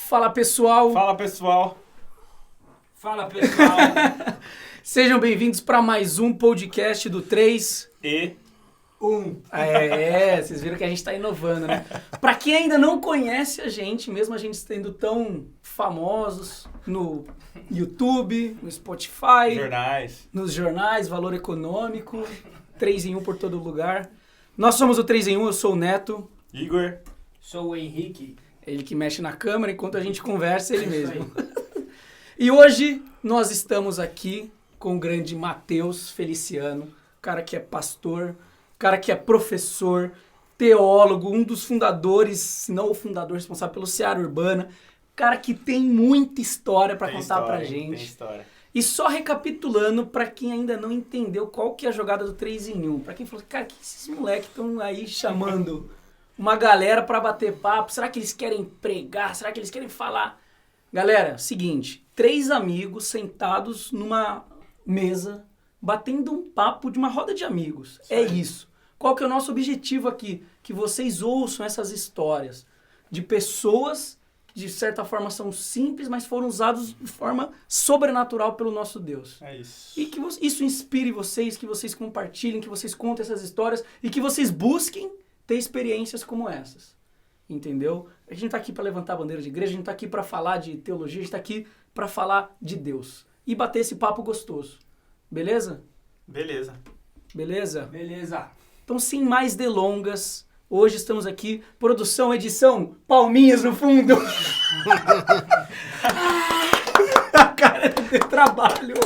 Fala, pessoal! Fala, pessoal! Fala, pessoal! Sejam bem-vindos para mais um podcast do 3 e 1. Vocês viram que a gente está inovando, né? Para quem ainda não conhece a gente, mesmo a gente sendo tão famosos no YouTube, no Spotify, nos jornais, Valor Econômico, 3 em 1 por todo lugar. Nós somos o 3 em 1, eu sou o Neto. Igor. Sou o Henrique. Ele que mexe na câmera enquanto a gente conversa, ele mesmo. E hoje nós estamos aqui com o grande Matheus Feliciano, cara que é pastor, cara que é professor, teólogo, um dos fundadores, se não o fundador responsável pelo Seara Urbana, cara que tem muita história para contar pra gente. Tem história. E só recapitulando, para quem ainda não entendeu qual que é a jogada do 3 em 1, para quem falou, cara, que esses moleques estão aí chamando uma galera para bater papo, será que eles querem pregar, será que eles querem falar? Galera, seguinte, 3 amigos sentados numa mesa, batendo um papo de uma roda de amigos. É isso. Qual que é o nosso objetivo aqui? Que vocês ouçam essas histórias de pessoas que de certa forma são simples, mas foram usados de forma sobrenatural pelo nosso Deus. É isso. E que isso inspire vocês, que vocês compartilhem, que vocês contem essas histórias e que vocês busquem ter experiências como essas. Entendeu? A gente tá aqui para levantar a bandeira de igreja, a gente tá aqui para falar de teologia, a gente tá aqui para falar de Deus. E bater esse papo gostoso. Beleza? Beleza. Beleza? Beleza. Então, sem mais delongas, hoje estamos aqui, produção, edição, palminhas no fundo. A cara de trabalho.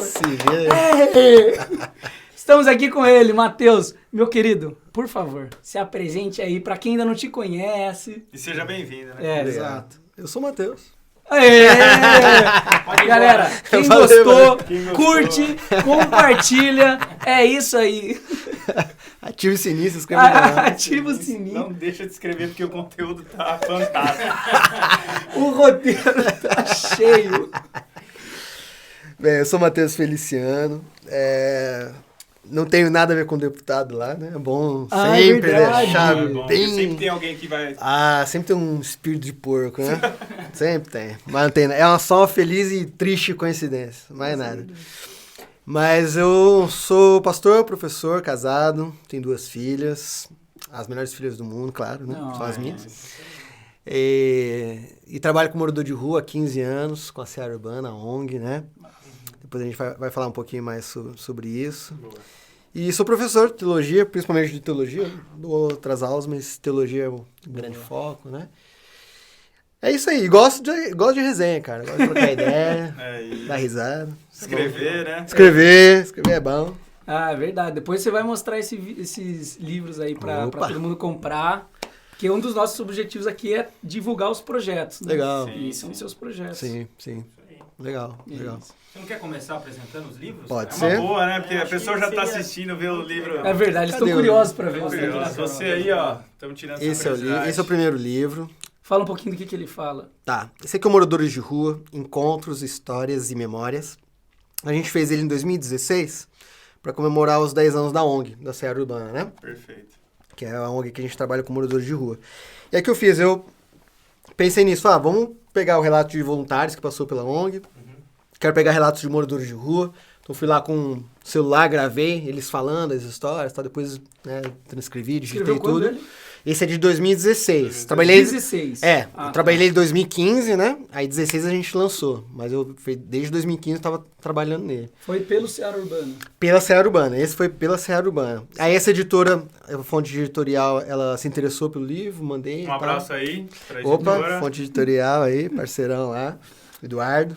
Estamos aqui com ele, Matheus. Meu querido, por favor, se apresente aí para quem ainda não te conhece. E seja bem-vindo, né? É, Exato. Eu sou o Matheus. Aê! Galera, quem gostou, curte, compartilha, é isso aí. Ative o sininho, se inscreva no canal. Ativa o sininho. Não deixa de escrever porque o conteúdo tá fantástico. O roteiro tá cheio. Bem, eu sou o Matheus Feliciano. Não tenho nada a ver com o deputado lá, né? É bom sempre deixar É bom, bem... sempre tem alguém que vai... sempre tem um espírito de porco, né? Sempre tem. Mas não tem, é só uma feliz e triste coincidência, mais nada. Mas eu sou pastor, professor, casado, tenho 2 filhas, as melhores filhas do mundo, claro, né? São as minhas. E trabalho com morador de rua há 15 anos, com a Seara Urbana, a ONG, né? Depois a gente vai falar um pouquinho mais sobre isso. Boa. E sou professor de teologia, principalmente de teologia. Dou outras aulas, mas teologia é um grande foco, né? É isso aí. Gosto de resenha, cara. Gosto de trocar ideia, dar risada. Escrever, né? Escrever é bom. Ah, é verdade. Depois você vai mostrar esses livros aí pra todo mundo comprar. Porque um dos nossos objetivos aqui é divulgar os projetos. Né? Legal. E são os seus projetos. Sim. Legal. Você não quer começar apresentando os livros? Pode É ser. uma boa, né? Porque a pessoa já tá assistindo, vê o livro. É verdade, eles estão Cadê o curiosos pra ver os Curioso. livros. Você aí, ó, estamos tirando Esse é o primeiro livro. Fala um pouquinho do que ele fala. Tá. Esse aqui é o Moradores de Rua, Encontros, Histórias e Memórias. A gente fez ele em 2016 para comemorar os 10 anos da ONG, da Seara Urbana, né? Perfeito. Que é a ONG que a gente trabalha com moradores de rua. E aí que eu fiz? Eu pensei nisso. Vamos pegar o relato de voluntários que passou pela ONG. Quero pegar relatos de moradores de rua. Então fui lá com o celular, gravei eles falando as histórias, tá? Depois transcrevi, digitei tudo. Ele? Esse é de 2016. 2016. Eu trabalhei em 2015, né? Aí 2016 a gente lançou. Mas desde 2015 eu tava trabalhando nele. Foi pelo Seara Urbana. Pela Seara Urbana. Esse foi pela Seara Urbana. Aí essa editora, a fonte editorial, ela se interessou pelo livro, mandei. Um abraço aí pra editora. Opa, fonte editorial aí, parceirão lá, Eduardo.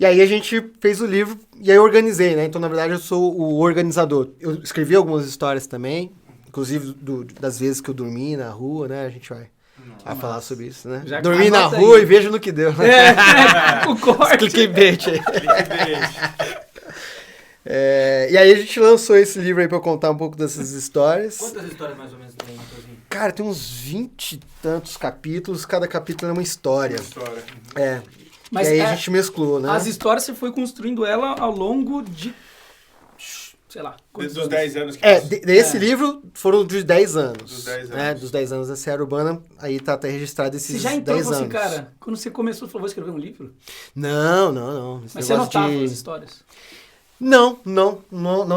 E aí a gente fez o livro e aí eu organizei, né? Então, na verdade, eu sou o organizador. Eu escrevi algumas histórias também, inclusive das vezes que eu dormi na rua, né? A gente vai falar sobre isso, né? Já dormi na rua aí. E vejo no que deu. O corte. Clickbait aí. E aí a gente lançou esse livro aí pra eu contar um pouco dessas histórias. Quantas histórias mais ou menos tem, Matheusinho? Cara, tem uns 20 e tantos capítulos, cada capítulo é uma história. Mas e aí a gente mesclou, né? As histórias você foi construindo ela ao longo de sei lá. Dos 10 anos que Desse livro foram dos 10 anos. Dos 10 né? anos. Dos 10 anos da Seara Urbana, aí tá até registrado esses Você já 10 entrou e anos. falou assim, cara, quando você começou, você falou, vou escrever um livro? Não. Esse Mas você negócio anotava as histórias? Não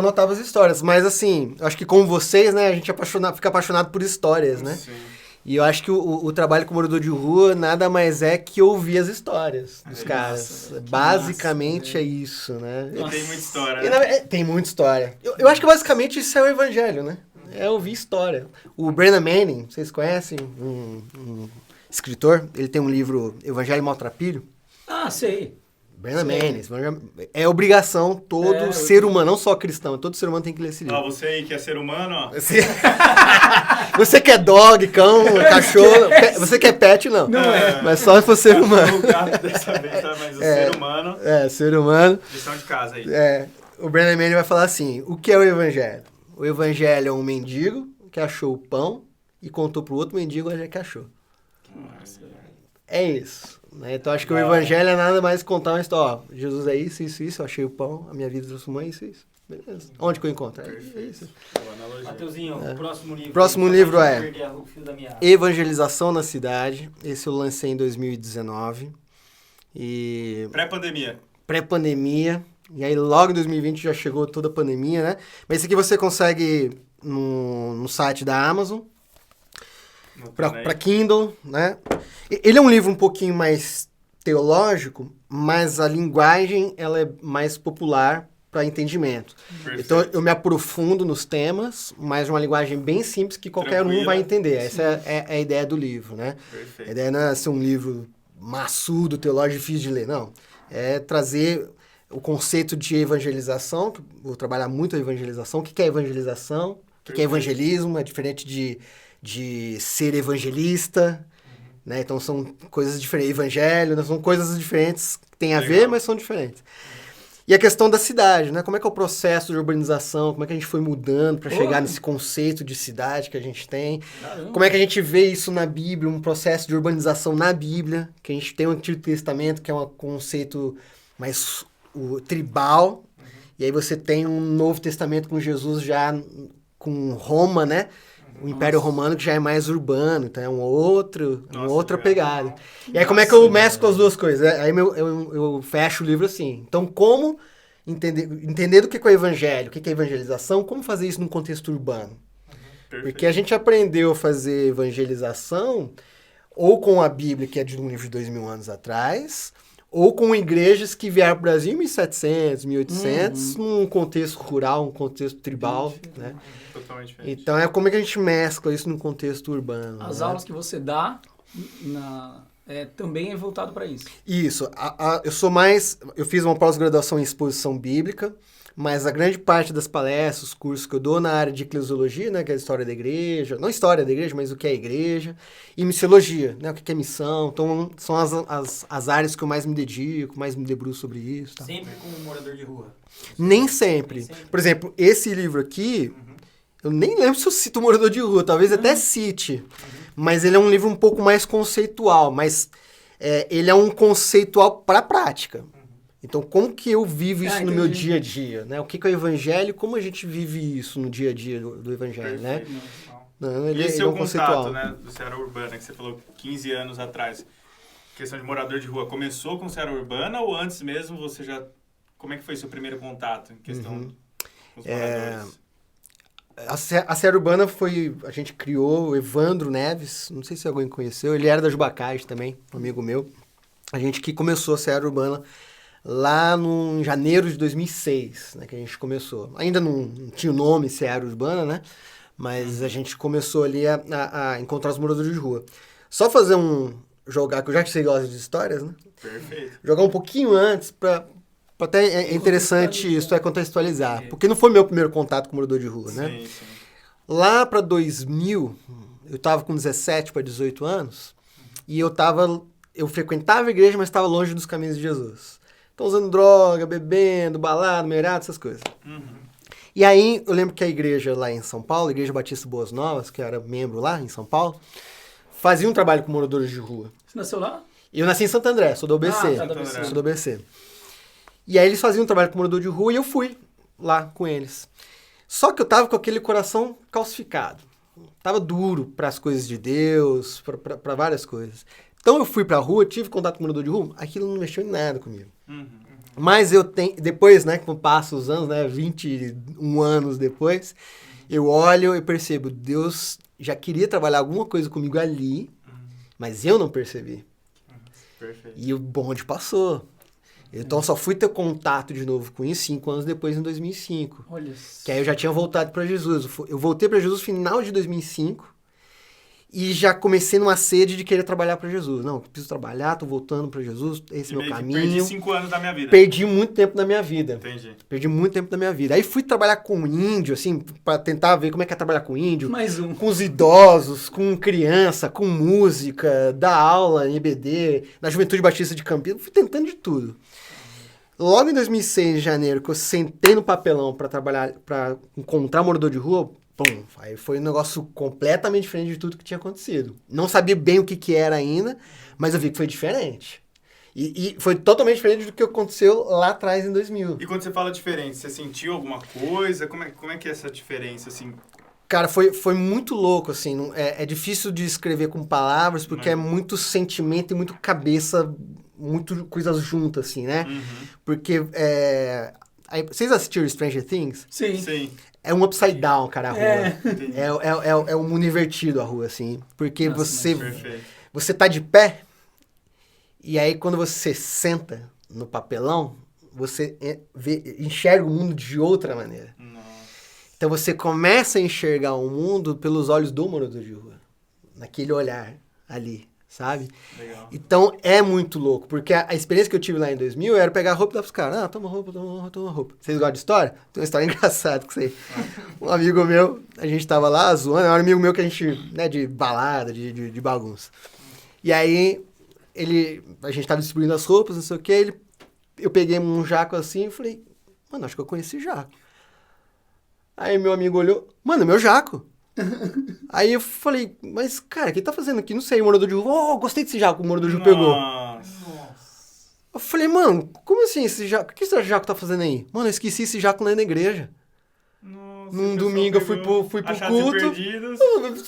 notava as histórias. Mas assim, acho que como vocês, né, a gente fica apaixonado por histórias, né? Sim. E eu acho que o trabalho com morador de rua nada mais é que ouvir as histórias dos caras. Nossa, que basicamente massa, é isso, né? E tem muita história, E, né? tem muita história. Eu acho que basicamente isso é o evangelho, né? É ouvir história. O Brennan Manning, vocês conhecem? Um escritor. Ele tem um livro, Evangelho Maltrapilho. Ah, sei. Brennan Sei. Manning. É obrigação todo ser humano, não só cristão. Todo ser humano tem que ler esse livro. Ó, você aí que é ser humano, ó. Você quer dog, cão, cachorro. Você quer pet, não. Não é. Mas só se for ser humano. O gato dessa vez, tá? Mas o ser humano, Ser humano. lição de casa aí. O Brennan Manning vai falar assim, o que é o evangelho? O evangelho é um mendigo que achou o pão e contou pro outro mendigo onde é que achou. É isso. Né? Então acho que o evangelho é nada mais contar uma história. Ó, Jesus é isso, eu achei o pão, a minha vida transformou em isso. Beleza. Onde que eu encontro? É isso. Boa analogia. Mateuzinho, o próximo livro. Próximo Só pra livro gente é não perder o fio da meada. Evangelização na Cidade. Esse eu lancei em 2019. E Pré-pandemia. pré-pandemia. E aí logo em 2020 já chegou toda a pandemia, né? Mas esse aqui você consegue no site da Amazon. Para Kindle, né? Ele é um livro um pouquinho mais teológico, mas a linguagem ela é mais popular para entendimento. Perfeito. Então eu me aprofundo nos temas, mas uma linguagem bem simples que qualquer um Tranquila. vai entender. Essa é a ideia do livro, né? A Perfeito. ideia não é ser um livro maçudo, teológico, difícil de ler, não. É trazer o conceito de evangelização, que eu vou trabalhar muito a evangelização. O que é evangelização? O que é evangelismo? É diferente de ser evangelista, né? Então são coisas diferentes. Evangelho, né? São coisas diferentes que têm a ver, Legal. mas são diferentes. E a questão da cidade, né? Como é que é o processo de urbanização? Como é que a gente foi mudando para chegar nesse conceito de cidade que a gente tem? Caramba. Como é que a gente vê isso na Bíblia, um processo de urbanização na Bíblia, que a gente tem o Antigo Testamento, que é um conceito mais tribal, e aí você tem um Novo Testamento com Jesus já com Roma, né? O Império Romano que já é mais urbano, então é uma outra pegada. E aí como é que eu mesclo as duas coisas? Aí eu fecho o livro assim. Então como entender do que é o evangelho, o que é evangelização, como fazer isso num contexto urbano? Perfeito. Porque a gente aprendeu a fazer evangelização ou com a Bíblia, que é de um livro de 2000 anos atrás, ou com igrejas que vieram para o Brasil em 1700, 1800, num contexto rural, um contexto tribal, né? Totalmente diferente. Então, como é que a gente mescla isso num contexto urbano? As né? aulas que você dá também é voltado para isso. Isso. Eu fiz uma pós-graduação em exposição bíblica, mas a grande parte das palestras, os cursos que eu dou na área de eclesiologia, né, que é a história da igreja, não história da igreja, mas o que é a igreja, e missiologia, né, o que é missão. Então, são as áreas que eu mais me dedico, mais me debruço sobre isso. Tá? Sempre com um morador de rua. Nem sempre. Por exemplo, esse livro aqui, eu nem lembro se eu cito morador de rua, talvez até cite, mas ele é um livro um pouco mais conceitual, mas ele é um conceitual para a prática. Então, como que eu vivo isso no meu dia a dia, né? O que é o evangelho e como a gente vive isso no dia a dia do evangelho, né? Não, E esse ele seu é um conceitual. contato, né, do Seara Urbana, que você falou 15 anos atrás, questão de morador de rua, começou com Seara Urbana ou antes mesmo você já... Como é que foi seu primeiro contato em questão com os moradores? A Seara Urbana a gente criou o Evandro Neves, não sei se alguém conheceu, ele era da Jubacais também, um amigo meu. A gente que começou a Seara Urbana lá em janeiro de 2006, né, que a gente começou. Ainda não tinha o nome Seara Urbana, né? Mas a gente começou ali a encontrar os moradores de rua. Só fazer jogar, que eu já que você gosta de histórias, né? Perfeito. Jogar um pouquinho antes até é interessante isso, contextualizar. Porque não foi meu primeiro contato com morador de rua, né? Sim, sim. Lá para 2000, eu tava com 17 para 18 anos, e eu frequentava a igreja, mas estava longe dos caminhos de Jesus. Então, usando droga, bebendo, balada, meirado, essas coisas. E aí, eu lembro que a igreja lá em São Paulo, a Igreja Batista Boas Novas, que eu era membro lá em São Paulo, fazia um trabalho com moradores de rua. Você nasceu lá? Eu nasci em Santo André, sou do ABC. Tá, da ABC. Sou do ABC. E aí eles faziam um trabalho com morador de rua e eu fui. lá com eles. Só que eu tava com aquele coração calcificado. Tava duro para as coisas de Deus, para várias coisas. Então eu fui pra rua, tive contato com o morador de rua, aquilo não mexeu em nada comigo. Mas eu tenho, depois, né, como passa os anos, né, 21 anos depois, eu olho e percebo, Deus já queria trabalhar alguma coisa comigo ali, mas eu não percebi. Perfeito. E o bonde passou. Então, só fui ter contato de novo com isso 5 anos depois, em 2005. Olha. Que aí eu já tinha voltado para Jesus. Eu voltei para Jesus no final de 2005 e já comecei numa sede de querer trabalhar para Jesus. Não, eu preciso trabalhar, tô voltando para Jesus, esse é o meu caminho. Perdi 5 anos da minha vida. Perdi muito tempo da minha vida. Entendi. Perdi muito tempo da minha vida. Aí fui trabalhar com índio, assim, para tentar ver como é que é trabalhar com índio. Mais um. Com os idosos, com criança, com música, dar aula em EBD, na Juventude Batista de Campinas. Fui tentando de tudo. Logo em 2006, em janeiro, que eu sentei no papelão para trabalhar, para encontrar morador de rua, pum, aí foi um negócio completamente diferente de tudo que tinha acontecido. Não sabia bem o que era ainda, mas eu vi que foi diferente. E foi totalmente diferente do que aconteceu lá atrás, em 2000. E quando você fala diferente, você sentiu alguma coisa? Como é que é essa diferença, assim? Cara, foi muito louco, assim. É difícil de escrever com palavras, porque é muito sentimento e muito cabeça, muito coisas juntas, assim, né? Porque, vocês assistiram Stranger Things? Sim. É um upside down, cara, a rua. É. É um mundo invertido a rua, assim. Porque Perfeito. você tá de pé, e aí quando você senta no papelão, você enxerga o mundo de outra maneira. Nossa. Então você começa a enxergar o mundo pelos olhos do morador de rua. Naquele olhar ali, sabe? Legal. Então é muito louco, porque a experiência que eu tive lá em 2000 era pegar a roupa e dar pros caras. Ah, toma roupa. Vocês gostam de história? Tem uma história engraçada com isso aí. Um amigo meu, a gente tava lá zoando, era um amigo meu que a gente, né, de balada, de bagunça. E aí, a gente tava distribuindo as roupas, não sei o que, eu peguei um jaco assim e falei, mano, acho que eu conheci jaco. Aí meu amigo olhou, mano, meu jaco. Aí eu falei, mas cara, o que ele tá fazendo aqui? Não sei, o morador de rua, gostei desse jaco, o morador de rua pegou. Nossa. Eu falei, mano, como assim esse jaco? O que esse jaco tá fazendo aí? Mano, eu esqueci esse jaco lá na igreja. Nossa, Num domingo eu fui pro culto.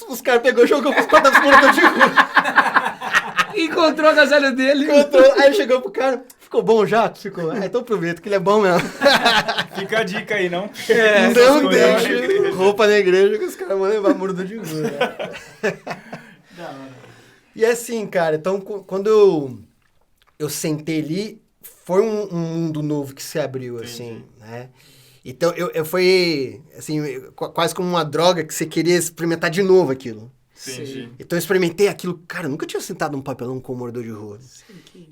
Os caras pegou e jogou pros quadros do morador de rua. Encontrou a agasalho dele. Aí chegou pro cara, ficou bom o jaco? Ficou. Então aproveita que ele é bom mesmo. Fica a dica aí, não? Não deixa roupa na igreja que os caras vão levar morador de rua. Da hora. E assim, cara, então quando eu sentei ali, foi um mundo novo que se abriu, assim, né? Então eu foi, assim, quase como uma droga que você queria experimentar de novo aquilo. Entendi. Então eu experimentei aquilo, cara, eu nunca tinha sentado num papelão com o morador de rua.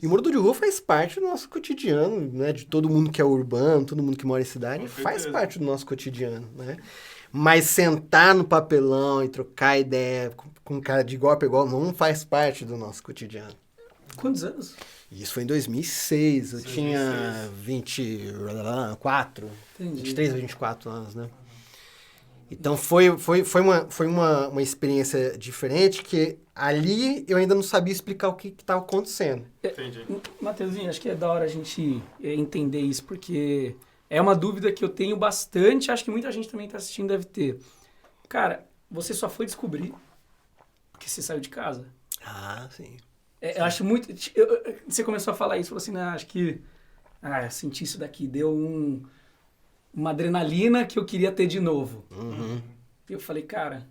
E o morador de rua faz parte do nosso cotidiano, né? De todo mundo que é urbano, todo mundo que mora em cidade, faz parte do nosso cotidiano, né? Mas sentar no papelão e trocar ideia com um cara de igual para igual não faz parte do nosso cotidiano. Quantos anos? Isso foi em 2006, eu tinha 24, Entendi. 23 ou 24 anos, né? Então foi uma experiência diferente que ali eu ainda não sabia explicar o que estava acontecendo. Entendi. Matheusinho, acho que é da hora a gente entender isso, porque é uma dúvida que eu tenho bastante, acho que muita gente também está assistindo deve ter. Cara, você só foi descobrir porque você saiu de casa. Ah, sim. Eu acho muito... Você começou a falar isso, falou assim, né, acho que... eu senti isso daqui, deu uma adrenalina que eu queria ter de novo. E eu falei, cara,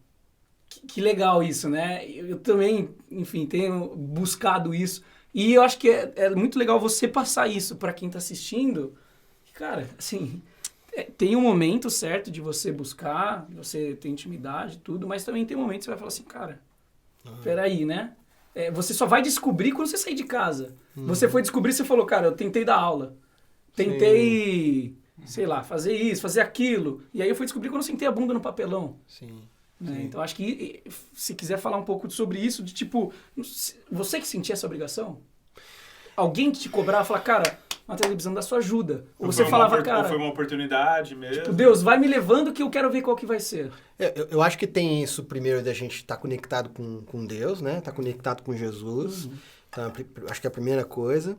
que legal isso, né? Eu também, enfim, tenho buscado isso. E eu acho que é muito legal você passar isso para quem tá assistindo. Cara, assim, tem um momento certo de você buscar, de você ter intimidade e tudo, mas também tem um momento que você vai falar assim, cara, peraí, né? Você só vai descobrir quando você sair de casa. Você foi descobrir, você falou, cara, eu tentei dar aula. Tentei, sei lá, fazer isso, fazer aquilo. E aí eu fui descobrir quando eu sentei a bunda no papelão. Sim. Né? Então acho que, se quiser falar um pouco sobre isso, de tipo, você que sentia essa obrigação? Alguém que te cobrava, falar, cara, Matheus, eu precisando da sua ajuda. Ou você falava, cara... Ou foi uma oportunidade mesmo. Tipo, Deus, vai me levando que eu quero ver qual que vai ser. Eu acho que tem isso primeiro da gente estar conectado com Deus, né? Estar conectado com Jesus. Então, acho que é a primeira coisa.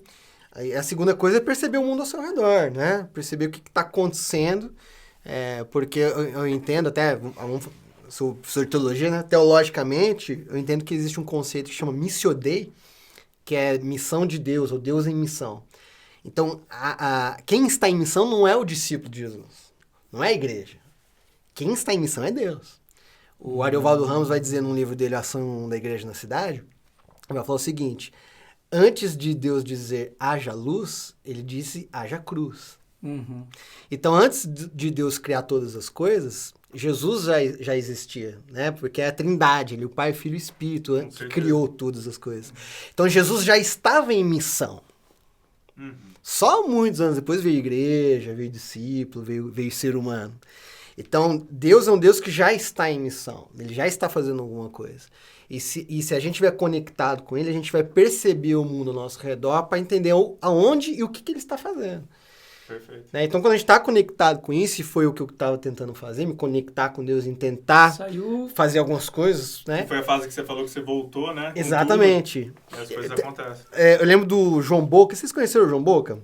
Aí a segunda coisa é perceber o mundo ao seu redor, né? Perceber o que está acontecendo, porque eu entendo até, sou professor de teologia, né? Teologicamente, eu entendo que existe um conceito que chama missio Dei, que é missão de Deus, ou Deus em missão. Então, quem está em missão não é o discípulo de Jesus, não é a igreja. Quem está em missão é Deus. O Ariovaldo Ramos vai dizer num livro dele, Ação da Igreja na Cidade, ele vai falar o seguinte: antes de Deus dizer haja luz, ele disse haja cruz. Uhum. Então, antes de Deus criar todas as coisas, Jesus já existia, né? Porque é a Trindade, ele, o Pai, Filho e Espírito, que criou todas as coisas. Então, Jesus já estava em missão. Só muitos anos depois veio igreja, veio discípulo, veio ser humano. Então, Deus é um Deus que já está em missão. Ele já está fazendo alguma coisa. E se a gente estiver conectado com ele, a gente vai perceber o mundo ao nosso redor para entender aonde e o que ele está fazendo. Perfeito. Né? Então, quando a gente está conectado com isso, e foi o que eu estava tentando fazer, me conectar com Deus, em tentar fazer algumas coisas, né? E foi a fase que você falou que você voltou, né? Exatamente. E as coisas acontecem. Eu lembro do João Boca. Vocês conheceram o João Boca?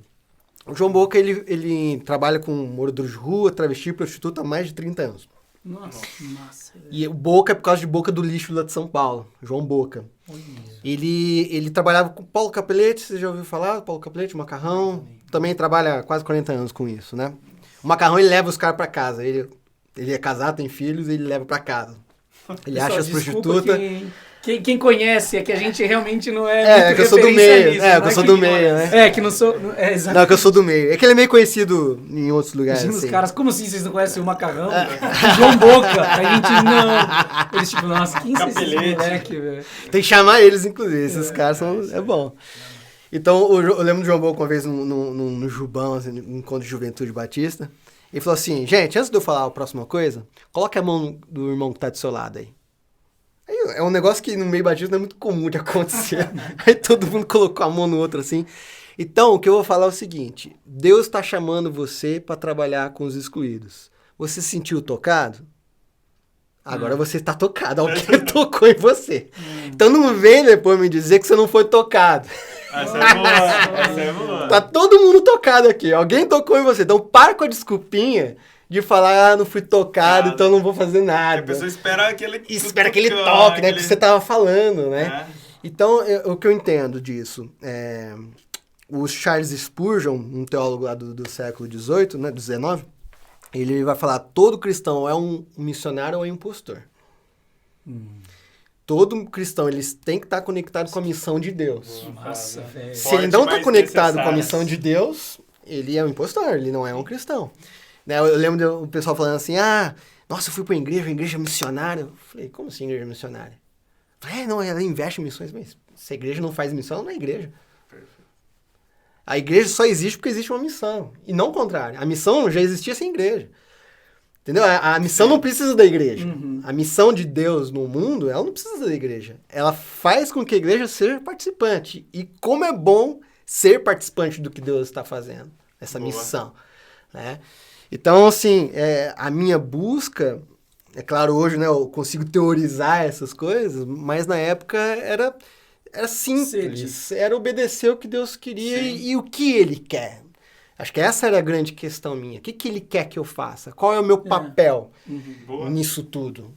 O João Boca, ele trabalha com morador de rua, travesti e prostituta há mais de 30 anos. Nossa, massa. E o Boca é por causa de Boca do Lixo lá de São Paulo. João Boca. Ele trabalhava com Paulo Capelete, você já ouviu falar? Paulo Capelete, Macarrão. Também trabalha há quase 40 anos com isso, né? O Macarrão, ele leva os caras pra casa. Ele é casado, tem filhos, e ele leva pra casa. Ele Pessoal, acha as prostitutas... Quem conhece é que a gente realmente não é muito que eu sou do meio. nisso, que eu sou do meio, né? que não sou... exatamente. Não, que eu sou do meio. É que ele é meio conhecido em outros lugares. Imagina assim. os caras, como assim vocês não conhecem o Macarrão? O João Boca. A gente não... Eles tipo, nossa, quem são esses moleque, velho? Tem que chamar eles, inclusive. Esses caras são... É bom. Então, eu lembro do João Boca uma vez no Jubão, assim, no encontro de juventude batista. Ele falou assim, gente, antes de eu falar a próxima coisa, coloque a mão do irmão que tá do seu lado aí. É um negócio que no meio batista não é muito comum de acontecer. Aí todo mundo colocou a mão no outro assim. Então, o que eu vou falar é o seguinte. Deus está chamando você para trabalhar com os excluídos. Você se sentiu tocado? Agora você está tocado. Alguém tocou em você. Então não vem depois me dizer que você não foi tocado. Essa é boa. Essa é boa. Tá todo mundo tocado aqui. Alguém tocou em você. Então para com a desculpinha de falar, não fui tocado, então não vou fazer nada. A pessoa espera aquele toque, né? Que você tava falando, né? Então, o que eu entendo disso, o Charles Spurgeon, um teólogo lá do século XVIII, né, do XIX, ele vai falar, todo cristão é um missionário ou é um impostor. Todo cristão, eles têm que estar conectado com a missão de Deus. Nossa, velho. Se ele não está conectado com a missão de Deus, ele é um impostor, ele não é um cristão. Eu lembro do pessoal falando assim, nossa, eu fui para uma igreja missionária. Eu falei, como assim igreja missionária? Eu falei, não, ela investe em missões, mas se a igreja não faz missão, ela não é igreja. Perfeito. A igreja só existe porque existe uma missão, e não o contrário. A missão já existia sem igreja. Entendeu? A missão não precisa da igreja. A missão de Deus no mundo, ela não precisa da igreja. Ela faz com que a igreja seja participante. E como é bom ser participante do que Deus está fazendo, essa missão, né? Então, assim, a minha busca, é claro, hoje, né, eu consigo teorizar essas coisas, mas na época era simples, era obedecer o que Deus queria e o que Ele quer. Acho que essa era a grande questão minha. O que Ele quer que eu faça? Qual é o meu papel nisso tudo?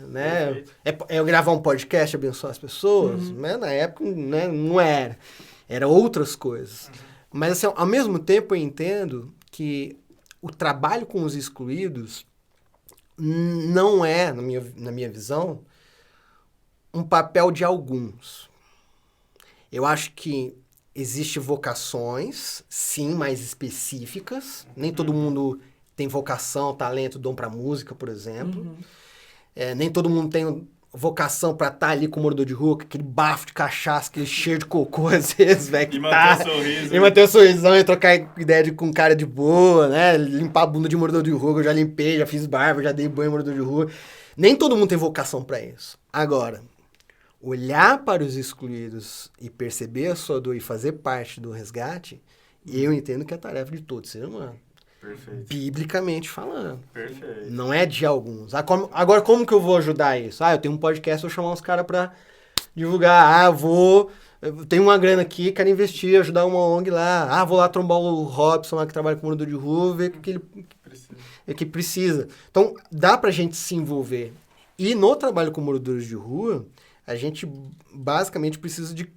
Né? É eu gravar um podcast, abençoar as pessoas? Né? Na época, né, não era. Era outras coisas. Mas, assim, ao mesmo tempo, eu entendo que o trabalho com os excluídos não é, na minha visão, um papel de alguns. Eu acho que existem vocações, sim, mais específicas. Nem todo mundo tem vocação, talento, dom para música, por exemplo. Nem todo mundo tem vocação pra estar ali com o morador de rua, com aquele bafo de cachaça, aquele cheiro de cocô, às vezes, velho. E manter o sorriso. E manter o sorrisão e trocar ideia com um cara de boa, né? Limpar a bunda de morador de rua, eu já limpei, já fiz barba, já dei banho em morador de rua. Nem todo mundo tem vocação pra isso. Agora, olhar para os excluídos e perceber a sua dor e fazer parte do resgate, eu entendo que é tarefa de todo ser humano. Perfeito. Biblicamente falando. Perfeito. Não é de alguns. Agora, como que eu vou ajudar isso? Eu tenho um podcast, vou chamar uns caras pra divulgar. Eu vou Eu tenho uma grana aqui, quero investir, ajudar uma ONG lá. Vou lá trombar o Robson lá que trabalha com morador de rua, ver o que ele precisa. Então, dá pra gente se envolver. E no trabalho com moradores de rua, a gente basicamente precisa de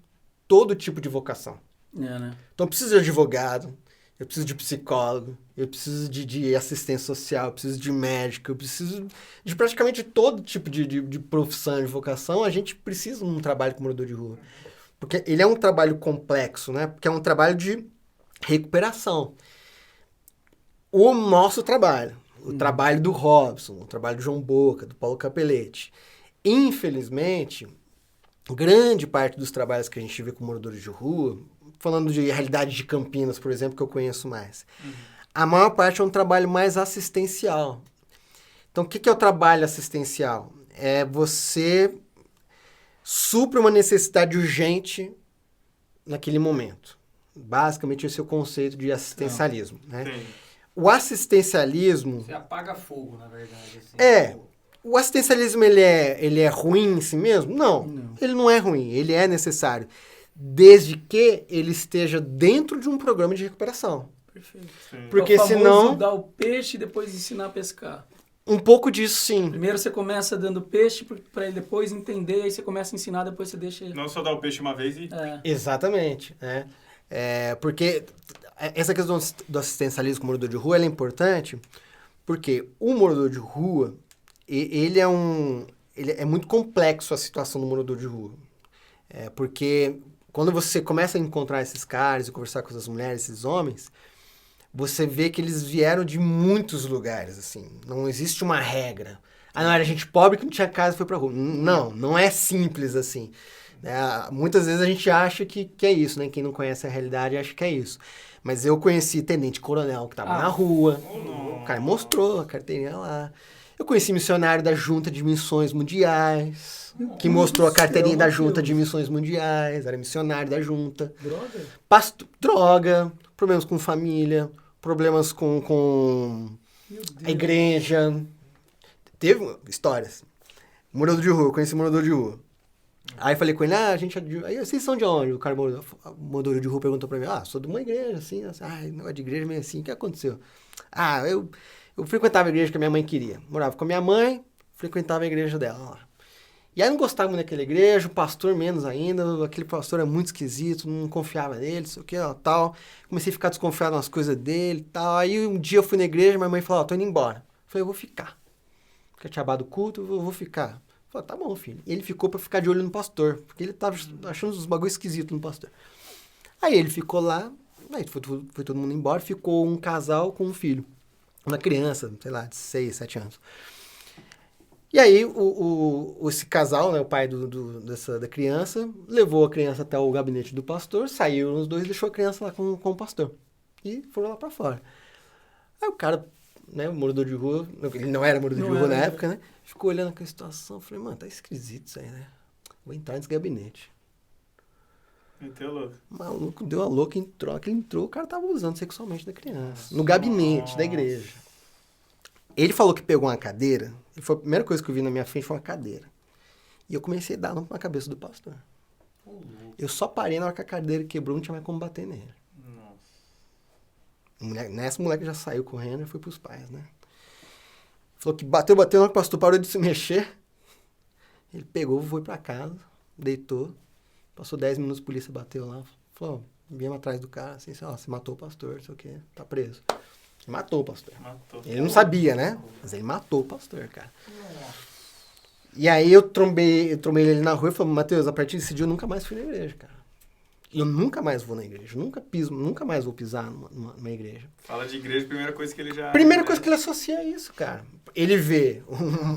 todo tipo de vocação. Né? Então, eu preciso de advogado, eu preciso de psicólogo, eu preciso de assistência social, eu preciso de médico, eu preciso de praticamente todo tipo de profissão, de vocação. A gente precisa de um trabalho com morador de rua. Porque ele é um trabalho complexo, né? Porque é um trabalho de recuperação. O nosso trabalho, o trabalho do Robson, o trabalho do João Boca, do Paulo Capelletti. Infelizmente, grande parte dos trabalhos que a gente vê com moradores de rua, falando de realidade de Campinas, por exemplo, que eu conheço mais, a maior parte é um trabalho mais assistencial. Então, o que é o trabalho assistencial? É você supre uma necessidade urgente naquele momento. Basicamente, esse é o conceito de assistencialismo. Né? O assistencialismo... Você apaga fogo, na verdade. Assim, o assistencialismo ele é ruim em si mesmo? Não, ele não é ruim, ele é necessário. Desde que ele esteja dentro de um programa de recuperação. Perfeito. Sim. Porque é o famoso senão... dar o peixe e depois ensinar a pescar. Um pouco disso, sim. Primeiro você começa dando peixe para ele depois entender, aí você começa a ensinar, depois você deixa... Não só dar o peixe uma vez e... Exatamente. Né? Porque essa questão do assistencialismo com o morador de rua ela é importante porque o morador de rua, ele é muito complexo a situação do morador de rua. Porque quando você começa a encontrar esses caras e conversar com essas mulheres, esses homens, você vê que eles vieram de muitos lugares, assim. Não existe uma regra. Não, era gente pobre que não tinha casa e foi pra rua. Não é simples assim. Muitas vezes a gente acha que é isso, né? Quem não conhece a realidade acha que é isso. Mas eu conheci tenente-coronel que tava na rua. O cara mostrou a carteirinha lá. Eu conheci missionário da Junta de Missões Mundiais, que mostrou a carteirinha da Junta de Missões Mundiais. Era missionário da Junta. Droga. Problemas com família. Problemas com a igreja. Teve histórias. Morador de rua, eu conheci morador de rua. Aí falei com ele, aí vocês são de onde? O cara, morador de rua, perguntou pra mim, sou de uma igreja, assim, negócio de igreja meio assim, o que aconteceu? Eu frequentava a igreja que a minha mãe queria. Morava com a minha mãe, frequentava a igreja dela lá. E aí não gostava muito daquela igreja, o pastor menos ainda, aquele pastor era muito esquisito, não confiava nele, sei o que, tal. Comecei a ficar desconfiado nas coisas dele e tal. Aí um dia eu fui na igreja, minha mãe falou, tô indo embora. Eu falei, eu vou ficar. Porque tinha acabado o culto, eu vou ficar. Eu falei, tá bom, filho. E ele ficou pra ficar de olho no pastor, porque ele tava achando uns bagulho esquisito no pastor. Aí ele ficou lá, aí foi todo mundo embora, ficou um casal com um filho. Uma criança, sei lá, de 6, 7 anos. E aí, esse casal, né, o pai da criança, levou a criança até o gabinete do pastor, saíram os dois e deixou a criança lá com o pastor. E foram lá pra fora. Aí o cara, né, o morador de rua, ele não era morador de rua na época, né, ficou olhando aquela situação, falei, mano, tá esquisito isso aí, né? Vou entrar nesse gabinete. Meteu louco. O maluco deu a louca, entrou, o cara tava abusando sexualmente da criança. No gabinete da igreja. Ele falou que pegou uma cadeira, e foi a primeira coisa que eu vi na minha frente foi uma cadeira. E eu comecei a dar na cabeça do pastor. Eu só parei na hora que a cadeira quebrou, não tinha mais como bater nele. Nessa moleque já saiu correndo e foi pros pais, né? Falou que bateu, na hora que o pastor parou de se mexer. Ele pegou, foi pra casa, deitou. Passou 10 minutos, a polícia bateu lá. Falou, viemos atrás do cara, assim, você matou o pastor, não sei o quê, tá preso. Ele matou o pastor. Ele não sabia, né? Mas ele matou o pastor, cara. E aí eu trombei ele na rua e falei, Matheus, a partir desse dia eu nunca mais fui na igreja, cara. E eu nunca mais vou na igreja. Nunca mais vou pisar numa igreja. Fala de igreja, primeira coisa que ele já... Primeira coisa que ele associa a isso, cara. Ele vê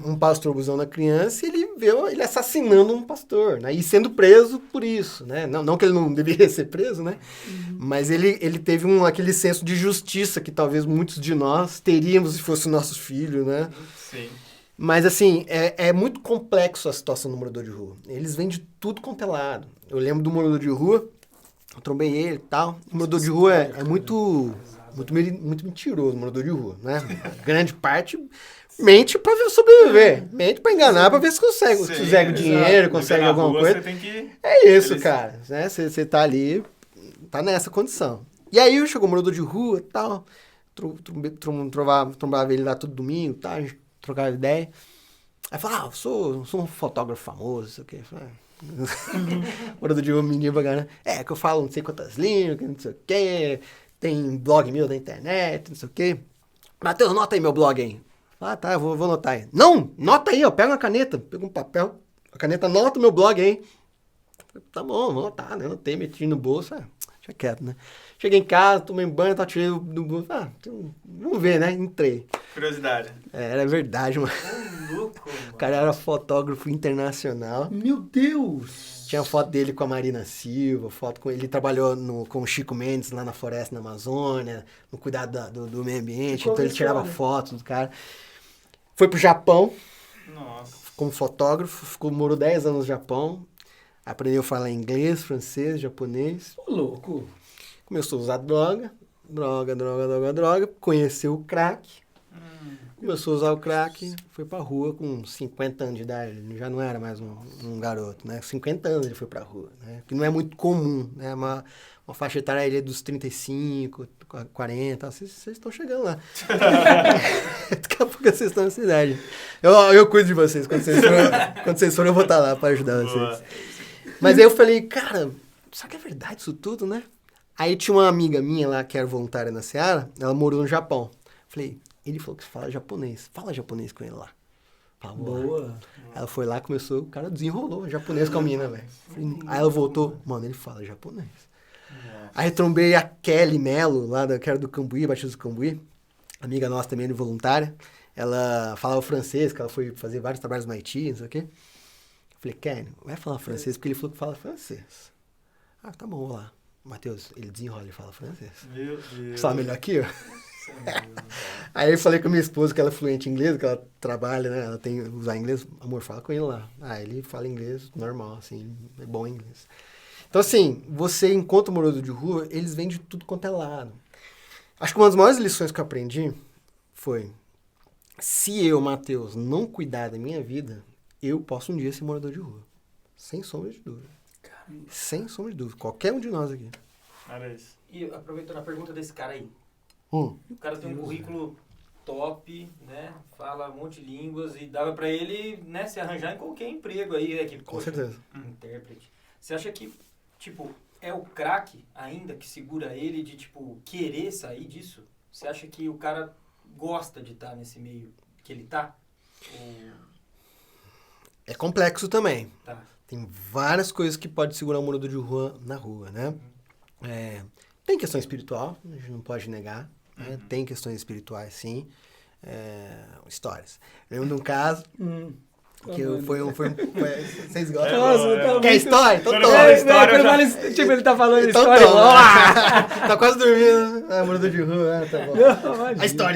um pastor abusando da criança e ele vê ele assassinando um pastor, né? E sendo preso por isso, né? Não que ele não deveria ser preso, né? Mas ele teve aquele senso de justiça que talvez muitos de nós teríamos se fosse o nosso filho, né? Sim. Mas, assim, é muito complexo a situação do morador de rua. Eles vêm de tudo quanto é lado. Eu lembro do morador de rua, eu trombei ele e tal. O morador de rua é muito Muito mentiroso, morador de rua, né? Grande parte mente pra sobreviver. Mente pra enganar, pra ver se consegue dinheiro, consegue alguma coisa. É isso, cara. Né? Você tá ali, tá nessa condição. E aí chegou o morador de rua e tal, trombava ele lá todo domingo, tá? A gente trocava ideia. Aí falava, sou um fotógrafo famoso, sei o quê. Morador de rua, menino bacana. Que eu falo não sei quantas línguas, não sei o quê. Tem blog meu da internet, não sei o quê. Matheus, nota aí meu blog aí. Tá, eu vou anotar aí. Não, nota aí, ó, pega uma caneta, pega um papel, a caneta, anota o meu blog aí. Tá bom, vou anotar, né? Anotei, meti no bolso, já quieto, né? Cheguei em casa, tomei um banho, tirei do bolso, vamos ver, né? Entrei. Curiosidade. Era verdade, mano. Louco, mano. O cara era fotógrafo internacional. Meu Deus! Tinha foto dele com a Marina Silva, foto com ele trabalhou com o Chico Mendes lá na floresta na Amazônia, no cuidado do meio ambiente, então ele tirava fotos do cara. Foi pro Japão, como fotógrafo, morou 10 anos no Japão, aprendeu a falar inglês, francês, japonês. Ô, louco! Começou a usar droga, conheceu o crack, começou a usar o crack, foi pra rua com 50 anos de idade, ele já não era mais um garoto, né? 50 anos ele foi pra rua, né? Que não é muito comum, né? Uma faixa etária ali dos 35, 40, vocês estão chegando lá. Daqui a pouco vocês estão nessa idade. Eu cuido de vocês, quando vocês forem eu vou estar lá pra ajudar vocês. Mas aí eu falei, cara, será que é verdade isso tudo, né? Aí tinha uma amiga minha lá, que era voluntária na Seara, ela morou no Japão. Falei, ele falou que fala japonês com ele lá. Falei, boa. Ela foi lá, começou, o cara desenrolou japonês com a menina, velho. Aí ela voltou, mano, ele fala japonês. Aí trombei a Kelly Mello, que era do Cambuí, Batista do Cambuí, amiga nossa também, voluntária. Ela falava francês, que ela foi fazer vários trabalhos no Haiti, não sei o quê. Eu falei, Kelly, vai falar francês, porque ele falou que fala francês. Tá bom, vou lá. Matheus, ele desenrola, ele fala francês. Meu Deus. Fala melhor que eu. Aí eu falei com a minha esposa, que ela é fluente em inglês, que ela trabalha, né? Ela tem que usar inglês. Amor, fala com ele lá. Ele fala inglês normal, assim, é bom em inglês. Então, assim, você, enquanto morador de rua, eles vêm de tudo quanto é lado. Acho que uma das maiores lições que eu aprendi foi, se eu, Matheus, não cuidar da minha vida, eu posso um dia ser morador de rua. Sem sombra de dúvida. Caramba. Sem sombra de dúvida. Qualquer um de nós aqui. Olha isso. E aproveitando a pergunta desse cara aí. O cara tem um currículo top, né? Fala um monte de línguas e dava pra ele, né, se arranjar em qualquer emprego aí, né? Que, com certeza. Intérprete. Você acha que, tipo, é o crack ainda que segura ele de, tipo, querer sair disso? Você acha que o cara gosta de estar nesse meio que ele tá? É complexo também. Tá. Tem várias coisas que pode segurar um morador de rua na rua, né? Tem questão espiritual, a gente não pode negar. Né? Tem questões espirituais, sim. Histórias. Eu lembro de um caso que vocês gostam? Nossa, quer história? Então toma. Tipo, ele tá falando então história. Tá quase dormindo. Morador de rua, tá bom. Não, a história.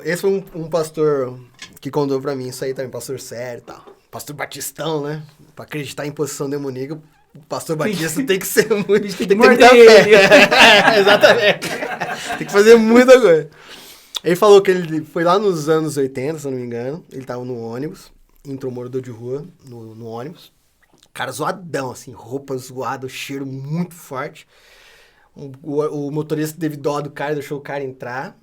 Esse foi um pastor que contou pra mim isso aí também, pastor sério e tal. Pastor Batistão, né? Pra acreditar em possessão demoníaca, o pastor Batista tem que ser muito... Tem que dar fé. Exatamente. Tem que fazer muita coisa. Ele falou que ele foi lá nos anos 80, se eu não me engano. Ele tava no ônibus, entrou um morador de rua no ônibus. Cara zoadão, assim, roupa zoada, cheiro muito forte. O motorista teve dó do cara, deixou o cara entrar.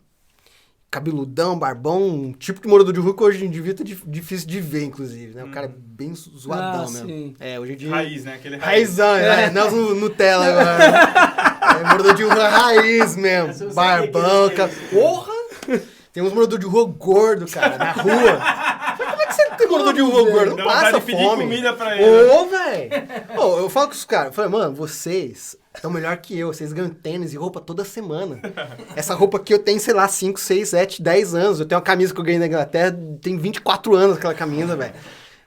Cabeludão, barbão, um tipo de morador de rua que hoje em dia tá difícil de ver, inclusive, né? O cara bem zoadão mesmo. Sim. Hoje em dia... Raiz, né? Aquele Raizão, nós Nutella agora. Morador de rua raiz mesmo. Barbão, porra! Tem uns moradores de rua gordo, cara, na rua. Como é que você tem morador de rua gordo? Não passa fome. Pedir comida pra ele. Velho! Eu falo com os caras, mano, vocês estão melhor que eu. Vocês ganham tênis e roupa toda semana. Essa roupa aqui eu tenho, sei lá, 5, 6, 7, 10 anos. Eu tenho uma camisa que eu ganhei na Inglaterra, tem 24 anos aquela camisa, velho.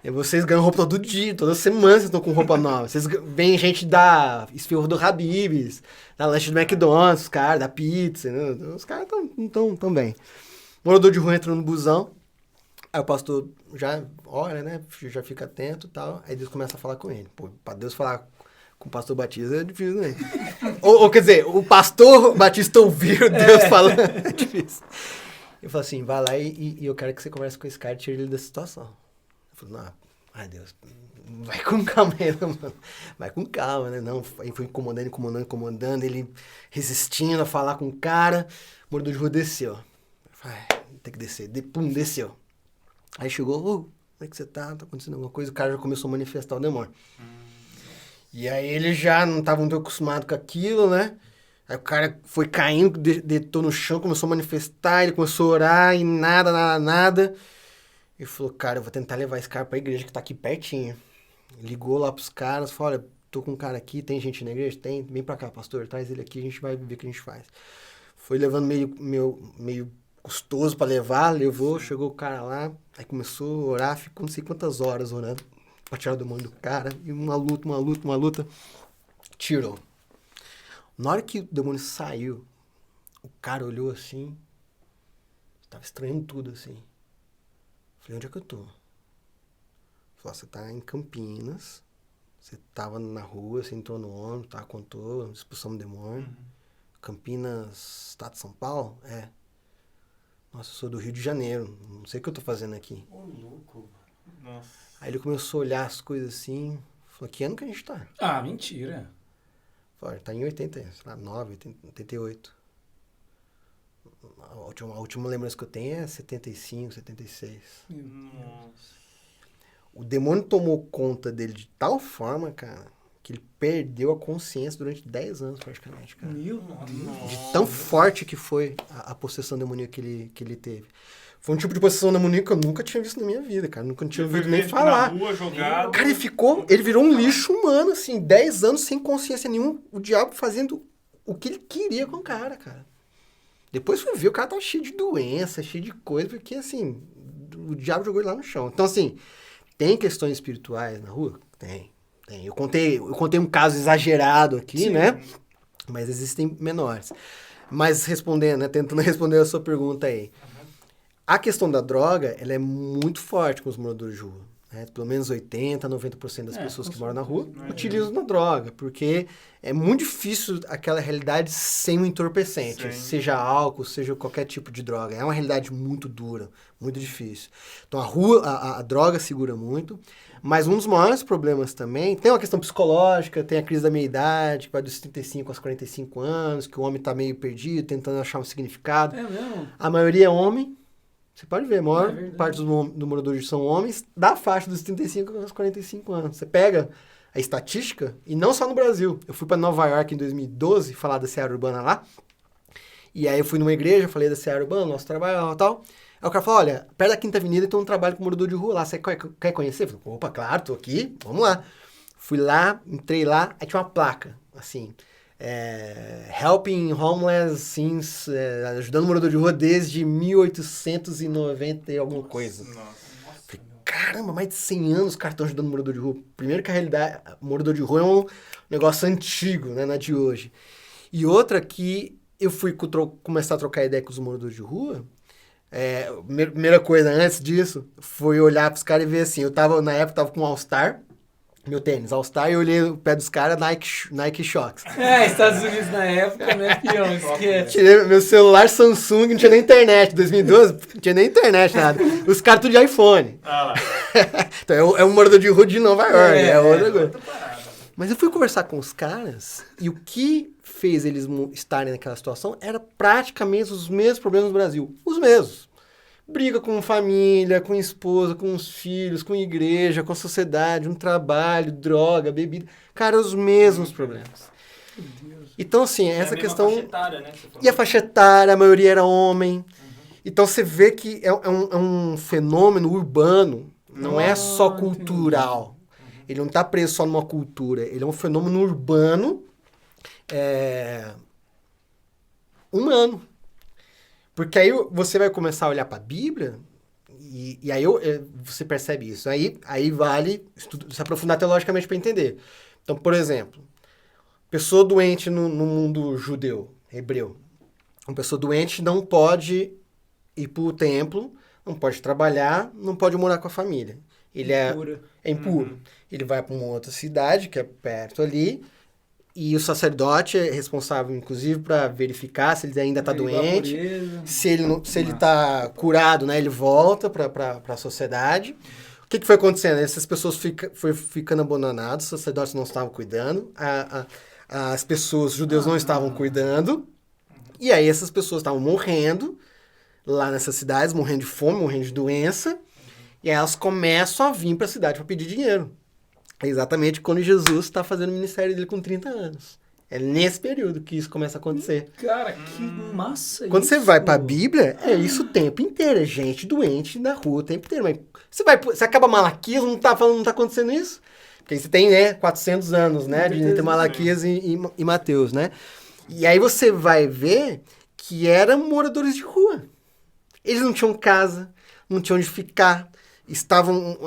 E vocês ganham roupa todo dia, toda semana vocês estão com roupa nova. Vocês vêm gente da esfirra do Habib's, da lanche do McDonald's, os caras, da pizza, né? Os caras tão bem. Morador de rua entrou no busão, aí o pastor já olha, né, já fica atento e tal, aí Deus começa a falar com ele. Pô, pra Deus falar com o pastor Batista é difícil, né? Ou quer dizer, o pastor Batista ouviu Deus falando. É difícil. Eu falo assim, vai lá e eu quero que você converse com esse cara e tire ele dessa situação. Eu falo, não, ai Deus, vai com calma aí, mano. Vai com calma, né? Não, aí foi incomodando, ele resistindo a falar com o cara. O morador de rua desceu. Eu falei, tem que descer. Pum, desceu. Aí chegou, como é que você tá? Tá acontecendo alguma coisa? O cara já começou a manifestar o demônio. E aí ele já não estava muito acostumado com aquilo, né? Aí o cara foi caindo, deitou no chão, começou a manifestar, ele começou a orar e nada. Ele falou, cara, eu vou tentar levar esse cara pra igreja que tá aqui pertinho. Ligou lá pros caras, falou, olha, tô com um cara aqui, tem gente na igreja? Tem, vem pra cá, pastor, traz ele aqui, a gente vai ver o que a gente faz. Foi levando meio custoso pra levar, levou, chegou o cara lá, aí começou a orar, ficou não sei quantas horas orando pra tirar o demônio do cara, e uma luta, tirou. Na hora que o demônio saiu, o cara olhou assim, tava estranhando tudo assim. Falei, onde é que eu tô? Falei, você tá em Campinas, você tava na rua, você entrou no ônibus, tá, contou, expulsão do demônio. Campinas, estado de São Paulo? É. Nossa, eu sou do Rio de Janeiro, não sei o que eu tô fazendo aqui. Ô, louco. Nossa. Aí ele começou a olhar as coisas assim, falou, que ano que a gente tá? Ah, mentira. Falei, tá em 88. A última lembrança que eu tenho é 75, 76. Nossa. O demônio tomou conta dele de tal forma, cara, que ele perdeu a consciência durante 10 anos, praticamente, cara. Meu Deus. De tão forte que foi a possessão demoníaca que ele teve. Foi um tipo de possessão demoníaca que eu nunca tinha visto na minha vida, cara. Nunca tinha ouvido nem falar. Na rua, jogado. Cara, ele virou um lixo humano, assim, 10 anos sem consciência nenhuma, o diabo fazendo o que ele queria com o cara. Depois fui ver, o cara tava cheio de doença, cheio de coisa, porque, assim, o diabo jogou ele lá no chão. Então, assim, tem questões espirituais na rua? Tem. Eu contei um caso exagerado aqui, Sim. né? Mas existem menores. Mas respondendo, né? Tentando responder a sua pergunta aí. A questão da droga, ela é muito forte com os moradores de rua. Né? Pelo menos 80%, 90% das pessoas que moram na rua utilizam a droga, porque é muito difícil aquela realidade sem um entorpecente, Sim. seja álcool, seja qualquer tipo de droga. É uma realidade muito dura, muito difícil. Então a droga segura muito, mas um dos maiores problemas também, tem uma questão psicológica, tem a crise da meia-idade, que vai dos 35 aos 45 anos, que o homem está meio perdido, tentando achar um significado. É mesmo? A maioria é homem. Você pode ver, a maior verdade. parte dos moradores são homens da faixa dos 35 aos 45 anos. Você pega a estatística, e não só no Brasil. Eu fui para Nova York em 2012 falar da Seara Urbana lá. E aí eu fui numa igreja, falei da Seara Urbana, nosso trabalho e tal. Aí o cara falou, olha, perto da Quinta Avenida tem um trabalho com morador de rua lá. Você quer conhecer? Eu falei, opa, claro, tô aqui, vamos lá. Fui lá, entrei lá, aí tinha uma placa, assim... helping homeless since, ajudando morador de rua desde 1890 e alguma coisa. Nossa. Falei, caramba, mais de 100 anos os caras estão ajudando morador de rua. Primeiro que a realidade, morador de rua é um negócio antigo, né, não é de hoje. E outra que eu fui começar a trocar ideia com os moradores de rua, primeira coisa antes disso, foi olhar pros caras e ver assim, na época tava com um All-Star, meu tênis, All-Star, e eu olhei o pé dos caras, Nike Shox. Estados Unidos na época, né, pião, esquece. Tirei meu celular Samsung, não tinha nem internet, 2012, não tinha nem internet, nada. Os caras tudo de iPhone. Ah lá. Então é um morador de rua de Nova York, é outra coisa. Mas eu fui conversar com os caras, e o que fez eles estarem naquela situação era praticamente os mesmos problemas do Brasil. Os mesmos. Briga com família, com esposa, com os filhos, com igreja, com a sociedade, um trabalho, droga, bebida. Cara, os mesmos problemas. Então, assim, essa questão... Faixa etária, né, e a faixa etária, a maioria era homem. Então, você vê que é um fenômeno urbano, não é só cultural. Ele não está preso só numa cultura. Ele é um fenômeno urbano, humano. Porque aí você vai começar a olhar para a Bíblia e aí você percebe isso. Aí vale se aprofundar teologicamente para entender. Então, por exemplo, pessoa doente no mundo judeu, hebreu. Uma pessoa doente não pode ir para o templo, não pode trabalhar, não pode morar com a família. Ele é impuro. Ele vai para uma outra cidade, que é perto ali, E o sacerdote é responsável, inclusive, para verificar se ele ainda está doente. Se ele está curado, né? Ele volta para a sociedade. O que foi acontecendo? Essas pessoas foram ficando abandonadas, os sacerdotes não estavam cuidando, as pessoas, os judeus não estavam cuidando, e aí essas pessoas estavam morrendo lá nessas cidades, morrendo de fome, morrendo de doença, e aí elas começam a vir para a cidade para pedir dinheiro. É exatamente quando Jesus está fazendo o ministério dele com 30 anos. É nesse período que isso começa a acontecer. Cara, que massa Quando isso. você vai pra Bíblia, é isso o tempo inteiro. É gente doente na rua o tempo inteiro. Mas você acaba Malaquias, não tá acontecendo isso? Porque você tem, né, 400 anos, né, entre Malaquias e Mateus, né? E aí você vai ver que eram moradores de rua. Eles não tinham casa, não tinham onde ficar, estavam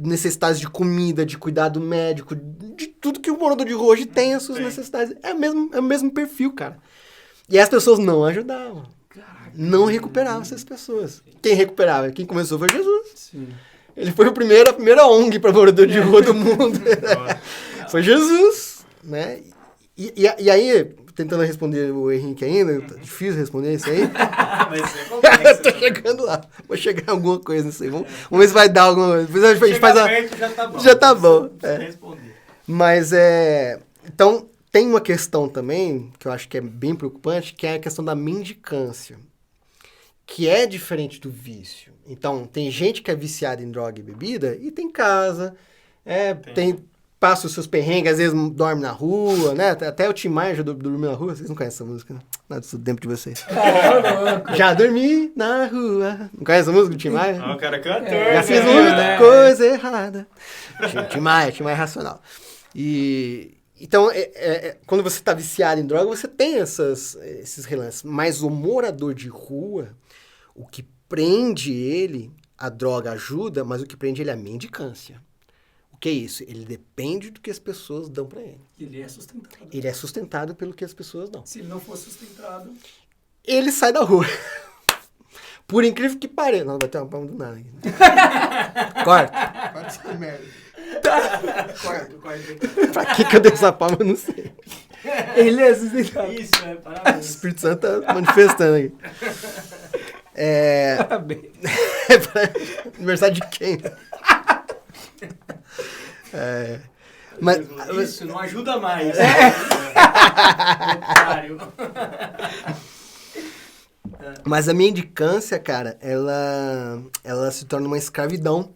necessidades de comida, de cuidado médico, de tudo que o morador de rua hoje tem as suas necessidades. É o mesmo perfil, cara. E as pessoas não ajudavam. Caraca, não recuperavam essas pessoas. Quem recuperava? Quem começou foi Jesus. Sim. Ele foi a primeira ONG para morador de rua do mundo. Foi Jesus, né? E aí, tentando responder o Henrique ainda, tá difícil responder isso aí. Mas é complexo. Tô chegando lá. Vou chegar em alguma coisa nisso aí. Vamos ver se vai dar alguma coisa. Depois a gente faz perto, já tá bom. Já tá bom. Responder. Mas então, tem uma questão também, que eu acho que é bem preocupante, que é a questão da mendicância. Que é diferente do vício. Então, tem gente que é viciada em droga e bebida e tem casa, passa os seus perrengues, às vezes dorme na rua, né? Até o Tim Maia já dormiu na rua. Vocês não conhecem essa música, né? Nada do tempo de vocês. Já dormi na rua. Não conhece essa música do Tim Maia? O cara é cantor. Já fiz muita coisa errada. Tim Maia é racional. Então, quando você está viciado em droga, você tem esses relances. Mas o morador de rua, o que prende ele, a droga ajuda, mas o que prende ele é a mendicância. O que é isso? Ele depende do que as pessoas dão para ele. Ele é sustentado. Ele é sustentado pelo que as pessoas dão. Se ele não for sustentado... Ele sai da rua. Por incrível que pareça. Não, vai ter uma palma do nada aqui. Corta. Corta essa merda. Corta. Pra que eu dei essa palma, eu não sei. Ele é sustentado. Isso, O parabéns. Espírito Santo tá manifestando aqui. Parabéns. Aniversário de quem? Mas, Isso não ajuda mais. Otário. mas a mendicância, cara, ela se torna uma escravidão.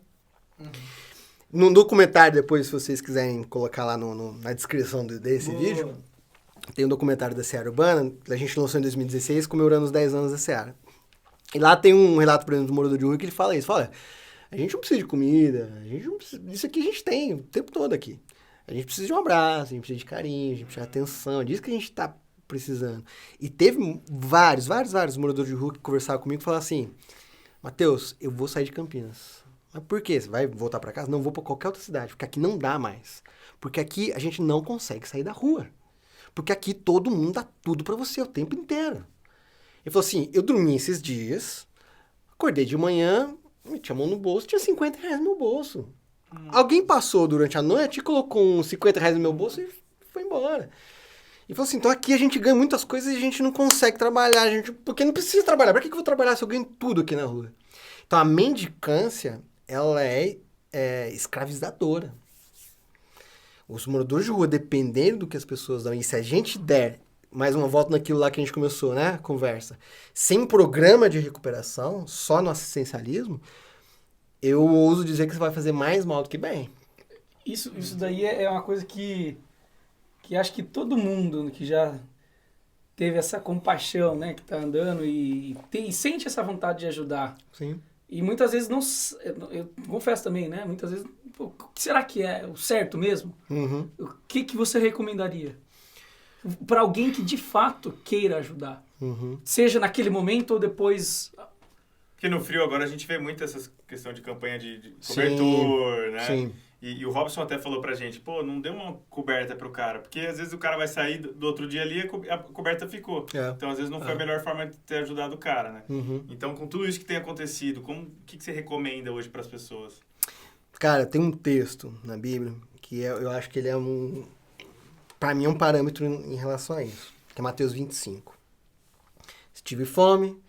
Num documentário, depois, se vocês quiserem colocar lá na descrição desse vídeo, tem um documentário da Seara Urbana, que a gente lançou em 2016, comemorando os 10 anos da Seara. E lá tem um relato, por exemplo, do morador de rua que ele fala isso. Fala, a gente não precisa de comida, a gente não precisa, isso aqui a gente tem o tempo todo aqui. A gente precisa de um abraço, a gente precisa de carinho, a gente precisa de atenção, é disso que a gente está precisando. E teve vários moradores de rua que conversavam comigo e falavam assim, Matheus, eu vou sair de Campinas. Mas por quê? Você vai voltar para casa? Não, vou para qualquer outra cidade, porque aqui não dá mais. Porque aqui a gente não consegue sair da rua. Porque aqui todo mundo dá tudo para você o tempo inteiro. Ele falou assim, eu dormi esses dias, acordei de manhã, meti a mão no bolso, tinha R$50 no meu bolso. Alguém passou durante a noite e colocou uns R$50 no meu bolso e foi embora. E falou assim, então aqui a gente ganha muitas coisas e a gente não consegue trabalhar, porque não precisa trabalhar. Pra que eu vou trabalhar se eu ganho tudo aqui na rua? Então a mendicância, ela é escravizadora. Os moradores de rua, dependendo do que as pessoas dão, e se a gente der, mais uma volta naquilo lá que a gente começou, né, a conversa, sem programa de recuperação, só no assistencialismo, eu ouso dizer que você vai fazer mais mal do que bem. Isso daí é uma coisa que acho que todo mundo que já teve essa compaixão, né, que tá andando e sente essa vontade de ajudar. Sim. E muitas vezes eu confesso também, né, muitas vezes, pô, o que será que é o certo mesmo? Uhum. O que você recomendaria? Para alguém que de fato queira ajudar. Uhum. Seja naquele momento ou depois. Porque no frio agora a gente vê muito essa questão de campanha de cobertor, né? Sim. E o Robson até falou pra gente, pô, não dê uma coberta pro cara, porque às vezes o cara vai sair do outro dia ali e a coberta ficou. Então às vezes não foi a melhor forma de ter ajudado o cara, né? Uhum. Então com tudo isso que tem acontecido, o que você recomenda hoje pras pessoas? Cara, tem um texto na Bíblia que eu acho que ele é para mim é um parâmetro em relação a isso, que é Mateus 25. Se tive fome,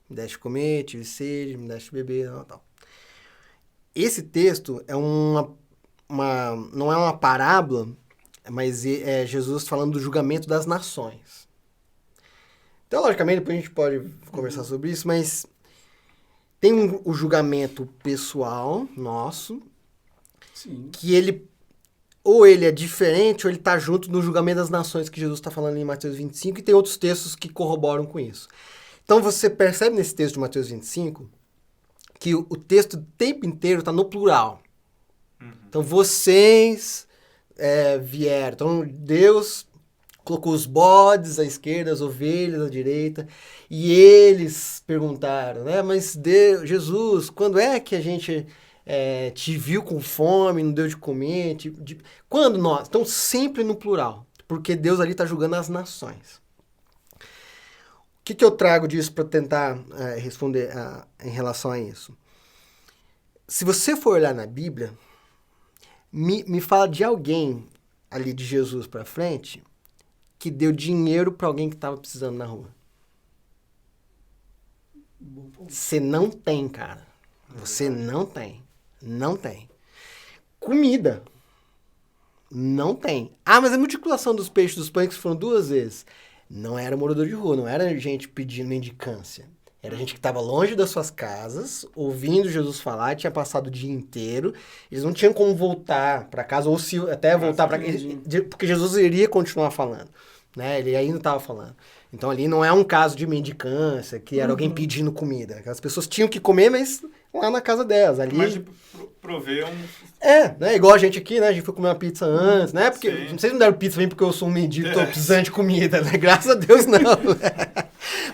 me deste de comer, tive sede, me deste de beber, tal. Esse texto é não é uma parábola, mas é Jesus falando do julgamento das nações. Teologicamente, depois a gente pode conversar sobre isso, mas tem o julgamento pessoal nosso, Sim. que ou ele é diferente, ou ele está junto no julgamento das nações que Jesus está falando em Mateus 25, e tem outros textos que corroboram com isso. Então você percebe nesse texto de Mateus 25 que o texto o tempo inteiro está no plural. Então vocês vieram. Então Deus colocou os bodes à esquerda, as ovelhas à direita, e eles perguntaram, né? Mas Jesus, quando é que a gente te viu com fome, não deu de comer? Quando nós? Então sempre no plural, porque Deus ali está julgando as nações. O que eu trago disso para tentar responder em relação a isso? Se você for olhar na Bíblia, me fala de alguém ali de Jesus para frente que deu dinheiro para alguém que estava precisando na rua. Você não tem, cara. Você não tem. Não tem. Comida. Não tem. Ah, mas a multiplicação dos peixes dos pães que foram 2 vezes. Não era morador de rua, não era gente pedindo mendicância. Era gente que estava longe das suas casas, ouvindo Jesus falar, tinha passado o dia inteiro. Eles não tinham como voltar para casa, ou se até voltar para casa, porque Jesus iria continuar falando, né? Ele ainda estava falando. Então ali não é um caso de mendicância, que era alguém pedindo comida. As pessoas tinham que comer, mas lá na casa delas. Ali... Mas de prover um... né? Igual a gente aqui, né? A gente foi comer uma pizza antes, né? Porque vocês não deram pizza bem porque eu sou um mendigo, tô precisando de comida, né? Graças a Deus, não.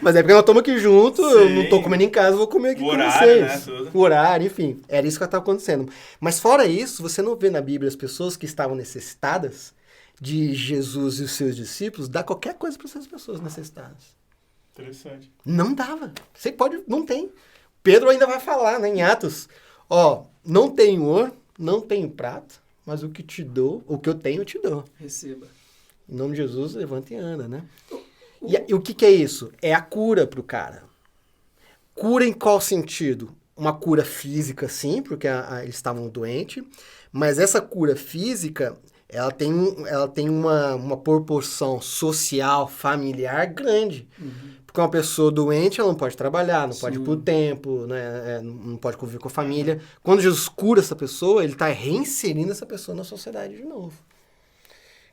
Mas é porque nós estamos aqui junto, eu não tô comendo em casa, vou comer aqui com horário, vocês. Né? O horário, enfim. Era isso que estava acontecendo. Mas fora isso, você não vê na Bíblia as pessoas que estavam necessitadas de Jesus e os seus discípulos dar qualquer coisa para essas pessoas necessitadas. Interessante. Não dava. Você pode... Não tem. Pedro ainda vai falar, né, em Atos. Não tenho ouro, não tenho prata, mas o que eu tenho, eu te dou. Receba. Em nome de Jesus, levanta e anda, né? E o que é isso? É a cura pro cara. Cura em qual sentido? Uma cura física, sim, porque eles estavam doentes, mas essa cura física, ela tem uma proporção social, familiar grande. Porque uma pessoa doente, ela não pode trabalhar, não pode ir pro templo, né? Não pode conviver com a família. Quando Jesus cura essa pessoa, ele está reinserindo essa pessoa na sociedade de novo.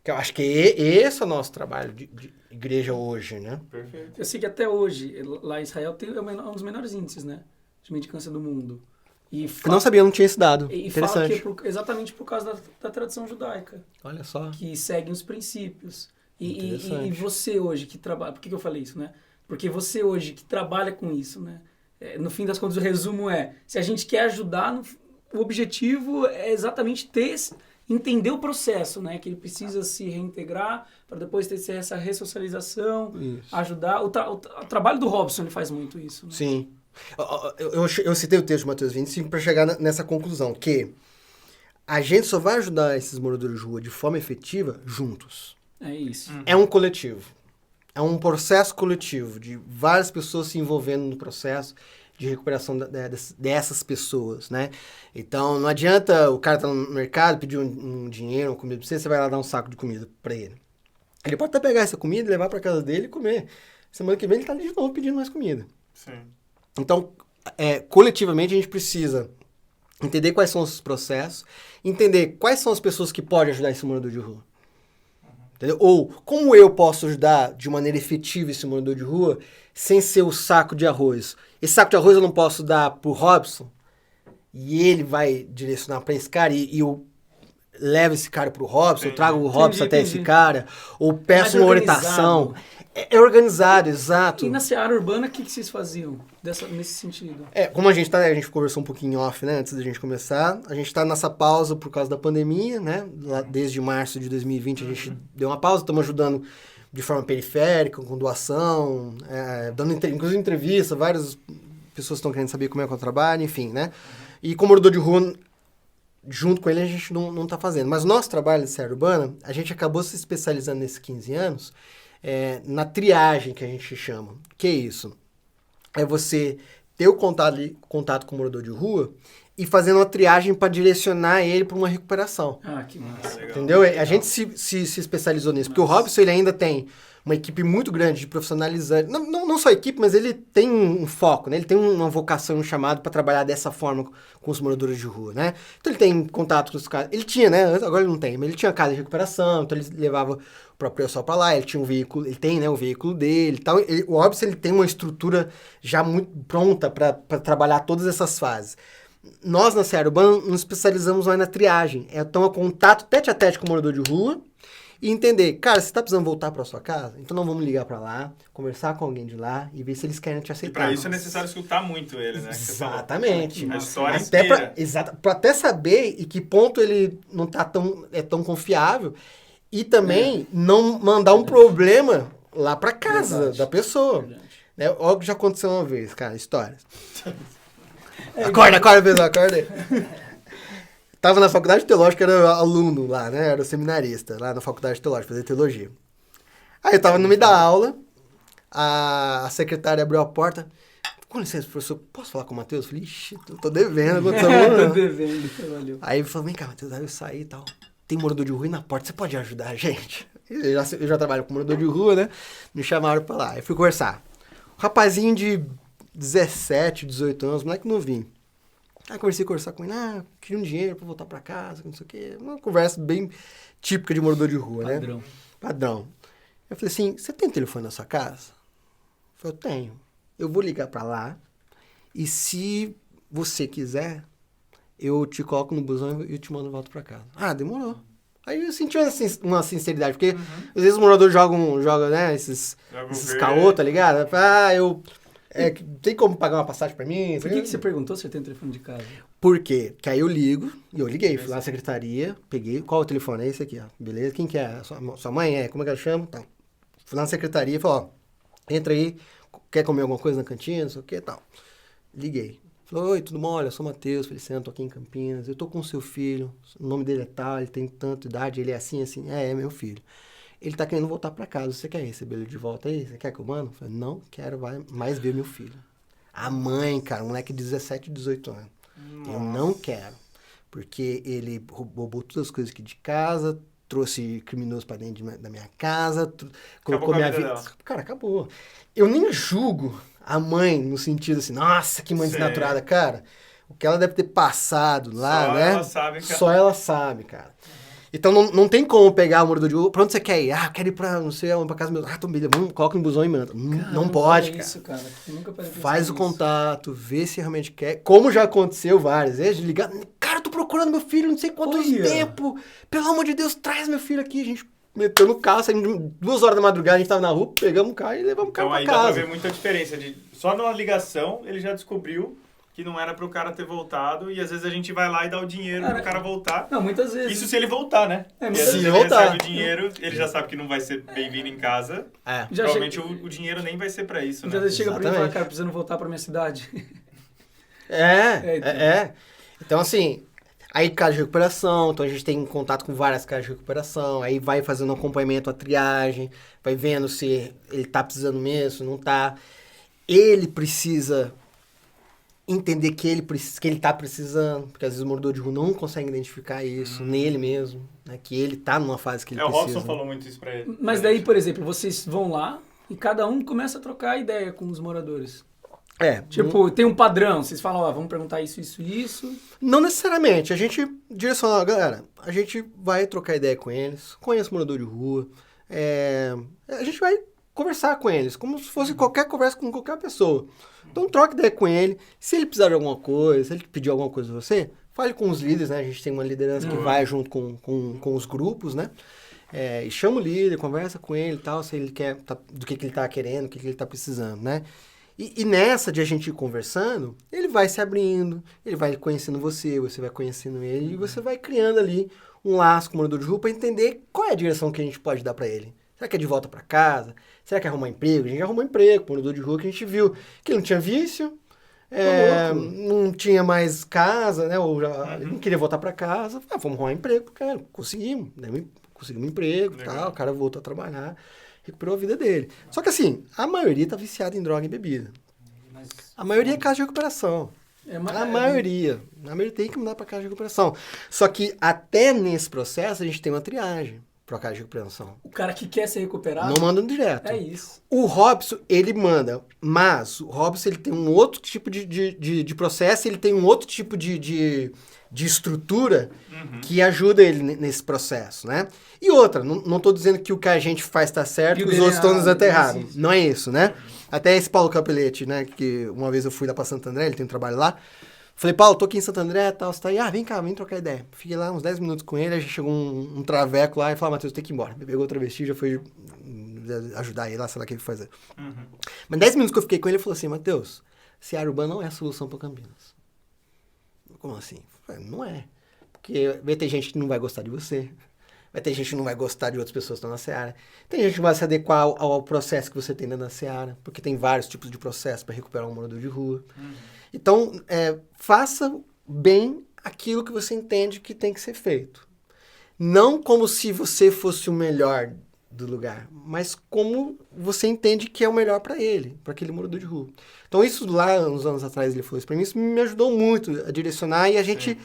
Que eu acho que esse é o nosso trabalho de igreja hoje, né? Perfeito. Eu sei que até hoje, lá em Israel, tem um dos menores índices, né? De mendicância do mundo. Eu não sabia, não tinha esse dado. E interessante. fala que exatamente por causa da tradição judaica. Olha só. Que seguem os princípios. E você hoje que trabalha... Por que eu falei isso, né? Porque você hoje que trabalha com isso, né? No fim das contas, o resumo se a gente quer ajudar, o objetivo é exatamente entender o processo, né? Que ele precisa se reintegrar para depois ter essa ressocialização, isso. Ajudar. O trabalho do Robson, ele faz muito isso. Né? Sim. Eu citei o texto de Mateus 25 para chegar nessa conclusão, que a gente só vai ajudar esses moradores de rua de forma efetiva juntos. É isso. É um coletivo. É um processo coletivo de várias pessoas se envolvendo no processo de recuperação dessas pessoas, né? Então, não adianta o cara estar no mercado, pedir um dinheiro, uma comida pra você vai lá dar um saco de comida pra ele. Ele pode até pegar essa comida e levar pra casa dele e comer. Semana que vem ele tá ali de novo pedindo mais comida. Sim. Então, coletivamente, a gente precisa entender quais são os processos, entender quais são as pessoas que podem ajudar esse morador de rua. Entendeu? Ou como eu posso ajudar de maneira efetiva esse morador de rua sem ser o saco de arroz. Esse saco de arroz eu não posso dar pro Robson e ele vai direcionar para esse cara e eu levo esse cara pro Robson, eu trago o Robson até esse cara, ou peço uma orientação. É organizado, exato. E na seara urbana, o que vocês faziam nesse sentido? Como a gente conversou um pouquinho off, né, antes da gente começar, a gente tá nessa pausa por causa da pandemia, né, desde março de 2020 a gente deu uma pausa, estamos ajudando de forma periférica, com doação, dando inclusive entrevista, várias pessoas estão querendo saber como é que eu trabalho, enfim, né, e como morador de rua, junto com ele a gente não tá fazendo. Mas o nosso trabalho de Serra Urbana, a gente acabou se especializando nesses 15 anos na triagem que a gente chama. Que é isso? É você ter o contato com o morador de rua e fazendo uma triagem para direcionar ele para uma recuperação. Ah, que massa. Legal. Entendeu? A gente se especializou nisso. Porque o Robson, ele ainda tem uma equipe muito grande de profissionalizantes. Não só equipe, mas ele tem um foco, né? Ele tem uma vocação, um chamado para trabalhar dessa forma com os moradores de rua, né? Então ele tem contato com os caras. Ele tinha, né? Agora ele não tem, mas ele tinha casa de recuperação, então ele levava o próprio pessoal para lá, ele tinha um veículo, ele tem, né, o veículo dele e tal. O Robson, ele tem uma estrutura já muito pronta para trabalhar todas essas fases. Nós, na Serra Urbana, nos especializamos mais na triagem. Então, é contato tete a tete com o morador de rua e entender, cara, você tá precisando voltar para sua casa? Então, não vamos ligar para lá, conversar com alguém de lá e ver se eles querem te E aceitar. para isso é necessário escutar muito ele, né? Exatamente. A história Até inteira. para até saber em que ponto ele não tá tão confiável e também não mandar um problema lá para casa Verdade. da pessoa. Verdade. Né? Olha o que já aconteceu uma vez, cara, histórias. Acorda, pessoal, acorda aí. Tava na faculdade teológica, era aluno lá, né? Era seminarista lá na faculdade teológica, fazia teologia. Aí eu tava no meio da aula, a secretária abriu a porta. Com licença, professor, posso falar com o Matheus? Eu falei, ixi, tô devendo, Tô devendo, valeu. Aí ele falou, vem cá, Matheus, aí eu saí e tal. Tem morador de rua aí na porta, você pode ajudar a gente? Eu já trabalho com morador de rua, né? Me chamaram pra lá. Aí fui conversar. Um rapazinho de 17, 18 anos, moleque novinho. Aí conversar com ele, queria um dinheiro pra voltar pra casa, não sei o quê. Uma conversa bem típica de morador de rua, né? Padrão. Eu falei assim, você tem telefone na sua casa? Eu falei, eu tenho. Eu vou ligar pra lá e se você quiser, eu te coloco no busão e eu te mando de volta pra casa. Ah, demorou. Aí eu senti uma sinceridade, porque às vezes os moradores jogam, né, esses caô, tá ligado? Tem como pagar uma passagem pra mim? Por que você perguntou se eu tenho telefone de casa? Por quê? Que aí eu ligo, e eu liguei, fui lá na secretaria, peguei, qual o telefone? É esse aqui, ó, beleza? Quem que é? Sua mãe? Como é que ela chama? Tá. Fui lá na secretaria e falei, ó, entra aí, quer comer alguma coisa na cantina, não sei o que e tal. Liguei. Falei, oi, tudo bom? Olha, eu sou o Matheus Feliciano, tô aqui em Campinas, eu tô com o seu filho, o nome dele é tal, ele tem tanta idade, ele é assim, é meu filho. Ele tá querendo voltar pra casa, você quer receber ele de volta aí? Você quer que eu mando? Eu falei, não, quero mais ver meu filho. A mãe, cara, um moleque de 17, 18 anos. Nossa. Eu não quero, porque ele roubou todas as coisas aqui de casa, trouxe criminoso pra dentro da minha casa, colocou minha vida... Cara, acabou. Eu nem julgo a mãe no sentido assim, nossa, que mãe desnaturada, cara. O que ela deve ter passado lá, só né? Ela sabe, cara. Só ela sabe, cara. Então não tem como pegar o morador de rua. Pra onde você quer ir? Quero ir pra, não sei, pra casa do meu... Então beleza, coloca no busão e manda. Não pode, cara. Isso, cara. Eu nunca faz o contato, vê se realmente quer. Como já aconteceu várias vezes, de ligar. Cara, eu tô procurando meu filho, não sei quanto tempo. Pelo amor de Deus, traz meu filho aqui. A gente meteu no carro, saímos 2 horas da madrugada, a gente tava na rua, pegamos o carro e levamos o carro pra casa. Então aí dá pra ver muita diferença. Só numa ligação, ele já descobriu que não era pro cara ter voltado, e às vezes a gente vai lá e dá o dinheiro pro cara voltar. Não, muitas vezes. Isso se ele voltar, né? Muitas vezes ele recebe o dinheiro, ele já sabe que não vai ser bem-vindo em casa. Provavelmente o dinheiro nem vai ser pra isso, muitas né? vezes chega pra mim e fala, cara, precisando voltar pra minha cidade. Então, assim, aí casa de recuperação, então a gente tem contato com várias casas de recuperação, aí vai fazendo um acompanhamento, a triagem, vai vendo se ele tá precisando mesmo, se não tá. Ele precisa entender que ele tá precisando, porque às vezes o morador de rua não consegue identificar isso nele mesmo, né? Que ele tá numa fase que ele precisa. O Robson falou muito isso pra ele. Mas daí, por exemplo, vocês vão lá e cada um começa a trocar ideia com os moradores. Tipo, tem um padrão, vocês falam, vamos perguntar isso. Não necessariamente, a gente direciona, galera, a gente vai trocar ideia com eles, conhece o morador de rua, a gente vai conversar com eles, como se fosse qualquer conversa com qualquer pessoa. Então troca ideia com ele, se ele precisar de alguma coisa, se ele pedir alguma coisa de você, fale com os líderes, né? A gente tem uma liderança que vai junto com os grupos, né? E chama o líder, conversa com ele e tal, se ele quer, do que ele tá querendo, o que ele tá precisando, né? E nessa de a gente ir conversando, ele vai se abrindo, ele vai conhecendo você vai conhecendo ele, e você vai criando ali um laço com o morador de rua para entender qual é a direção que a gente pode dar para ele. Será que é de volta para casa? Será que é arrumar emprego? A gente arrumou emprego, morador de rua que a gente viu que ele não tinha vício, não tinha mais casa, né? Ou já, ele não queria voltar para casa. Vamos arrumar um emprego, cara. Conseguimos. Né? Conseguimos um emprego e tal. O cara voltou a trabalhar, recuperou a vida dele. Só que assim, a maioria tá viciada em droga e bebida. A maioria é casa de recuperação. A maioria tem que mudar para casa de recuperação. Só que até nesse processo a gente tem uma triagem para casa de recuperação. O cara que quer ser recuperado... Não manda direto. É isso. O Robson, ele manda, mas o Robson ele tem um outro tipo de processo, ele tem um outro tipo de estrutura que ajuda ele nesse processo, né? E outra, não estou dizendo que o que a gente faz está certo e os outros estão nos errados. Não é isso, né? Até esse Paulo Capelletti, né? Que uma vez eu fui lá para Santo André, ele tem um trabalho lá. Falei, Paulo, tô aqui em Santo André e tal, você tá aí? Vem cá, vem trocar ideia. Fiquei lá uns 10 minutos com ele, aí chegou um traveco lá e falou, Matheus, tem que ir embora. Me pegou o travesti, já foi ajudar ele lá, sei lá o que ele foi fazer. Mas 10 minutos que eu fiquei com ele, ele falou assim, Matheus, Seara Urbana não é a solução para Campinas. Como assim? Eu falei, não é. Porque vai ter gente que não vai gostar de você, vai ter gente que não vai gostar de outras pessoas que estão na Seara. Tem gente que vai se adequar ao processo que você tem dentro da Seara, porque tem vários tipos de processo para recuperar um morador de rua. Então, faça bem aquilo que você entende que tem que ser feito. Não como se você fosse o melhor do lugar, mas como você entende que é o melhor para ele, para aquele morador de rua. Então, isso lá, uns anos atrás, ele falou isso para mim, isso me ajudou muito a direcionar e a gente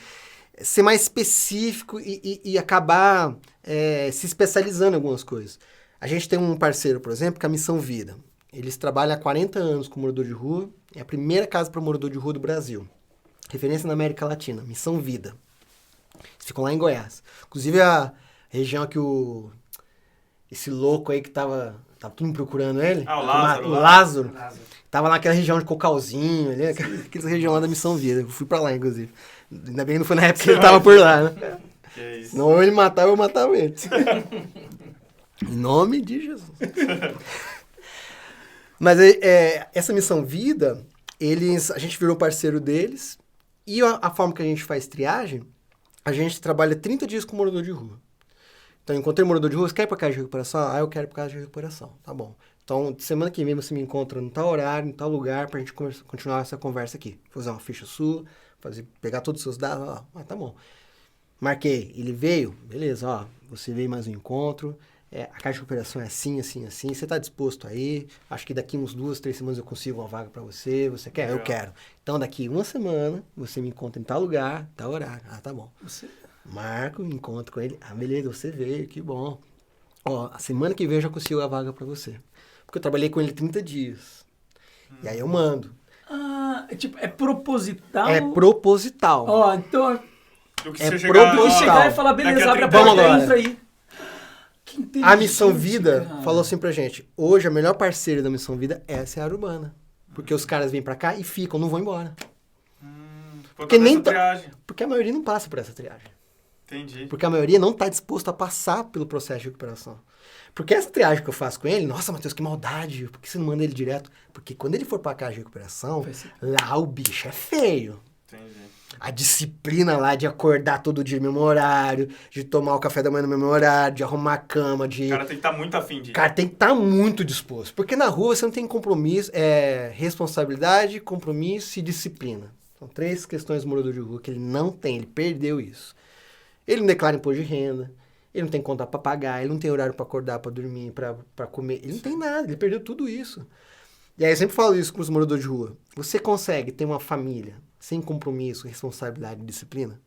ser mais específico e acabar se especializando em algumas coisas. A gente tem um parceiro, por exemplo, que é a Missão Vida. Eles trabalham há 40 anos com morador de rua. É a primeira casa para morador de rua do Brasil. Referência na América Latina. Missão Vida. Eles ficam lá em Goiás. Inclusive a região que esse louco aí que tava todo mundo procurando ele. O Lázaro. Tava lá naquela região de Cocalzinho, ali, aquela região lá da Missão Vida. Eu fui pra lá, inclusive. Ainda bem que não foi na época que ele tava por lá, né? Que é isso. Senão ele matava, eu matava ele. Em nome de Jesus. Mas essa Missão Vida, a gente virou parceiro deles e a forma que a gente faz triagem, a gente trabalha 30 dias com morador de rua. Então, encontrei morador de rua, você quer ir para casa de recuperação? Eu quero ir para casa de recuperação. Tá bom. Então, semana que vem você me encontra em tal horário, em tal lugar, pra gente continuar essa conversa aqui. Fazer uma ficha sua, pegar todos os seus dados, tá bom. Marquei, ele veio, beleza, você veio mais um encontro, a casa de recuperação é assim, assim, assim, você está disposto aí? Acho que daqui uns 2, 3 semanas eu consigo uma vaga para você quer? Eu quero. Então, daqui uma semana, você me encontra em tal lugar, tal horário. Tá bom. Marco, encontro com ele, beleza, você veio, que bom. A semana que vem eu já consigo a vaga para você. Porque eu trabalhei com ele 30 dias. E aí eu mando. É proposital? É proposital. Então... Do que É você chegar e falar, beleza, abre a porta, entra aí. A Missão Vida falou assim pra gente, hoje a melhor parceira da Missão Vida é a Seara Urbana. Porque os caras vêm pra cá e ficam, não vão embora. Porque nem triagem. Porque a maioria não passa por essa triagem. Entendi. Porque a maioria não tá disposto a passar pelo processo de recuperação. Porque essa triagem que eu faço com ele, nossa, Matheus, que maldade, por que você não manda ele direto? Porque quando ele for pra casa de recuperação, lá o bicho é feio. Entendi. A disciplina lá de acordar todo dia no mesmo horário, de tomar o café da manhã no mesmo horário, de arrumar a cama, de... O cara tem que estar muito afim de... O cara tem que estar muito disposto. Porque na rua você não tem compromisso, responsabilidade, compromisso e disciplina. São 3 questões do morador de rua que ele não tem, ele perdeu isso. Ele não declara imposto de renda, ele não tem conta para pagar, ele não tem horário para acordar, para dormir, para comer, ele não tem nada, ele perdeu tudo isso. E aí eu sempre falo isso com os moradores de rua. Você consegue ter uma família sem compromisso, responsabilidade e disciplina?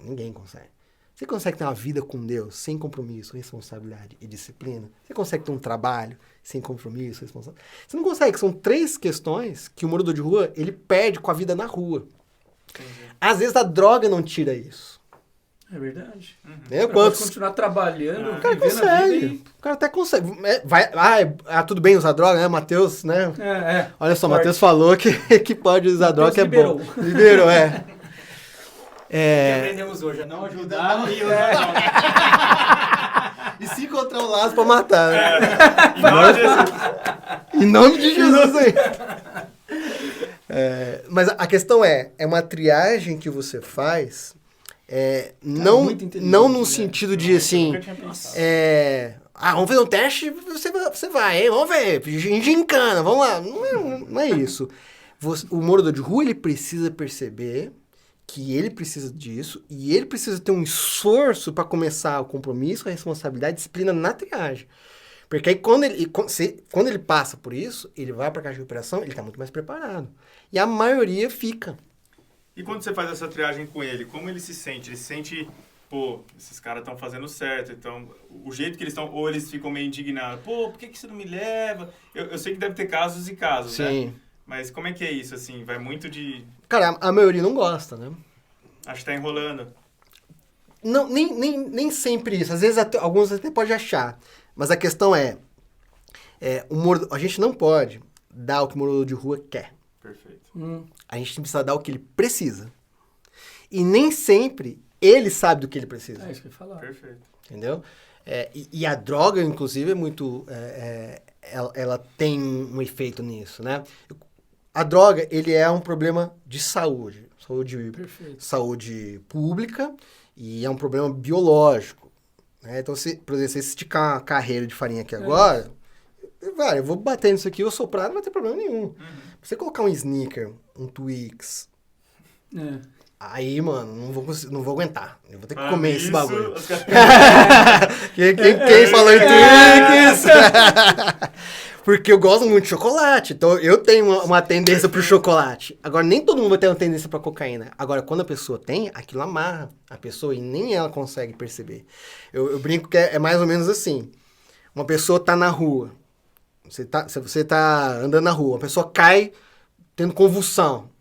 Ninguém consegue. Você consegue ter uma vida com Deus sem compromisso, responsabilidade e disciplina? Você consegue ter um trabalho sem compromisso, responsabilidade? Você não consegue. São 3 questões que o morador de rua, ele perde com a vida na rua. Entendi. Às vezes a droga não tira isso. É verdade. Pode continuar trabalhando, o cara consegue. O cara até consegue. Tudo bem usar droga, né? Matheus, né? Olha só, Matheus falou que pode usar droga, que é bom. Liberou, O que aprendemos hoje é não ajudar e usar droga. E se encontrar um laço pra matar, né? Em nome de Jesus aí. Mas a questão é uma triagem que você faz... não no sentido de assim, vamos fazer um teste, você vai, hein? Vamos ver, gincana, vamos lá. Não é isso. O morador de rua, ele precisa perceber que ele precisa disso e ele precisa ter um esforço para começar o compromisso, a responsabilidade, a disciplina na triagem. Porque aí quando ele passa por isso, ele vai para a caixa de recuperação, ele está muito mais preparado. E a maioria fica. E quando você faz essa triagem com ele, como ele se sente? Ele se sente, pô, esses caras estão fazendo certo, então o jeito que eles estão, ou eles ficam meio indignados, pô, por que você não me leva? Eu sei que deve ter casos e casos, Sim. né? Mas como é que é isso, assim? Vai muito de... Cara, a maioria não gosta, né? Acho que tá enrolando. Não, nem sempre isso. Às vezes alguns até podem achar. Mas a questão a gente não pode dar o que o morador de rua quer. Perfeito. A gente precisa dar o que ele precisa. E nem sempre ele sabe do que ele precisa. É isso que eu ia falar. Perfeito. Entendeu? E a droga, inclusive, é muito... ela tem um efeito nisso, né? A droga, ele é um problema de saúde. Perfeito. Saúde pública e é um problema biológico. Né? Então, por exemplo, se você esticar uma carreira de farinha aqui agora, eu vou bater nisso aqui, eu soprar, não vai ter problema nenhum. Você colocar um sneaker, um Twix... Aí, mano, não vou aguentar. Eu vou ter que comer esse bagulho. Quem falou em Twix? Porque eu gosto muito de chocolate. Então, eu tenho uma tendência pro chocolate. Agora, nem todo mundo vai ter uma tendência pra cocaína. Agora, quando a pessoa tem, aquilo amarra a pessoa e nem ela consegue perceber. Eu brinco que é mais ou menos assim. Uma pessoa tá na rua. Você tá andando na rua. Uma pessoa cai tendo convulsão.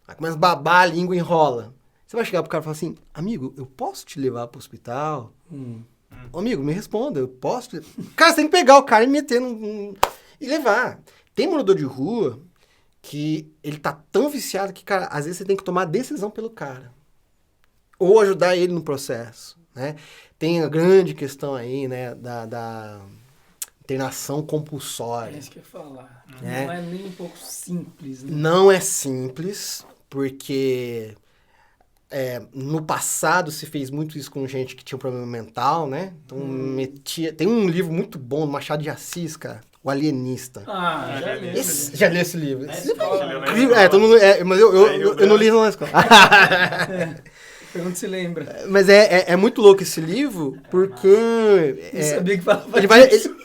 Aí começa a babar, a língua enrola. Você vai chegar pro cara e falar assim, amigo, eu posso te levar pro hospital? Ô, amigo, me responda, eu posso te... Cara, você tem que pegar o cara e meter e levar. Tem morador de rua que ele tá tão viciado que, cara, às vezes você tem que tomar decisão pelo cara. Ou ajudar ele no processo, né? Tem a grande questão aí, né, da internação compulsória. É isso que eu ia falar. É. Não é nem um pouco simples, né? Não é simples, porque no passado se fez muito isso com gente que tinha um problema mental, né? Então tem um livro muito bom, do Machado de Assis, cara, O Alienista. Já li. Já leu esse livro? É, Esse livro escola. mas eu não li na escola. Pergunta se lembra. Mas é muito louco esse livro, porque... Não sabia que falava ele vai... disso.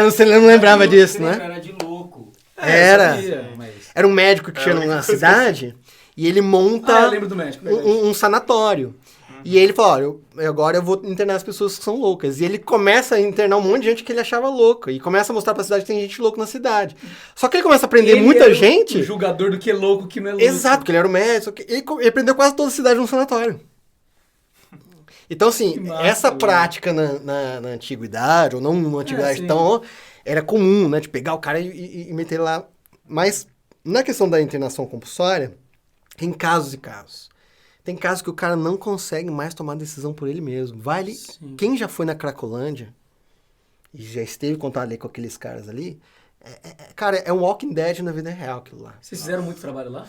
Você não lembrava disso, né? Era de louco. Era. Sabia, mas... Era um médico que chega numa cidade e ele monta eu lembro do médico, verdade. um sanatório. E ele fala, agora eu vou internar as pessoas que são loucas. E ele começa a internar um monte de gente que ele achava louca. E começa a mostrar pra cidade que tem gente louca na cidade. Só que ele começa a prender Ele muita era gente... o julgador do que é louco, que não é louco. Exato, porque ele era o médico. Ele prendeu quase toda a cidade num sanatório. Então, assim, Que massa, essa velho. prática na antiguidade, ou não na antiguidade sim. tão... Era comum, né? De pegar o cara e meter ele lá. Mas, na questão da internação compulsória, tem casos e casos. Tem casos que o cara não consegue mais tomar decisão por ele mesmo. Sim. Quem já foi na Cracolândia e já esteve em contato ali com aqueles caras ali, cara, é um Walking Dead na vida real aquilo lá. Vocês fizeram muito trabalho lá?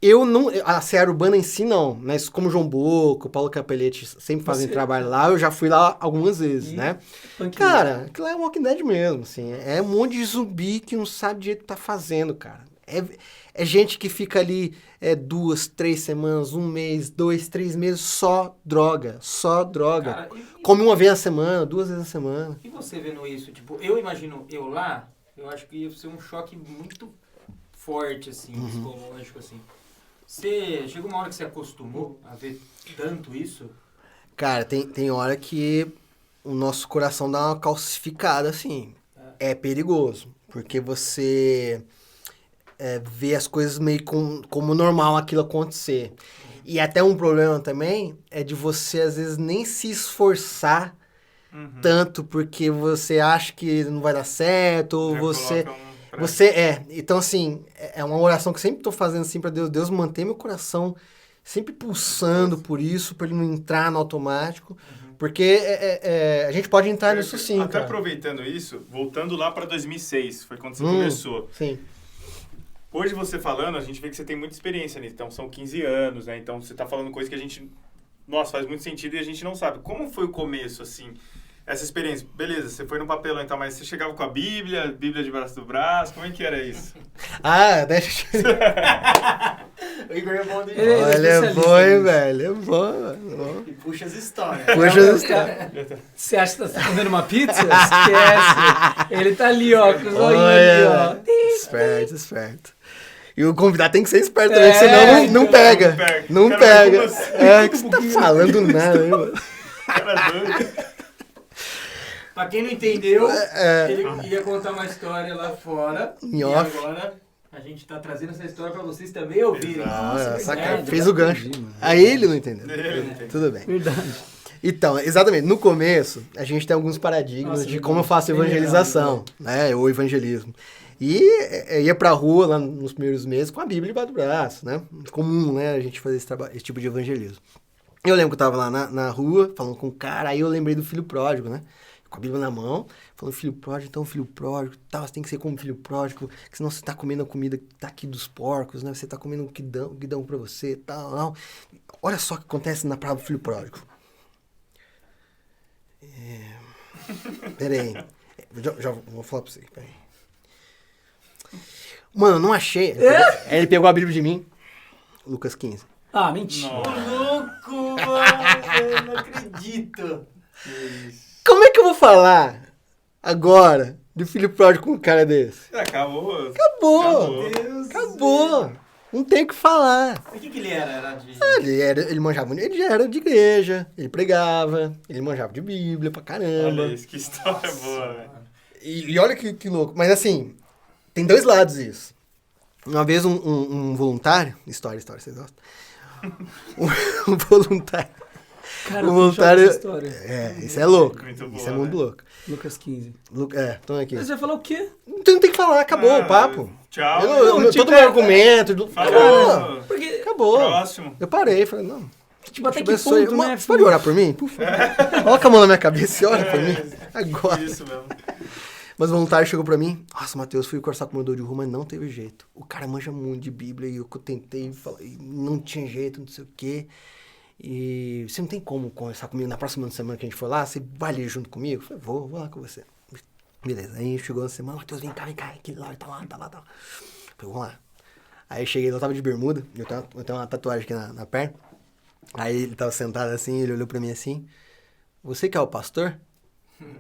Eu não... A Seara Urbana em si, não. Mas como o João Boco, o Paulo Capelletti sempre fazem Você- trabalho lá, eu já fui lá algumas vezes, E- né? Punk Cara, aquilo lá é um Walking Dead mesmo, assim. É um monte de zumbi que não sabe direito o que tá fazendo, cara. É gente que fica ali 2, 3 semanas, 1 mês, 2, 3 meses, só droga. Cara, Come uma vez a semana, 2 vezes a semana. E você vendo isso, tipo, eu imagino eu lá, eu acho que ia ser um choque muito forte, assim, psicológico, assim. Chega uma hora que você acostumou a ver tanto isso? Cara, tem hora que o nosso coração dá uma calcificada, assim. É perigoso, porque você vê as coisas meio como normal aquilo acontecer. E até um problema também é de você, às vezes, nem se esforçar tanto porque você acha que não vai dar certo, ou então, assim, é uma oração que eu sempre tô fazendo assim pra Deus manter meu coração sempre pulsando por isso, pra ele não entrar no automático, porque a gente pode entrar nisso sim, Até cara. aproveitando isso, voltando lá para 2006, foi quando você começou. Sim. Hoje você falando, a gente vê que você tem muita experiência nisso, então são 15 anos, né? Então você tá falando coisa que a gente, nossa, faz muito sentido e a gente não sabe. Como foi o começo, assim? essa experiência, beleza, você foi no papelão então, mas você chegava com a Bíblia debaixo do braço, como é que era isso? Deixa eu... O Igor é bom de Olha, é bom, hein, velho? É bom. E puxa as histórias. Você acha que tá comendo uma pizza? Esquece. Ele tá ali, ó, com os olhinhos ali, ó. Esperto. E o convidado tem que ser esperto também, senão não pega. Não pega. O que você tá falando nada, hein, mano? Cara doido. Pra quem não entendeu, ele ia contar uma história lá fora. Em off. E agora a gente tá trazendo essa história pra vocês também ouvirem. Saca, fez o gancho. Aí ele não entendeu. Tudo bem. Verdade. Então, exatamente, no começo, a gente tem alguns paradigmas de como eu faço evangelização, né, ou evangelismo. E ia pra rua lá nos primeiros meses com a Bíblia debaixo do braço, né? Comum, né, a gente fazer esse tipo de evangelismo. Eu lembro que eu tava lá na rua, falando com um cara, aí eu lembrei do filho pródigo, né? Com a Bíblia na mão, falando filho pródigo, então filho pródigo, tal, você tem que ser como filho pródigo, que senão você tá comendo a comida que tá aqui dos porcos, né? Você tá comendo o que dão pra você, tal. Olha só o que acontece na palavra do filho pródigo. Peraí. Já vou falar pra você. Peraí. Mano, não achei. Aí ele pegou a Bíblia de mim. Lucas 15. Ah, mentira. Ô, louco, mano. Eu não acredito. Como é que eu vou falar agora de filho pródigo com um cara desse? Acabou. Acabou. Não tem o que falar. O que ele era? Era de... Ele manjava, ele já era de igreja, ele pregava, ele manjava de Bíblia pra caramba. Olha isso, que história boa, velho. E olha que louco. Mas assim, tem dois lados isso. Uma vez um voluntário... História, vocês gostam? Um voluntário... Cara, um voluntário... história. Isso é louco. Muito boa, Isso é muito louco. Lucas 15. Então aqui. Mas você vai falar o quê? Então não tem que falar, acabou o papo. Tchau. Todo meu argumento... Falou. Porque... Acabou. Próximo. Eu parei, falei, não... Tipo, até que abençoe. ponto, né? Você pode orar por mim? Por favor. Coloca a mão na minha cabeça e ora por mim. Agora. Isso mesmo. Mas o voluntário chegou pra mim. Nossa, Matheus, fui conversar com o morador de rua, mas não teve jeito. O cara manja muito de Bíblia e eu tentei falar, e não tinha jeito, não sei o quê. E você não tem como conversar comigo na próxima semana que a gente for lá? Você vai ali junto comigo? Eu falei, vou lá com você. Beleza. Aí chegou na semana, Matheus, vem cá, aquele lá, tá lá. Eu falei, vamos lá. Aí cheguei, eu tava de bermuda, eu tenho uma tatuagem aqui na perna. Aí ele tava sentado assim, ele olhou pra mim assim, você que é o pastor?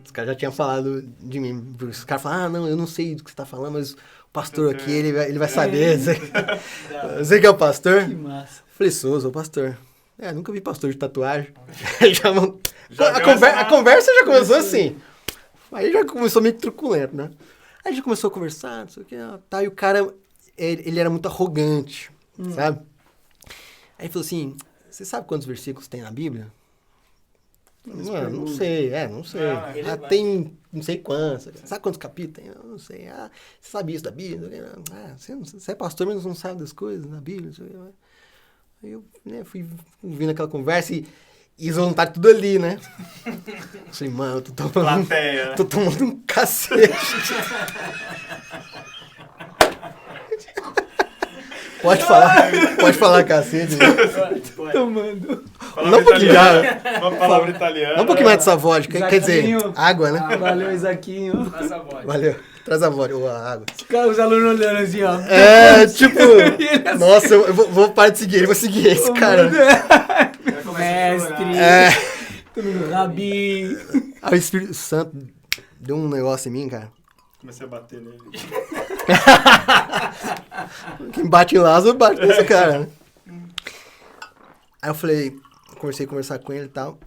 Os caras já tinham falado de mim. Os caras falaram, não, eu não sei do que você tá falando, mas o pastor aqui, ele vai saber. Você que é o pastor? Que massa. Falei, sou o pastor. Nunca vi pastor de tatuagem. A conversa já começou assim. Aí já começou meio truculento, né? Aí a gente começou a conversar, não sei o que, tá, e o cara, ele era muito arrogante, sabe? Aí ele falou assim, você sabe quantos versículos tem na Bíblia? Não sei. Tem não sei quantos. Sabe quantos capítulos tem? Eu não sei. Você sabe isso da Bíblia? Você é pastor, mas não sabe das coisas da Bíblia. Aí eu fui ouvindo aquela conversa e os voluntários tudo ali, né? Eu falei, mano, eu tô tomando um cacete. Pode falar cacete. Pode. Tomando. Não porque já... Uma palavra italiana. Não um pouquinho mais dessa vodka, Isaquinho. quer dizer, água, né? Valeu, Isaquinho. Passa a voz. Valeu. Traz a vodka ou a água. Os alunos olhando assim, ó. Tipo... Nossa, eu vou parar de seguir ele, vou seguir esse cara. Mestre. Todo mundo, Rabi. Aí o Espírito Santo deu um negócio em mim, cara. Comecei a bater nele. Quem bate em Lázaro, bate nesse cara, né? Aí eu falei, comecei a conversar com ele e tal.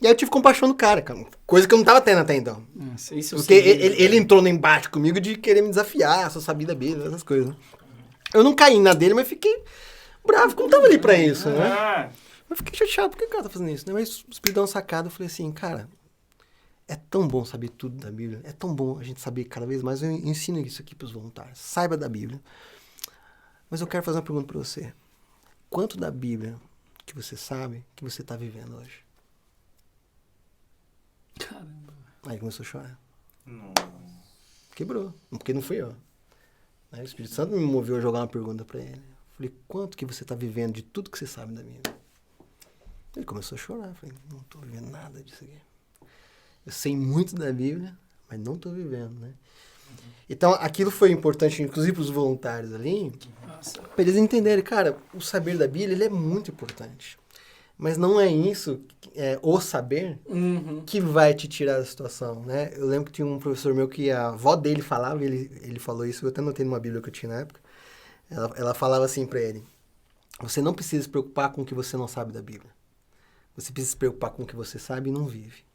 E aí eu tive compaixão do cara. Coisa que eu não tava tendo até então. Nossa, isso Porque ele entrou no embate comigo de querer me desafiar, só sabia da Bíblia, essas coisas. Eu não caí na dele, mas fiquei bravo, porque eu não tava ali pra isso, né? Eu fiquei chateado, por que o cara tá fazendo isso? Né? Mas o Espírito deu uma sacada, eu falei assim, cara, é tão bom saber tudo da Bíblia, é tão bom a gente saber cada vez mais, eu ensino isso aqui pros voluntários, saiba da Bíblia. Mas eu quero fazer uma pergunta pra você. Quanto da Bíblia que você sabe que você tá vivendo hoje? Caramba. Aí começou a chorar. Nossa. Quebrou, porque não fui eu. Aí o Espírito Santo me moveu a jogar uma pergunta pra ele. Eu falei, quanto que você tá vivendo de tudo que você sabe da Bíblia? Ele começou a chorar. Eu falei, não tô vivendo nada disso aqui. Eu sei muito da Bíblia, mas não estou vivendo, né? Então, aquilo foi importante, inclusive para os voluntários ali, para eles entenderem, cara, o saber da Bíblia, ele é muito importante. Mas não é isso, o saber, que vai te tirar da situação, né? Eu lembro que tinha um professor meu que a avó dele falava, ele falou isso, eu até notei numa Bíblia que eu tinha na época, ela falava assim para ele, você não precisa se preocupar com o que você não sabe da Bíblia. Você precisa se preocupar com o que você sabe e não vive.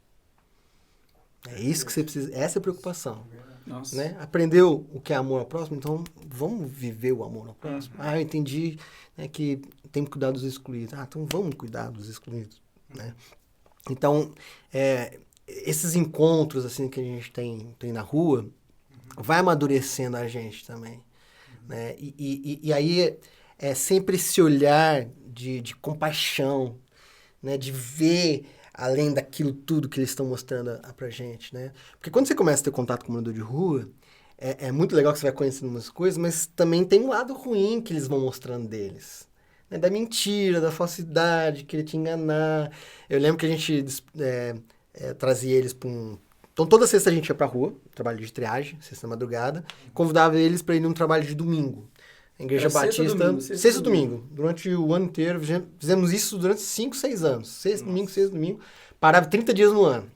É isso que você precisa, essa é a preocupação. Nossa. Né? Aprendeu o que é amor ao próximo, então vamos viver o amor ao próximo. Eu entendi, né, que tem que cuidar dos excluídos. Então vamos cuidar dos excluídos. Né? Então, esses encontros assim, que a gente tem na rua, vai amadurecendo a gente também. Né? E aí é sempre esse olhar de compaixão, né? De ver além daquilo tudo que eles estão mostrando pra gente, né? Porque quando você começa a ter contato com o morador de rua, é muito legal que você vai conhecendo umas coisas, mas também tem um lado ruim que eles vão mostrando deles. Né? Da mentira, da falsidade, querer te enganar. Eu lembro que a gente trazia eles para um... Então, toda sexta a gente ia pra rua, trabalho de triagem, sexta madrugada, convidava eles para ir num trabalho de domingo. A Igreja Batista, sexta e domingo. Durante o ano inteiro, fizemos isso durante 5, 6 anos. Sexta, domingo. Parava 30 dias no ano.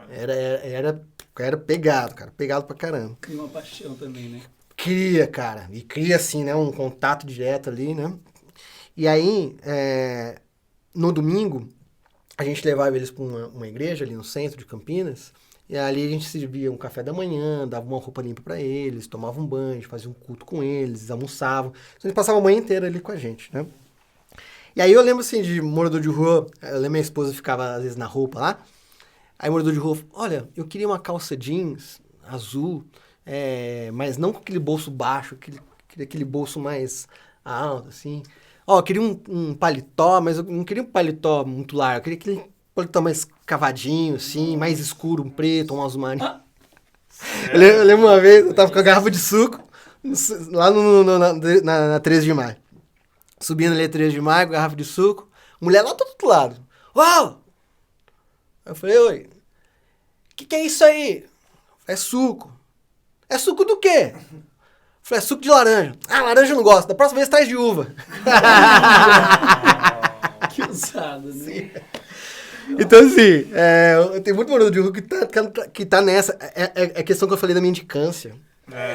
Era pegado, cara. Pegado pra caramba. Cria uma paixão também, né? Cria, cara. E cria, assim, né? Um contato direto ali, né? E aí, no domingo, a gente levava eles pra uma igreja ali no centro de Campinas. E ali a gente servia um café da manhã, dava uma roupa limpa pra eles, tomava um banho, fazia um culto com eles, almoçavam. Então eles passavam a manhã inteira ali com a gente, né? E aí eu lembro, assim, de morador de rua, eu lembro minha esposa ficava às vezes na roupa lá, aí o morador de rua, olha, eu queria uma calça jeans azul, mas não com aquele bolso baixo, queria aquele bolso mais alto, assim. Eu queria um paletó, mas eu não queria um paletó muito largo, eu queria aquele paletó mais cavadinho, assim, mais escuro, um preto, um azul marinho. Eu lembro uma vez, eu tava com a garrafa de suco, lá na 13 de maio. Subindo ali a 13 de maio, com a garrafa de suco, mulher lá do outro lado. Uau! Eu falei, oi, que é isso aí? É suco. É suco do quê? Eu falei, é suco de laranja. Laranja eu não gosto, da próxima vez traz de uva. Que usado, né? Sim. Então, assim, tem muito morador de rua que tá nessa. É a questão que eu falei da mendicância.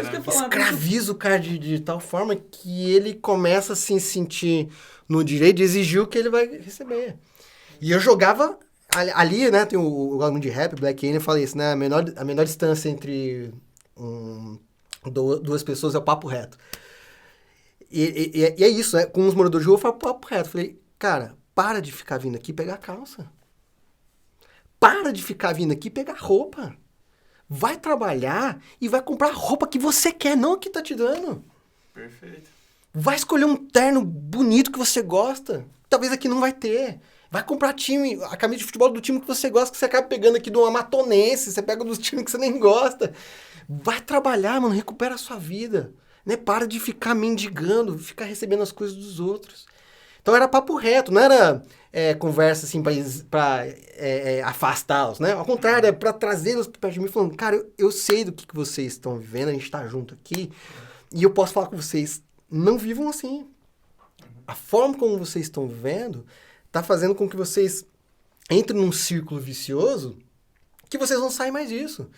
Isso que eu ia falar. Escraviza o cara de tal forma que ele começa a se sentir no direito de exigir o que ele vai receber. E eu jogava ali, né? Tem o álbum de rap, Black Alien, eu falei isso, né? A menor distância entre duas pessoas é o papo reto. E é isso, né? Com os moradores de rua eu falo papo reto. Eu falei, cara, para de ficar vindo aqui pegar calça. Para de ficar vindo aqui pegar roupa. Vai trabalhar e vai comprar a roupa que você quer, não a que tá te dando. Perfeito. Vai escolher um terno bonito que você gosta. Talvez aqui não vai ter. Vai comprar a camisa de futebol do time que você gosta, que você acaba pegando aqui do Amatonense, você pega dos times que você nem gosta. Vai trabalhar, mano, recupera a sua vida. Né? Para de ficar mendigando, ficar recebendo as coisas dos outros. Então era papo reto, não era conversa assim pra afastá-los, né? Ao contrário, é pra trazê-los perto de mim, falando, cara, eu sei do que vocês estão vivendo, a gente tá junto aqui, e eu posso falar com vocês, não vivam assim. A forma como vocês estão vivendo tá fazendo com que vocês entrem num círculo vicioso que vocês não saem mais disso.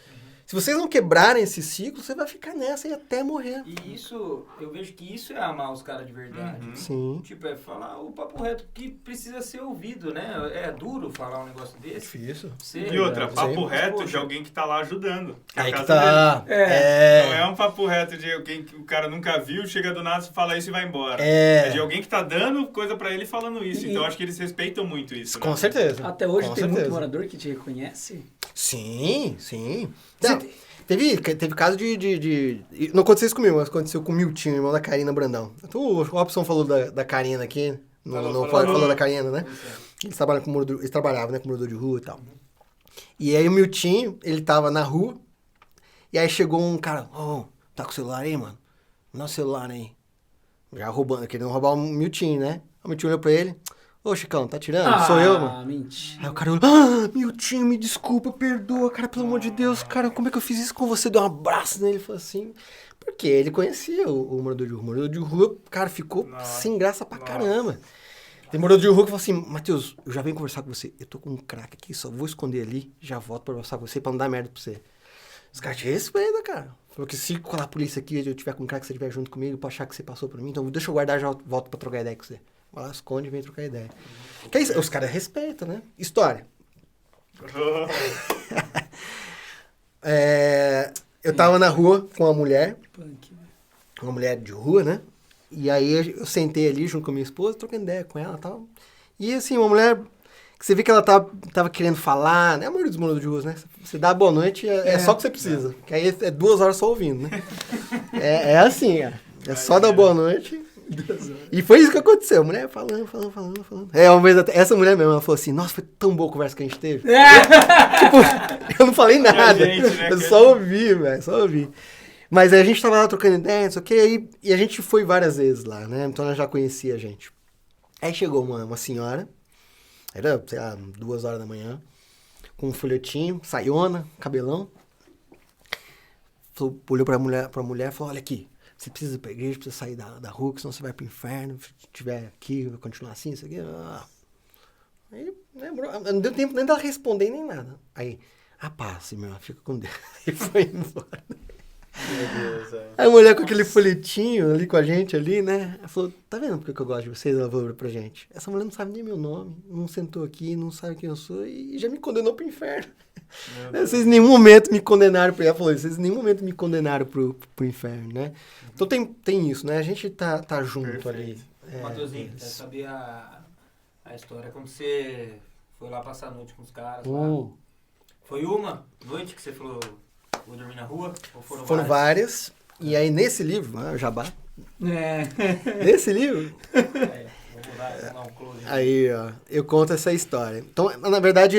Se vocês não quebrarem esse ciclo, você vai ficar nessa e até morrer. E isso, eu vejo que isso é amar os caras de verdade. Sim. Tipo, é falar o papo reto que precisa ser ouvido, né? É duro falar um negócio desse. Difícil. E outra, papo reto de alguém que tá lá ajudando. Aí que tá. Não é um papo reto de alguém que o cara nunca viu, chega do nada, fala isso e vai embora. É de alguém que tá dando coisa pra ele falando isso. Então acho que eles respeitam muito isso. Com certeza. Até hoje tem muito morador que te reconhece? Sim. Não, teve caso de... Não aconteceu isso comigo, mas aconteceu com o Miltinho, irmão da Karina Brandão. Então o Robson falou da Karina aqui, falou da Karina, né? Eles trabalhavam, né, com morador de rua e tal. E aí o Miltinho, ele tava na rua, e aí chegou um cara, tá com o celular aí, mano? Me dá o celular aí. Já roubando, querendo roubar o Miltinho, né? O Miltinho olhou pra ele, Ô, Chicão, tá tirando? Sou eu, mano. Mentira. Aí o cara olhou, Miltinho, me desculpa, perdoa, cara, pelo amor de Deus, cara, como é que eu fiz isso com você? Deu um abraço nele, falou assim, porque ele conhecia o morador de rua. O morador de rua, cara, ficou sem graça pra caramba. Tem morador de rua que falou assim, Matheus, eu já venho conversar com você, eu tô com um crack aqui, só vou esconder ali, já volto pra conversar com você, pra não dar merda pra você. Os caras te respeitam, cara. Falou que se colar a polícia aqui, eu tiver com um crack, você estiver junto comigo, pra achar que você passou por mim, então deixa eu guardar, já volto pra trocar ideia com você. Vai lá, esconde e vem trocar ideia. Que é isso? Os caras respeitam, né? História. Eu tava na rua com uma mulher de rua, né? E aí eu sentei ali junto com a minha esposa, trocando ideia com ela e tal. E assim, uma mulher que você vê que ela tava querendo falar, né? A maioria dos moradores de rua, né? Você dá boa noite, é só o que você precisa. Que aí é 2 horas só ouvindo, né? É assim, cara. É só dar boa noite. E foi isso que aconteceu. A mulher falando. Uma vez essa mulher mesmo, ela falou assim, nossa, foi tão boa a conversa que a gente teve. Tipo, eu não falei nada. Eu só ouvi, velho, só ouvi. Mas aí a gente tava lá trocando ideia, não sei o que, e a gente foi várias vezes lá, né? Então ela já conhecia a gente. Aí chegou uma senhora, era, sei lá, 2 horas da manhã, com um folhetinho, saiona, cabelão. Olhou pra mulher e falou, olha aqui, você precisa ir pra igreja, precisa sair da rua, senão você vai pro inferno, se estiver aqui, vai continuar assim, isso aqui. Aí, não deu tempo nem dela responder, nem nada. Aí, paz, meu, fica com Deus. E foi embora. Meu Deus, Aí a mulher com aquele folhetinho ali com a gente ali, né? Ela falou, tá vendo porque eu gosto de vocês? Ela falou pra gente. Essa mulher não sabe nem meu nome, não sentou aqui, não sabe quem eu sou e já me condenou pro inferno. Vocês em nenhum momento me condenaram ela falou, vocês em nenhum momento me condenaram pro inferno, né? Então tem isso, né? A gente tá junto. Perfeito. Ali. Matheusinho, quer saber a história quando você foi lá passar a noite com os caras lá? Foi uma noite que você falou, vou dormir na rua? Ou foram várias? E aí nesse livro, Jabá. Nesse livro. Vamos dar um close. Aí, ó, eu conto essa história. Então, na verdade,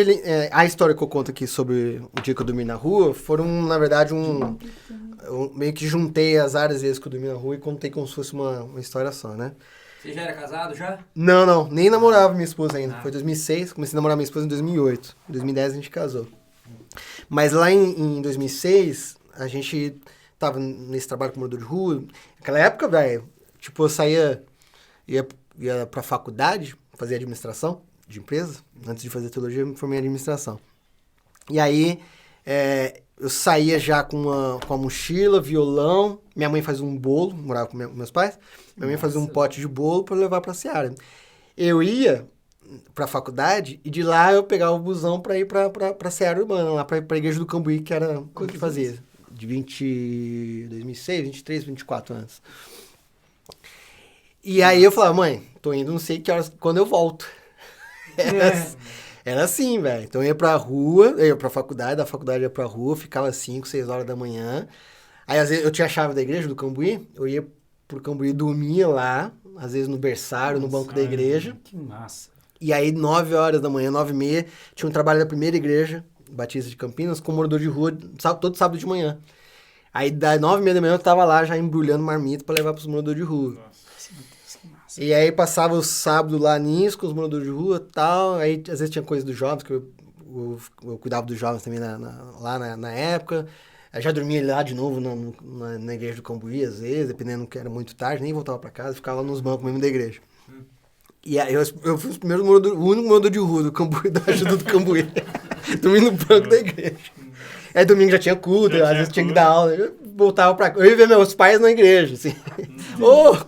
a história que eu conto aqui sobre o dia que eu dormi na rua foram, na verdade, eu meio que juntei as várias vezes que eu dormi na rua e contei como se fosse uma história só, né? Você já era casado já? Não, nem namorava minha esposa ainda. Foi em 2006, comecei a namorar minha esposa em 2008. Em 2010 a gente casou. Mas lá em 2006, a gente tava nesse trabalho com morador de rua. Naquela época, velho, tipo, eu ia pra faculdade, fazer administração de empresa. Antes de fazer teologia, eu me formei em administração. E aí, eu saía já com a mochila, violão. Minha mãe fazia um bolo, morava com meus pais. Minha mãe fazia um pote de bolo pra levar pra Seara. Eu ia pra faculdade e de lá eu pegava o busão pra ir pra Seara Urbana, lá pra Igreja do Cambuí, que era o que fazia. De 2006, 23, 24 anos. E aí eu falava, mãe, tô indo não sei que horas, quando eu volto. Era assim, velho. Então eu ia pra rua, eu ia pra faculdade, da faculdade eu ia pra rua, ficava 5, 6 horas da manhã. Aí às vezes eu tinha a chave da igreja do Cambuí, eu ia pro Cambuí, dormia lá, às vezes no berçário, no banco da igreja. Que massa. E aí 9 horas da manhã, 9h30, tinha um trabalho da primeira igreja, Batista de Campinas, com morador de rua, todo sábado de manhã. Aí das 9h30 da manhã eu tava lá já embrulhando marmita pra levar pros moradores de rua. E aí passava o sábado lá nisso, com os moradores de rua e tal. Aí às vezes tinha coisa dos jovens, que eu cuidava dos jovens também lá na época. Aí já dormia lá de novo na igreja do Cambuí, às vezes, dependendo que era muito tarde, nem voltava pra casa, ficava lá nos bancos mesmo da igreja. E aí eu fui o único morador de rua do Cambuí, da ajuda do Cambuí. Dormindo no banco da igreja. Aí domingo já tinha culto, às vezes tinha que dar aula. Eu voltava pra cá. Eu ia ver meus pais na igreja, assim.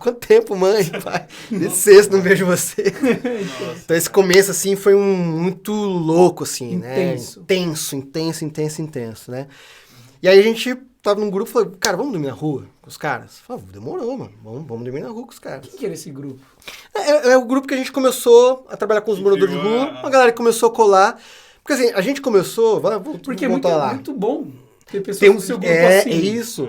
Quanto tempo, mãe, pai. Desde sexta não vejo você. Então esse começo, assim, foi muito louco, assim, intenso. Né? Intenso, né? E aí a gente tava num grupo e falou, cara, vamos dormir na rua com os caras? Falei, demorou, mano. Vamos dormir na rua com os caras. Quem que era esse grupo? É o grupo que a gente começou a trabalhar com os moradores de rua. Uma galera que começou a colar. Porque assim, a gente começou... Porque é muito bom ter pessoas no seu grupo assim. É isso.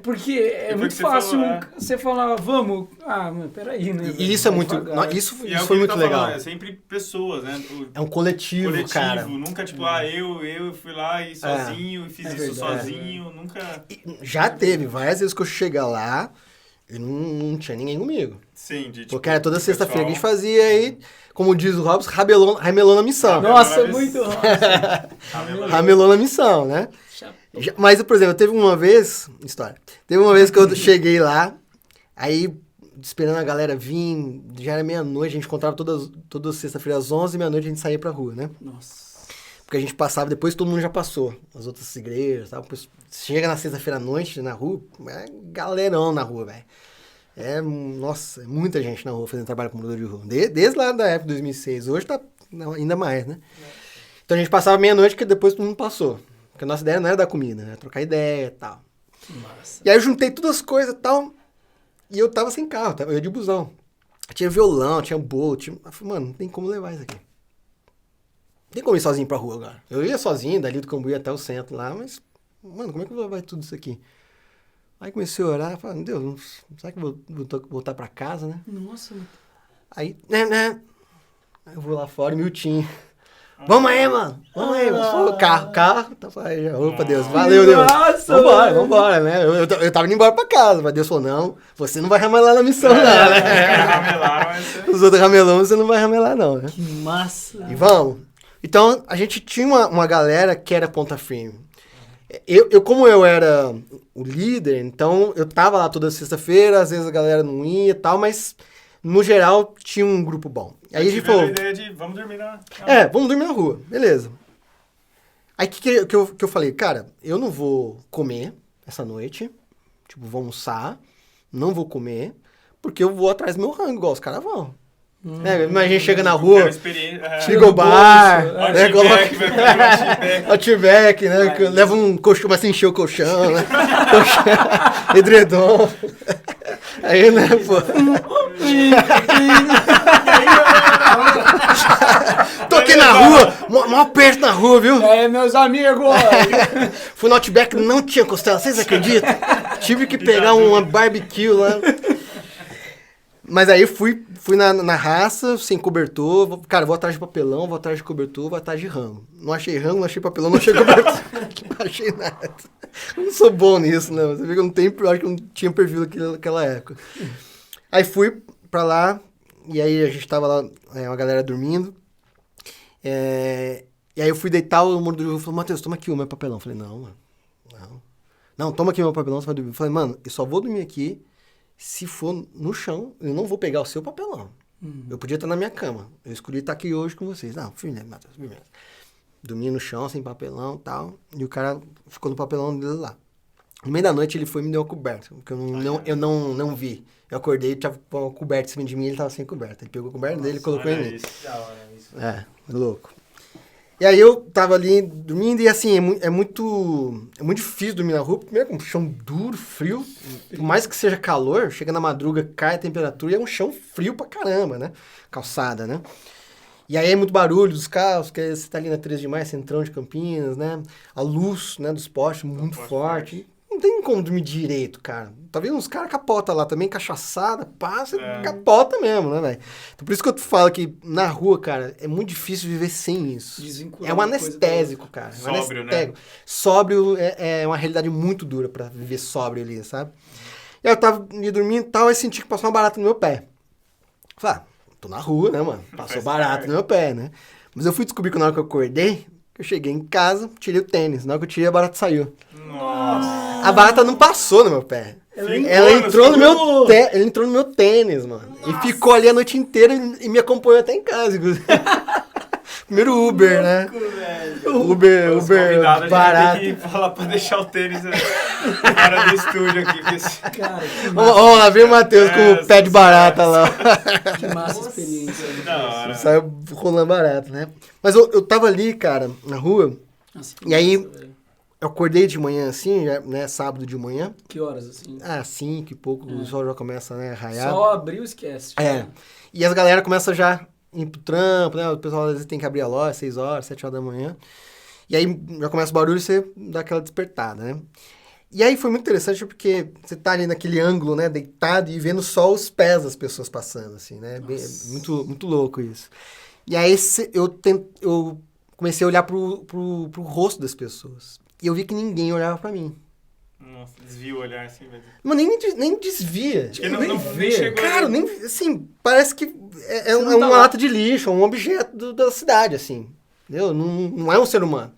Porque é muito fácil você falar, vamos... Mano, peraí, né? E isso é muito... Isso foi muito legal. Falando, é sempre pessoas, né? É um coletivo, cara. Nunca tipo, eu fui lá e sozinho, e fiz isso sozinho, nunca... Já teve várias vezes que eu cheguei lá E não tinha ninguém comigo. Sim, de tipo, Porque era toda sexta-feira que a gente pessoal. fazia aí, como diz o Robson, ramelou na missão. Nossa, muito Ramelou na missão, né? Mas, por exemplo, teve uma vez que eu cheguei lá, aí esperando a galera vir, já era meia-noite, a gente encontrava toda sexta-feira às 11h, meia-noite a gente saía pra rua, né? Nossa. Porque a gente passava, depois todo mundo já passou, as outras igrejas, tal. Chega na sexta-feira à noite na rua, é galerão na rua, velho. Nossa, é muita gente na rua fazendo trabalho com morador de rua. Desde lá da época de 2006, hoje tá ainda mais, né? Então a gente passava meia-noite, que depois todo mundo passou. Porque a nossa ideia não era dar comida, né? Trocar ideia e tal. Que massa. E aí eu juntei todas as coisas e tal, e eu tava sem carro, eu ia de busão. Tinha violão, tinha bolo, eu falei, mano, não tem como levar isso aqui. Não tem como ir sozinho pra rua agora. Eu ia sozinho, dali do Cambuí até o centro lá, mas, mano, como é que eu vou levar tudo isso aqui? Aí comecei a orar, falei, meu Deus, será que eu vou voltar pra casa, né? Nossa, mano. Aí, né? Eu vou lá fora, Miltinho. Vamos aí, mano. Vamos aí. Carro. Tá, opa, Deus. Valeu, Deus. Nossa, Vambora, né? Eu tava indo embora pra casa, mas Deus falou, não, você não vai ramelar na missão, não, Os né? caras ramelaram, mas... Os outros ramelão, você não vai ramelar, não, né? Que massa. E vamos. Então, a gente tinha uma galera que era ponta firme. Como eu era o líder, então eu tava lá toda sexta-feira, às vezes a galera não ia e tal, mas no geral tinha um grupo bom. Aí a gente falou... a ideia de, vamos dormir na... Vamos dormir na rua, beleza. Aí que eu falei, cara, eu não vou comer essa noite, tipo, vou almoçar, não vou comer, porque eu vou atrás do meu rango, igual os caras vão. Mas a gente chega na rua, chega o bar, né, coloca Outback, né, leva um colchão, mas encher o colchão, né, edredom. Aí, né, pô. Tô aqui na rua, mó perto na rua, viu? Meus amigos. Fui no Outback, não tinha costela, vocês acreditam? Tive que pegar uma barbecue lá. Mas aí fui na raça, sem cobertor. Cara, vou atrás de papelão, vou atrás de cobertor, vou atrás de rango. Não achei rango, não achei papelão, não achei cobertor. Não achei nada. Eu não sou bom nisso, não. Você vê que eu não tenho, eu acho que eu não tinha perfil naquela época. Aí fui pra lá, e aí a gente tava lá, uma galera dormindo. E aí eu fui deitar, o morador de rua falou, Matheus, toma aqui o meu papelão. Eu falei, não, mano, não. Não, toma aqui o meu papelão, você vai dormir. Eu falei, mano, eu só vou dormir aqui se for no chão, eu não vou pegar o seu papelão. Eu podia estar na minha cama. Eu escolhi estar aqui hoje com vocês. Não, firme, Matheus, firme. Dormi no chão, sem papelão e tal. E o cara ficou no papelão dele lá. No meio da noite ele foi e me deu uma coberta, porque eu não vi. Eu acordei e tinha uma coberta em cima de mim e ele tava sem coberta. Ele pegou a coberta dele e colocou em mim. Louco. E aí eu tava ali dormindo e assim, é muito difícil dormir na rua. Primeiro com um chão duro, frio. Por mais que seja calor, chega na madruga, cai a temperatura e é um chão frio pra caramba, né? Calçada, né? E aí é muito barulho dos carros, porque você tá ali na 13 de Maio, centrão de Campinas, né? A luz, né, dos postes muito forte. Não tem como dormir direito, cara. Talvez uns caras capotam lá também, cachaçada, passa, capota mesmo, né, velho? Então por isso que eu falo que na rua, cara, é muito difícil viver sem isso. É um anestésico, cara. Sóbrio, né? Sóbrio é uma realidade muito dura pra viver sóbrio ali, sabe? E aí eu tava ali dormindo e tal, e senti que passou uma barata no meu pé. Falei, tô na rua, né, mano? Passou barata no meu pé, né? Mas eu fui descobrir que na hora que eu acordei, eu cheguei em casa, tirei o tênis. Na hora que eu tirei, a barata saiu. Nossa! A barata não passou no meu pé. Ela entrou no meu tênis, mano. Nossa. E ficou ali a noite inteira e me acompanhou até em casa, inclusive. Primeiro Uber, né? Uber barato. Tem que falar pra deixar o tênis fora do estúdio aqui. Cara, vamos lá, vem o Matheus com o pé de barata lá. Que massa experiência. Saiu rolando barato, né? Mas eu tava ali, cara, na rua. Nossa, e aí, eu acordei de manhã assim, né? Sábado de manhã. Que horas assim? 5 e pouco, o sol já começa, né, a raiar. Só abriu, esquece. E as galera começam já ir pro trampo, né? O pessoal às vezes tem que abrir a loja 6 horas, 7 horas da manhã. E aí já começa o barulho e você dá aquela despertada, né? E aí foi muito interessante porque você tá ali naquele ângulo, né? Deitado e vendo só os pés das pessoas passando, assim, né? Muito, muito louco isso. E aí eu comecei a olhar pro rosto das pessoas. E eu vi que ninguém olhava pra mim. Nossa, desvia o olhar assim, velho. Mas nem desvia. Acho que nem nem vê. chegou. Cara, nem, assim, parece que é Você não tá um lá. lata de lixo, é um objeto da cidade, assim. Entendeu? Não é um ser humano.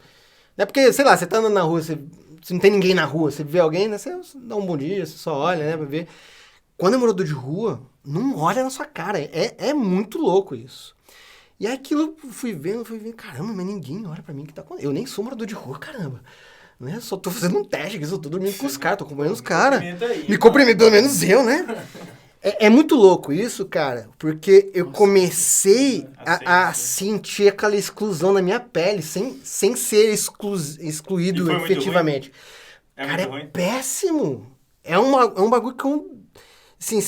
Não é porque, sei lá, você tá andando na rua, você não tem ninguém na rua, você vê alguém, né? Você dá um bom dia, você só olha, né, pra ver. Quando é morador de rua, não olha na sua cara. É muito louco isso. E aí aquilo eu fui vendo, caramba, mas ninguém olha pra mim que tá acontecendo. Eu nem sou morador de rua, caramba. Né? Só tô fazendo um teste aqui, só tô dormindo com os caras, tô acompanhando os caras. Me cumprimento, pelo menos eu, né? É muito louco isso, cara, porque eu comecei a sentir aquela exclusão na minha pele, sem ser excluído E foi muito efetivamente. É Cara, muito é ruim. péssimo. É um bagulho que assim,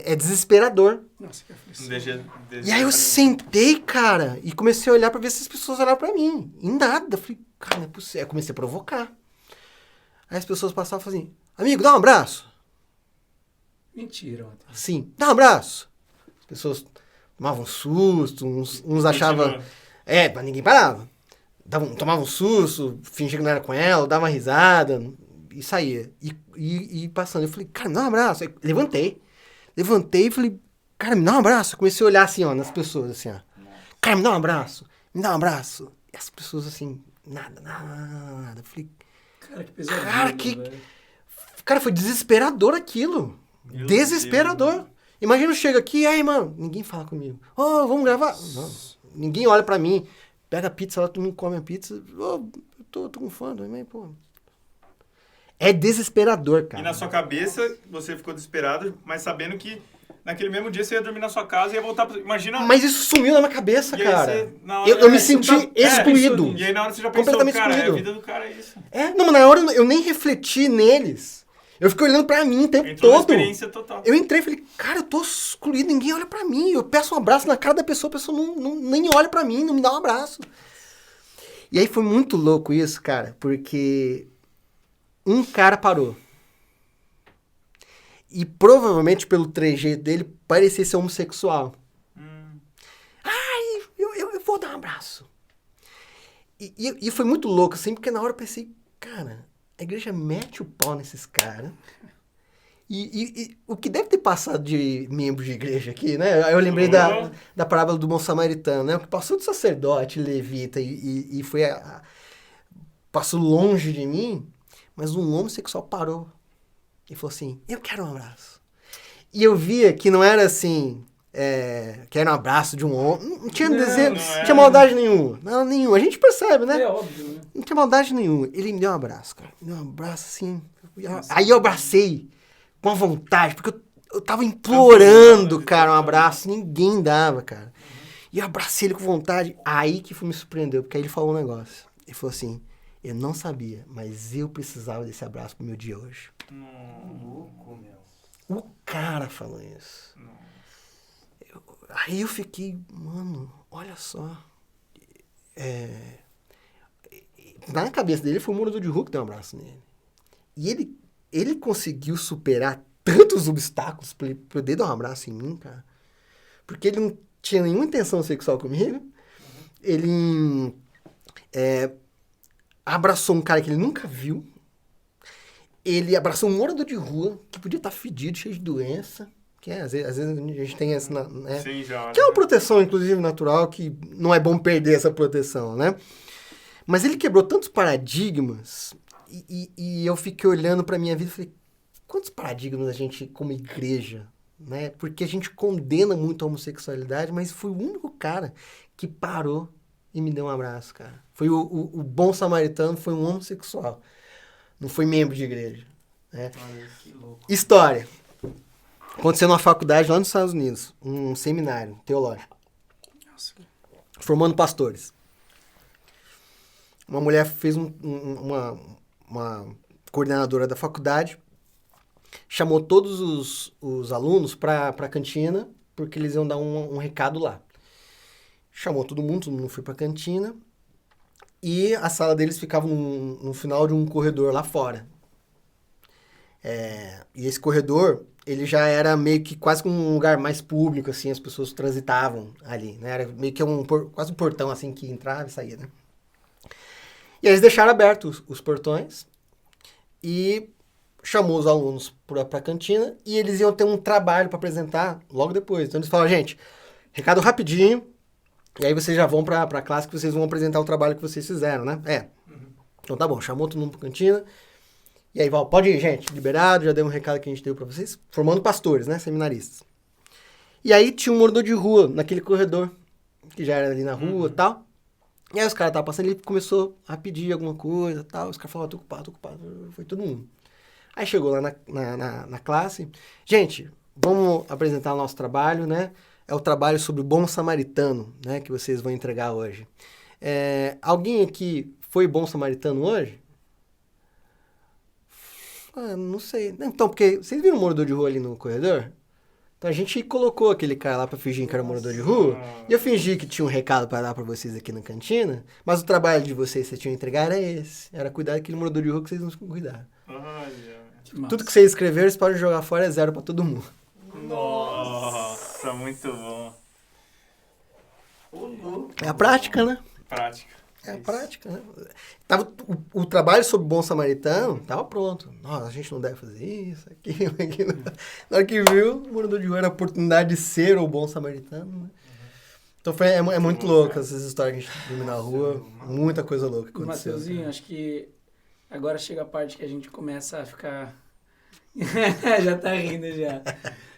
é desesperador. Nossa, que aflição. Não deixa- E aí eu sentei, cara, e comecei a olhar pra ver se as pessoas olhavam pra mim. E nada. Eu falei, cara, não é possível. Aí eu comecei a provocar. Aí as pessoas passavam e falavam assim, amigo, dá um abraço. Mentira, Matheus. Assim, dá um abraço. As pessoas tomavam um susto, uns achavam... Continua. Mas ninguém parava. Tomavam um susto, fingia que não era com ela, dava uma risada e saía. E passando, eu falei, cara, me dá um abraço. Aí, levantei e falei, cara, me dá um abraço. Eu comecei a olhar assim, ó, nas pessoas, assim, ó. Cara, me dá um abraço. E as pessoas assim, nada. Eu falei, Cara, que pesadelo, Cara, que- velho. cara, foi desesperador aquilo. Meu Desesperador. Deus. Imagina eu chego aqui, e aí, mano, ninguém fala comigo. Ô, vamos gravar? Não. Ninguém olha pra mim. Pega a pizza lá, todo mundo come a pizza. Ô, eu tô com fome também, pô. É desesperador, cara. E na sua cabeça, você ficou desesperado, mas sabendo que naquele mesmo dia você ia dormir na sua casa e ia voltar pra... Imagina... Mas isso sumiu na minha cabeça, E aí cara. você, na hora- Eu me você senti tá- excluído. E aí na hora você já pensou, Completamente cara, excluído. a vida do cara é isso. Não, mas na hora eu nem refleti neles. Eu fiquei olhando pra mim o tempo Entrou na todo. experiência total. Eu entrei e falei, cara, eu tô excluído, ninguém olha pra mim. Eu peço um abraço na cara da pessoa, a pessoa nem olha pra mim, não me dá um abraço. E aí foi muito louco isso, cara, porque um cara parou. E provavelmente pelo trejeito dele, parecia ser homossexual. Ai, eu vou dar um abraço. E foi muito louco, assim, porque na hora eu pensei, cara, a igreja mete o pau nesses caras. E o que deve ter passado de membro de igreja aqui, né? Eu lembrei da parábola do bom samaritano, né? O que passou de sacerdote, levita e foi passou longe de mim, mas um homossexual parou e falou assim, eu quero um abraço. E eu via que não era assim, que era um abraço de um homem, não tinha desejo, não tinha maldade nenhuma, não, nenhuma. A gente percebe, né? É óbvio, né? Não tinha maldade nenhuma. Ele me deu um abraço, cara. Me deu um abraço assim. Aí eu abracei com a vontade, porque eu tava implorando, cara, um abraço. Ninguém dava, cara. E eu abracei ele com vontade. Aí que me surpreendeu, porque aí ele falou um negócio. Ele falou assim, eu não sabia, mas eu precisava desse abraço pro meu dia hoje. Louco, meu. O cara falou isso. Aí eu fiquei, mano, olha só. Na cabeça dele foi o morador de rua que deu um abraço nele. E ele conseguiu superar tantos obstáculos pra ele poder dar um abraço em mim, cara. Porque ele não tinha nenhuma intenção sexual comigo. Ele abraçou um cara que ele nunca viu. Ele abraçou um morador de rua que podia estar fedido, cheio de doença. Que às vezes a gente tem essa... Né? Sim, já. Que é uma proteção, inclusive, natural, que não é bom perder essa proteção, né? Mas ele quebrou tantos paradigmas e eu fiquei olhando pra minha vida e falei, quantos paradigmas a gente, como igreja, né? Porque a gente condena muito a homossexualidade, mas foi o único cara que parou e me deu um abraço, cara. Foi o bom samaritano, foi um homossexual. Não foi membro de igreja. Né? Olha, que louco. História. Aconteceu numa faculdade lá nos Estados Unidos, um seminário teológico, formando pastores. Uma mulher fez uma coordenadora da faculdade, chamou todos os alunos para a cantina, porque eles iam dar um recado lá. Chamou todo mundo foi para a cantina, e a sala deles ficava no final de um corredor lá fora. E esse corredor, ele já era meio que quase um lugar mais público, assim, as pessoas transitavam ali, né? Era meio que quase um portão, assim, que entrava e saía, né? E eles deixaram abertos os portões e chamou os alunos para a cantina e eles iam ter um trabalho para apresentar logo depois. Então eles falaram, gente, recado rapidinho, e aí vocês já vão para a classe que vocês vão apresentar o trabalho que vocês fizeram, né? Então tá bom, chamou todo mundo para cantina, e aí, Val, pode ir, gente, liberado, já deu um recado que a gente deu para vocês, formando pastores, né, seminaristas. E aí tinha um morador de rua naquele corredor, que já era ali na rua e tal. E aí os caras estavam passando, ele começou a pedir alguma coisa e tal. Os caras falaram, tô ocupado. Foi todo mundo. Aí chegou lá na classe. Gente, vamos apresentar o nosso trabalho, né? É o trabalho sobre o bom samaritano, né? Que vocês vão entregar hoje. Alguém aqui foi bom samaritano hoje? Não sei. Então, porque vocês viram o morador de rua ali no corredor? Então a gente colocou aquele cara lá pra fingir que era morador de rua. E eu fingi que tinha um recado pra dar pra vocês aqui na cantina. Mas o trabalho de vocês tinham que entregar era esse. Era cuidar daquele morador de rua que vocês não cuidaram. Tudo que vocês escreveram, vocês podem jogar fora, é 0 pra todo mundo. Nossa, muito bom. É a prática, né? Prática. É a prática, né? O trabalho sobre o bom samaritano tava pronto. Nossa, a gente não deve fazer isso, aquilo. Na hora que viu, o morador de rua era a oportunidade de ser o bom samaritano, né? Então é muito louco essas histórias que a gente vive na rua. Muita coisa louca aconteceu. Mateuzinho, acho que agora chega a parte que a gente começa a ficar... já tá rindo já.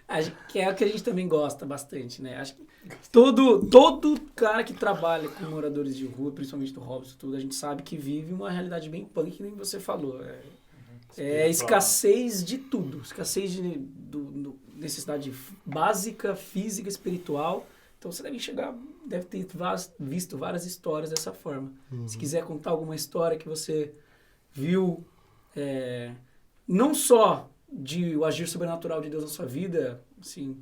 Acho que é o que a gente também gosta bastante, né? Acho que todo cara que trabalha com moradores de rua, principalmente do Robson, tudo, a gente sabe que vive uma realidade bem punk, que nem você falou. É escassez de tudo. Escassez de necessidade básica, física, espiritual. Então você deve ter visto várias histórias dessa forma. Se quiser contar alguma história que você viu, não só de o agir sobrenatural de Deus na sua vida, assim,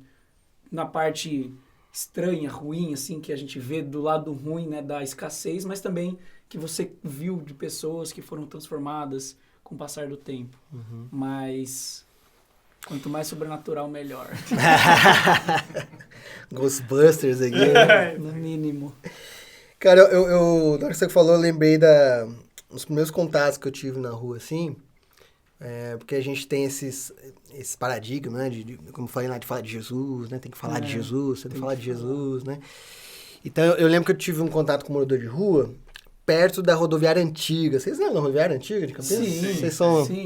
na parte estranha, ruim, assim, que a gente vê do lado ruim, né, da escassez, mas também que você viu de pessoas que foram transformadas com o passar do tempo. Mas quanto mais sobrenatural, melhor. Ghostbusters aqui, né? No mínimo. Cara, eu na hora que você falou, eu lembrei dos primeiros contatos que eu tive na rua, assim, porque a gente tem esse paradigma, né, como eu falei lá, de falar de Jesus, né, tem que falar de Jesus, você tem que falar de Jesus, né. Então, eu lembro que eu tive um contato com um morador de rua, perto da rodoviária antiga. Vocês lembram da rodoviária antiga de Campinas? Sim.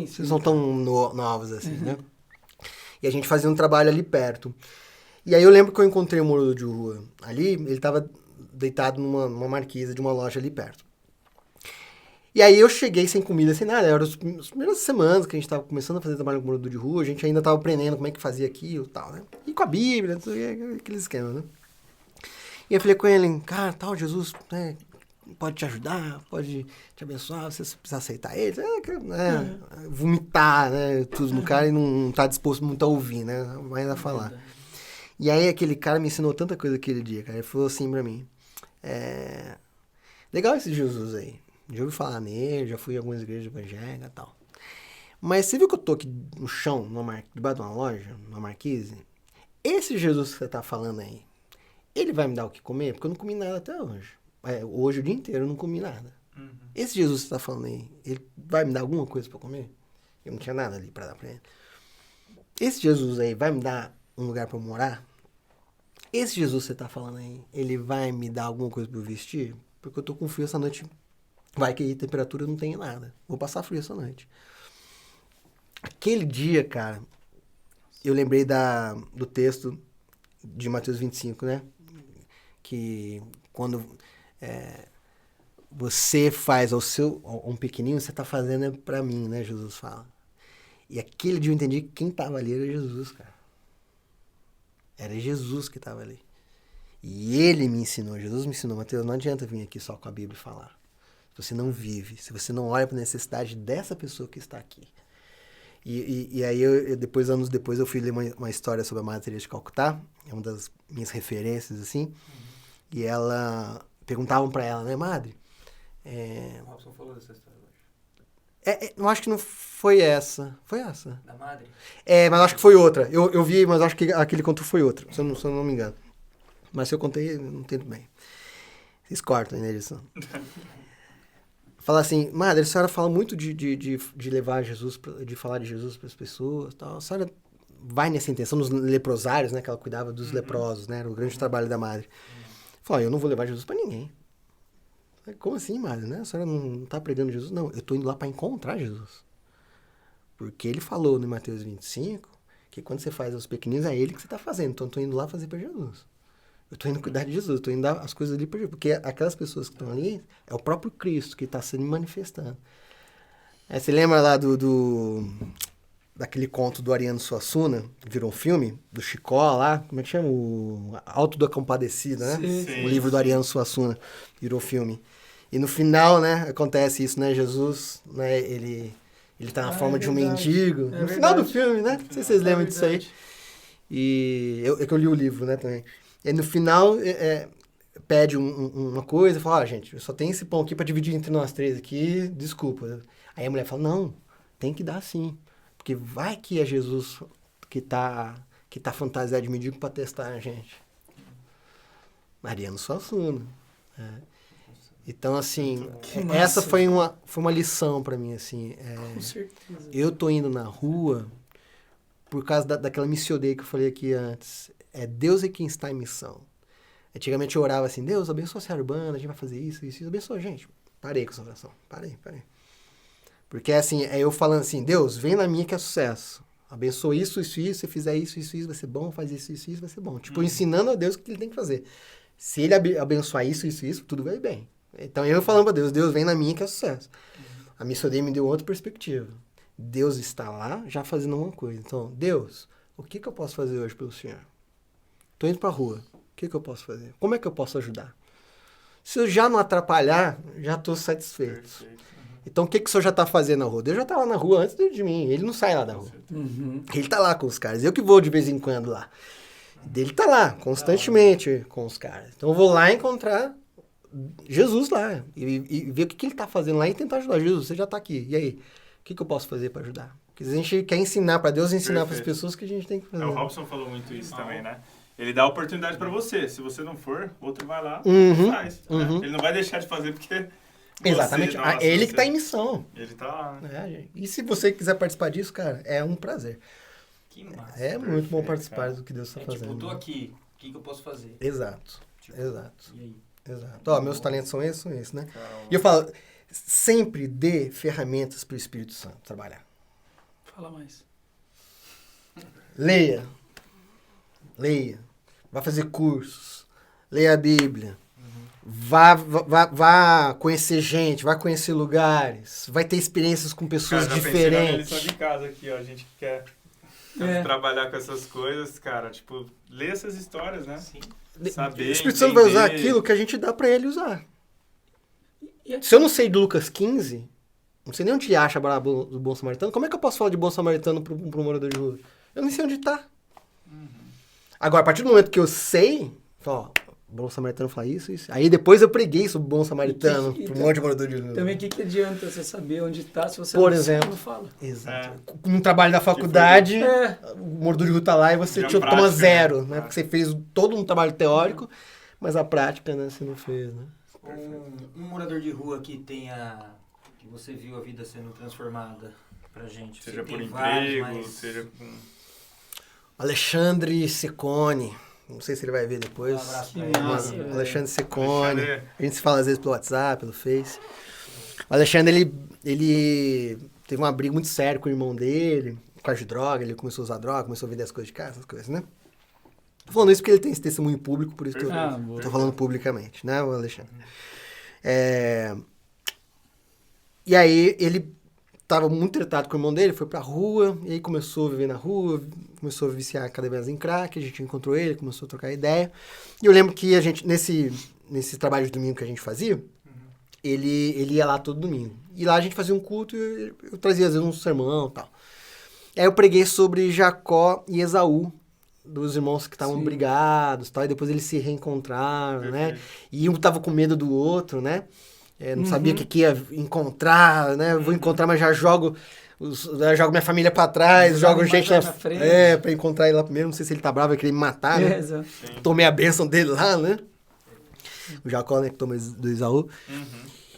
Vocês são tão novos assim, né? E a gente fazia um trabalho ali perto. E aí eu lembro que eu encontrei um morador de rua ali, ele estava deitado numa marquise de uma loja ali perto. E aí eu cheguei sem comida, sem nada. Eram as primeiras semanas que a gente estava começando a fazer trabalho com morador de rua, a gente ainda estava aprendendo como é que fazia aquilo e tal, né? E com a Bíblia, aqueles esquemas, né? E eu falei com ele, cara, tal, Jesus, né, pode te ajudar, pode te abençoar, você precisa aceitar ele. Vomitar, né, tudo no cara e não tá disposto muito a ouvir, né? Vai ainda falar. E aí aquele cara me ensinou tanta coisa aquele dia, cara. Ele falou assim pra mim, legal esse Jesus aí. Já ouvi falar nele, já fui em algumas igrejas evangélicas e tal. Mas você viu que eu tô aqui no chão, debaixo de uma loja, numa marquise? Esse Jesus que você tá falando aí, ele vai me dar o que comer? Porque eu não comi nada até hoje. Hoje o dia inteiro eu não comi nada. Esse Jesus que você tá falando aí, ele vai me dar alguma coisa pra comer? Eu não tinha nada ali pra dar pra ele. Esse Jesus aí vai me dar um lugar pra eu morar? Esse Jesus que você tá falando aí, ele vai me dar alguma coisa pra eu vestir? Porque eu tô com frio essa noite. Vai que aí temperatura não tem nada. Vou passar frio essa noite. Aquele dia, cara, eu lembrei do texto de Mateus 25, né? Que quando você faz um pequenininho, você tá fazendo pra mim, né? Jesus fala. E aquele dia eu entendi que quem tava ali era Jesus, cara. Era Jesus que tava ali. E ele me ensinou, Jesus me ensinou, Mateus, não adianta vir aqui só com a Bíblia e falar. Se você não vive, se você não olha para a necessidade dessa pessoa que está aqui. E aí, anos depois, eu fui ler uma história sobre a Madre Teresa de Calcutá, é uma das minhas referências, assim, e perguntavam para ela, né, Madre? O Robson falou dessa história hoje. Eu acho que não foi essa. Foi essa? Da Madre? Mas acho que foi outra. Eu vi, mas acho que aquele conto foi outra, se eu não me engano. Mas se eu contei, não entendo bem. Vocês cortam aí na edição. falar assim, madre, a senhora fala muito de levar Jesus, de falar de Jesus para as pessoas, tal. A senhora vai nessa intenção nos leprosários, né, que ela cuidava dos leprosos, né, era o grande trabalho da madre. Falou, eu não vou levar Jesus para ninguém. Como assim, madre, né? A senhora não está pregando Jesus? Não, eu estou indo lá para encontrar Jesus. Porque ele falou no Mateus 25 que quando você faz aos pequeninos é ele que você está fazendo. Então eu estou indo lá fazer para Jesus. Eu estou indo cuidar de Jesus, estou indo dar as coisas ali para Jesus. Porque aquelas pessoas que estão ali é o próprio Cristo que está se manifestando. Aí você lembra lá daquele conto do Ariano Suassuna, que virou um filme, do Chicó lá, como é que chama? O Alto da Compadecida, né? Sim. O livro do Ariano Suassuna virou filme. E no final, né, acontece isso, né? Jesus, né, ele tá na forma de um mendigo. No final do filme, né? Não sei se vocês lembram disso aí. E eu li o livro, né, também. E no final, pede uma coisa, fala, gente, eu só tenho esse pão aqui pra dividir entre nós três aqui, desculpa. Aí a mulher fala, não, tem que dar sim. Porque vai que é Jesus que tá fantasiado de mendigo pra testar a gente. Mariano Suassuna. Então, assim, essa foi uma lição pra mim, assim. Com certeza. Eu tô indo na rua por causa daquela missão que eu falei aqui antes. Deus é quem está em missão. Antigamente eu orava assim, Deus, abençoa a Serra Urbana, a gente vai fazer isso, abençoa, gente. Parei com essa oração, parei. Porque assim, eu falando assim, Deus, vem na minha que é sucesso. Abençoa isso, se fizer isso, vai ser bom, faz isso, vai ser bom. Tipo, ensinando a Deus o que ele tem que fazer. Se ele abençoar isso, tudo vai bem. Então eu falando pra Deus, vem na minha que é sucesso. A missão dele me deu outra perspectiva. Deus está lá já fazendo alguma coisa. Então, Deus, o que eu posso fazer hoje pelo Senhor? Tô indo pra rua. O que eu posso fazer? Como é que eu posso ajudar? Se eu já não atrapalhar, já tô satisfeito. Perfeito. Então, o que o senhor já tá fazendo na rua? Deus já tá lá na rua antes de mim. Ele não sai lá da rua. Uhum. Ele tá lá com os caras. Eu que vou de vez em quando lá. Ele tá lá, constantemente com os caras. Então, eu vou lá encontrar Jesus lá. E ver o que ele tá fazendo lá e tentar ajudar. Jesus, você já tá aqui. E aí? O que eu posso fazer para ajudar? Porque a gente quer ensinar para Deus, ensinar para as pessoas que a gente tem que fazer. O Robson falou muito isso também, né? Ele dá a oportunidade para você. Se você não for, outro vai lá e faz. Né? Ele não vai deixar de fazer porque... Exatamente. Ele que tá em missão. Ele tá lá. E se você quiser participar disso, cara, é um prazer. Que massa. Muito bom participar do que Deus está fazendo. Tipo, eu tô aqui, o que eu posso fazer? Exato. Tipo, Exato. E aí? Exato. Ó, meus talentos são esses, né? E eu falo, sempre dê ferramentas para o Espírito Santo trabalhar. Fala mais. Leia. Vá fazer cursos. Leia a Bíblia. Vá conhecer gente, vá conhecer lugares, vai ter experiências com pessoas diferentes. Na lição de casa aqui, ó, a gente quer trabalhar com essas coisas, cara, tipo, ler essas histórias, né? Sim. Saber, o Espírito Santo vai usar aquilo que a gente dá pra ele usar. Se eu não sei do Lucas 15, não sei nem onde acha do Bom Samaritano, como é que eu posso falar de Bom Samaritano pro morador de rua? Eu não sei onde tá. Agora, a partir do momento que eu sei, ó, Bom Samaritano fala isso. Aí depois eu preguei sobre o Bom Samaritano para um monte de morador de rua. Também o que adianta você saber onde está se você não fala? Exato. No trabalho da faculdade, o morador de rua tá lá e você toma zero, né? Porque você fez todo um trabalho teórico, mas a prática, né, você não fez, né? Um morador de rua que que você viu a vida sendo transformada pra gente. Seja por emprego, seja com... Alexandre Secone. Não sei se ele vai ver depois. Um abraço pra ele. Alexandre Secone. A gente se fala às vezes pelo WhatsApp, pelo Face. O Alexandre, ele teve uma briga muito séria com o irmão dele, por causa de droga. Ele começou a usar droga, começou a vender as coisas de casa, essas coisas, né? Tô falando isso porque ele tem esse testemunho público, por isso que eu tô falando publicamente, né, o Alexandre? E aí, ele tava muito tratado com o irmão dele, foi pra rua, e aí começou a viver na rua, começou a viciar cada vez em crack, a gente encontrou ele, começou a trocar ideia. E eu lembro que a gente, nesse trabalho de domingo que a gente fazia, ele ia lá todo domingo. E lá a gente fazia um culto e eu trazia às vezes um sermão e tal. Aí eu preguei sobre Jacó e Esaú, dos irmãos que estavam brigados, tal, e depois eles se reencontraram, né? E um tava com medo do outro, né? Não sabia o que ia encontrar, né? Vou encontrar, mas já jogo minha família pra trás, jogo gente na frente. Pra encontrar ele lá primeiro. Não sei se ele tá bravo, vai querer me matar, né? Tomei a bênção dele lá, né? O Jacó, né, que tomou do Esaú.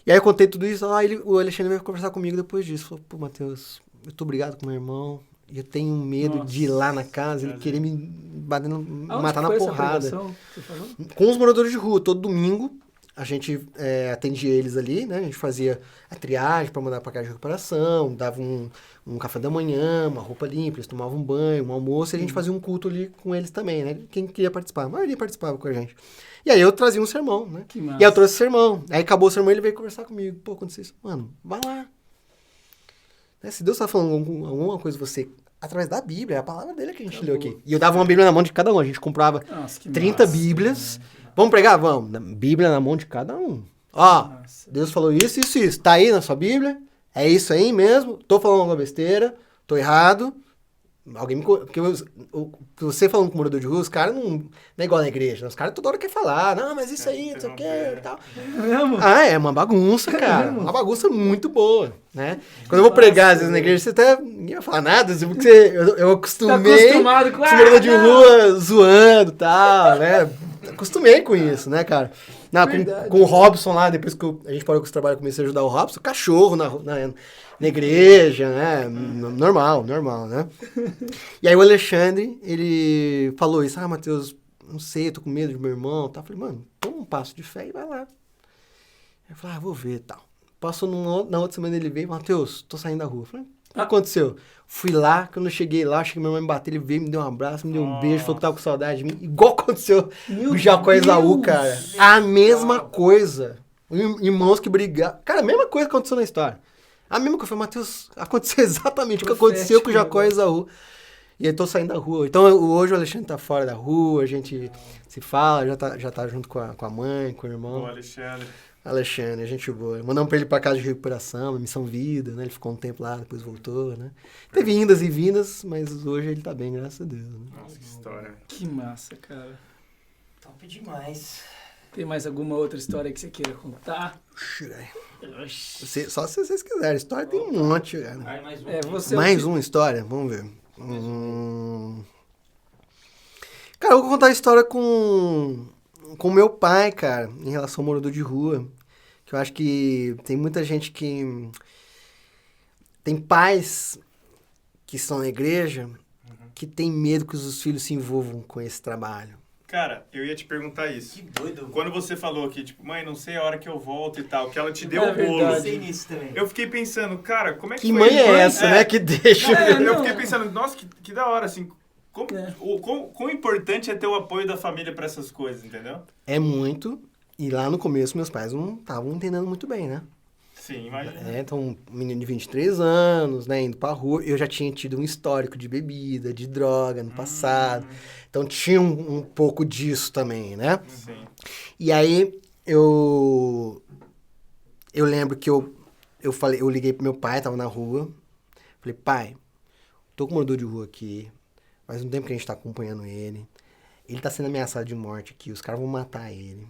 E aí eu contei tudo isso, o Alexandre veio conversar comigo depois disso. Falou, pô, Matheus, eu tô brigado com meu irmão, e eu tenho medo de ir lá na casa, ele querer me matar na porrada. Essa você falou? Com os moradores de rua, todo domingo, a gente atendia eles ali, né? A gente fazia a triagem para mandar para casa de recuperação, dava um café da manhã, uma roupa limpa, eles tomavam um banho, um almoço, e a gente fazia um culto ali com eles também, né? Quem queria participar, a maioria participava com a gente. E aí eu trazia um sermão, né? Que massa. E aí eu trouxe o sermão. Aí acabou o sermão, ele veio conversar comigo. Pô, aconteceu isso. Mano, vai lá. Né? Se Deus tá falando alguma coisa você, através da Bíblia, é a palavra dele que a gente leu aqui. E eu dava uma Bíblia na mão de cada um. A gente comprava 30 Bíblias. Vamos pregar? Vamos. Bíblia na mão de cada um. Ó, Deus falou isso, isso, isso. Tá aí na sua Bíblia? É isso aí mesmo? Tô falando alguma besteira? Tô errado? Alguém me... Porque você falando com o morador de rua, os caras não é igual na igreja. Né? Os caras toda hora querem falar. Não, mas isso aí, não sei o que e tal. É uma bagunça, cara. Uma bagunça muito boa, né? Quando eu vou pregar, às vezes, na igreja, você até... Ninguém vai falar nada, assim, porque eu acostumei... Tá acostumado com... Os morador de rua zoando e tal, né? Acostumei com isso, né, cara? Não, com o Robson lá, depois que a gente parou com esse trabalho, comecei a ajudar o Robson, cachorro na igreja, né? Normal, né? E aí o Alexandre, ele falou isso, Matheus, não sei, eu tô com medo de meu irmão, tá? Eu falei, mano, toma um passo de fé e vai lá. Ele falou, vou ver e tal. Passou na outra semana ele veio, Matheus, tô saindo da rua. Eu falei, o que aconteceu? Fui lá, quando eu cheguei lá, achei que meu irmão me bateu, ele veio, me deu um abraço, me deu um beijo, falou que tava com saudade de mim. Igual aconteceu com Jacó e Esaú, cara. A mesma coisa. Irmãos que brigaram. Cara, a mesma coisa que aconteceu na história. A mesma coisa. Matheus, aconteceu exatamente o que aconteceu com Jacó e Esaú. E eu tô saindo da rua. Então, hoje o Alexandre tá fora da rua, a gente se fala, já tá junto com a mãe, com o irmão. O Alexandre, gente boa. Mandamos pra ele pra casa de recuperação, Missão Vida, né? Ele ficou um tempo lá, depois voltou, né? Teve indas e vindas, mas hoje ele tá bem, graças a Deus. Né? Nossa, que história. Que massa, cara. Top demais. Tem mais alguma outra história que você queira contar? Só se vocês quiserem. História tem um monte, cara. Mais uma história? Vamos ver. Cara, eu vou contar a história com meu pai, cara, em relação ao morador de rua. Que eu acho que tem muita gente que... Tem pais que estão na igreja que tem medo que os filhos se envolvam com esse trabalho. Cara, eu ia te perguntar isso. Que doido. Quando você falou que, tipo, mãe, não sei a hora que eu volto e tal, que ela te deu É o bolo. verdade. Nisso também. Eu fiquei pensando, cara, como é que Que foi? mãe é essa, né? Que deixa... Eu fiquei pensando, nossa, que da hora, assim... Quão importante é ter o apoio da família pra essas coisas, entendeu? É muito. E lá no começo, meus pais não estavam entendendo muito bem, né? Sim, imagina. Então, um menino de 23 anos, né, indo pra rua. Eu já tinha tido um histórico de bebida, de droga no passado. Então, tinha um pouco disso também, né? Sim. E aí, eu lembro que eu liguei pro meu pai, tava na rua. Falei, pai, tô com um morador de rua aqui. Faz um tempo que a gente tá acompanhando ele. Ele tá sendo ameaçado de morte aqui. Os caras vão matar ele.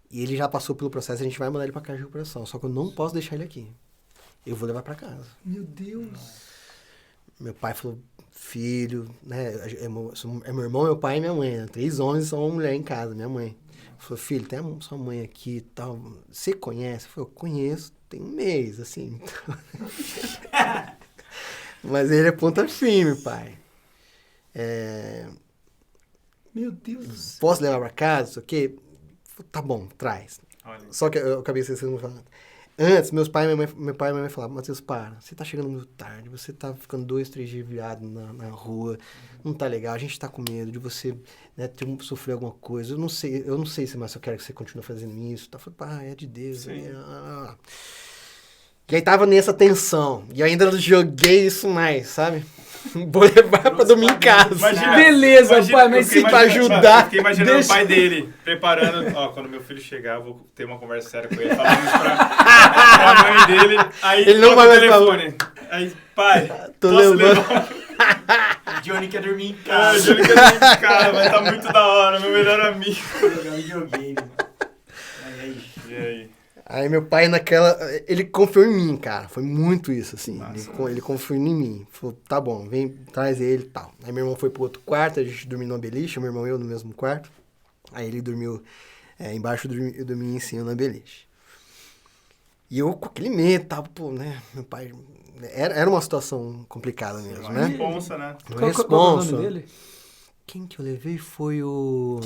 E ele já passou pelo processo, a gente vai mandar ele pra casa de recuperação. Só que eu não posso deixar ele aqui. Eu vou levar pra casa. Meu Deus. Meu pai falou, filho, né? É meu irmão, meu pai e minha mãe. Né? 3 homens e só uma mulher em casa, minha mãe. Falou, filho, tem a sua mãe aqui e tal. Você conhece? Eu falei, eu conheço, tem um mês, assim. Mas ele é ponta firme, pai. Meu Deus. Posso levar pra casa? Isso aqui? Tá bom, traz. Olha. Só que eu acabei esquecendo de falar. Antes, meu pai e minha mãe falavam, Matheus, para, você tá chegando muito tarde, você tá ficando 2, 3 dias viado na rua, não tá legal, a gente tá com medo de você, né, sofrer alguma coisa, eu não sei se mais eu quero que você continue fazendo isso. Tá, eu falei, é de Deus. E aí tava nessa tensão, e eu ainda joguei isso mais, sabe? Vou levar pra dormir em casa. Imagina, Beleza, pai, mas sim, pra ajudar. Eu fiquei imaginando o pai dele preparando. Ó, quando meu filho chegar, eu vou ter uma conversa séria com ele, falando isso pra mãe dele. Aí ele não vai o telefone. Aí, pai, posso levar? Johnny quer dormir em Johnny casa. quer dormir em casa, vai estar muito da hora, meu melhor amigo. Jogar videogame, mano. E aí? Aí meu pai ele confiou em mim, cara. Foi muito isso, assim. Ele confiou em mim. Falou, tá bom, vem, traz ele e tal. Aí meu irmão foi pro outro quarto, a gente dormiu no beliche, meu irmão e eu no mesmo quarto. Aí ele dormiu embaixo, eu dormi em cima na beliche. E eu com aquele medo, tava, pô, né? Meu pai... Era uma situação complicada mesmo, Uma né? responsa, né? Uma Qual é o responsa. nome dele? Quem que eu levei foi o...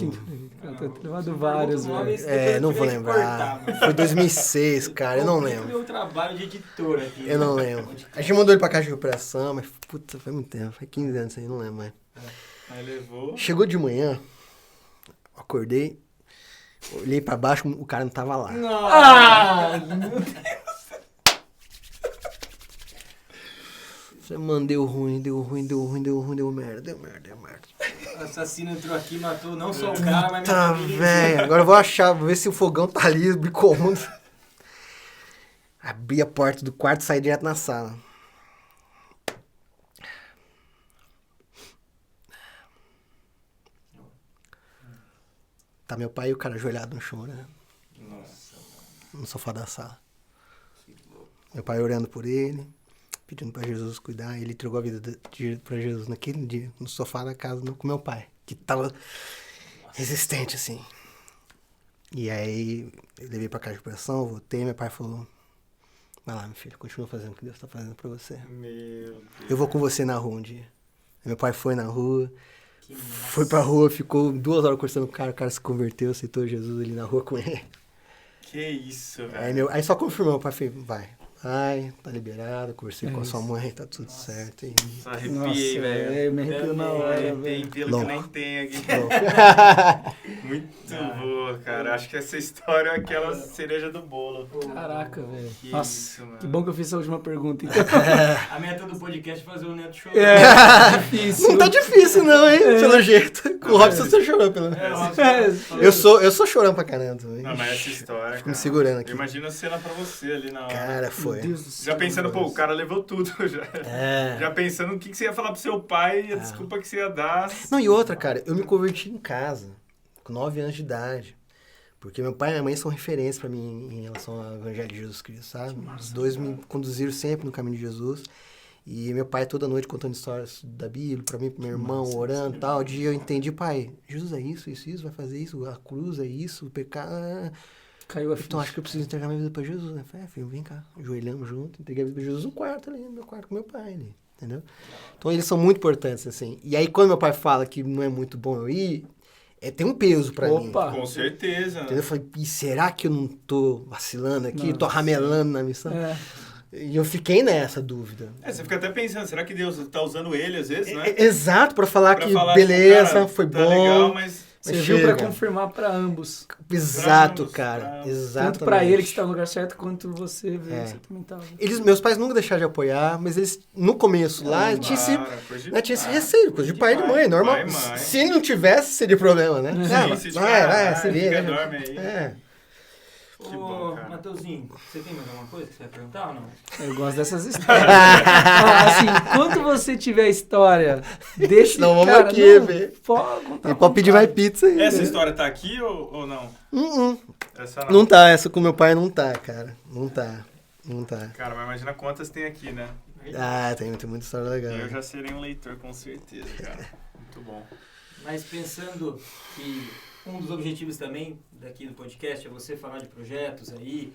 Eu tô levando vários, velho. Não vou lembrar. Foi 2006, cara, eu não lembro. meu trabalho de editor aqui. Eu não lembro. A gente mandou ele pra casa de recuperação, mas, puta, faz muito tempo. Faz 15 anos aí, não lembro mais. Aí levou. Chegou de manhã, acordei, olhei pra baixo, o cara não tava lá. Ah! Você, mano, deu ruim, deu merda. O assassino entrou aqui e matou não só o cara, mas minha Tá, família. velho. Agora eu vou achar, vou ver se o fogão tá ali, bico-ondas. Abri a porta do quarto e saí direto na sala. Tá meu pai e o cara ajoelhado no chão, né? Nossa. No sofá da sala. Meu pai orando por ele, pedindo pra Jesus cuidar. Ele entregou a vida pra Jesus naquele dia, no sofá da casa com meu pai, que tava resistente, assim. E aí, eu levei pra casa de recuperação, voltei, meu pai falou, vai lá, meu filho, continua fazendo o que Deus tá fazendo pra você. Meu Deus. Eu vou com você na rua um dia. Aí meu pai foi na rua, foi pra rua, ficou 2 horas conversando com o cara se converteu, aceitou Jesus ali na rua com ele. Que isso, velho. Aí só confirmou, meu pai falou, vai, tá liberado, conversei com a sua isso. mãe, tá tudo certo. E... Só arrepiei, velho. Eu me arrepio na hora, Arrepiei velho. pelo Louco. que nem tem aqui. Bom, Muito boa, cara. Acho que essa história é aquela cereja do bolo. Caraca, velho. Que Nossa, isso, mano. que bom que eu fiz essa última pergunta, então. A meta do podcast é fazer o Neto chorar. É, difícil. não tá difícil não, hein, pelo jeito. Com o Robson você chorou, pelo menos. Eu sou chorão pra caramba também. Não, mas essa história, Fico me cara, segurando aqui. eu imagino a cena pra você ali na hora. Cara, foi. Meu Deus do céu. Já pensando, pô, o cara levou tudo. É. Já pensando o que você ia falar pro seu pai e a desculpa que você ia dar. Não, e outra, cara, eu me converti em casa, com 9 anos de idade. Porque meu pai e minha mãe são referências pra mim em relação ao Evangelho de Jesus Cristo, sabe? Os dois me conduziram sempre no caminho de Jesus. E meu pai toda noite contando histórias da Bíblia, pra mim, pro meu irmão, orando e tal. Um dia eu entendi, pai, Jesus é isso, vai fazer isso, a cruz é isso, o pecado... Caiu a Então ficha. acho que eu preciso entregar minha vida pra Jesus, né? Falei, filho, vem cá. Ajoelhamos junto, entreguei a vida pra Jesus no quarto ali, no meu quarto com meu pai ali, entendeu? Então eles são muito importantes, assim. E aí quando meu pai fala que não é muito bom eu ir, tem um peso pra mim. Opa! Com certeza. Entendeu? Eu falei, e será que eu não tô vacilando aqui? Nossa. Tô ramelando na missão? É. E eu fiquei nessa dúvida. Você fica até pensando, será que Deus tá usando ele às vezes, né? Exato, pra falar Pra que falar, beleza, cara, foi tá bom. legal, mas Serviu chega. pra confirmar pra ambos. Exato, ambos, cara. pra ambos. Exatamente. Tanto pra ele que está no lugar certo, quanto você, velho. É. Você também tava. Meus pais nunca deixaram de apoiar, mas eles, no começo lá, tinha esse... Cara, coisa de Né, tinha esse pai. receio, coisa de pai e de mãe, normal. pai e mãe. Se ele não tivesse, seria problema, né? Sim, se Vai, se fica, vira. né? dorme aí. É. Que bom, cara. Mateuzinho, você tem mais alguma coisa que você vai perguntar ou não? Eu gosto dessas histórias. Ó, assim, enquanto você tiver história, deixa Não, vamos cara, aqui, não, velho. Pode contar. E pode pedir mais pizza aí. Essa né? história tá aqui ou não? Essa não. Não tá, essa com meu pai não tá, cara. Não tá. Cara, mas imagina quantas tem aqui, né? Ah, tem muita história legal. Eu já serei um leitor, com certeza, cara. Muito bom. Mas pensando que um dos objetivos também daqui do podcast é você falar de projetos aí,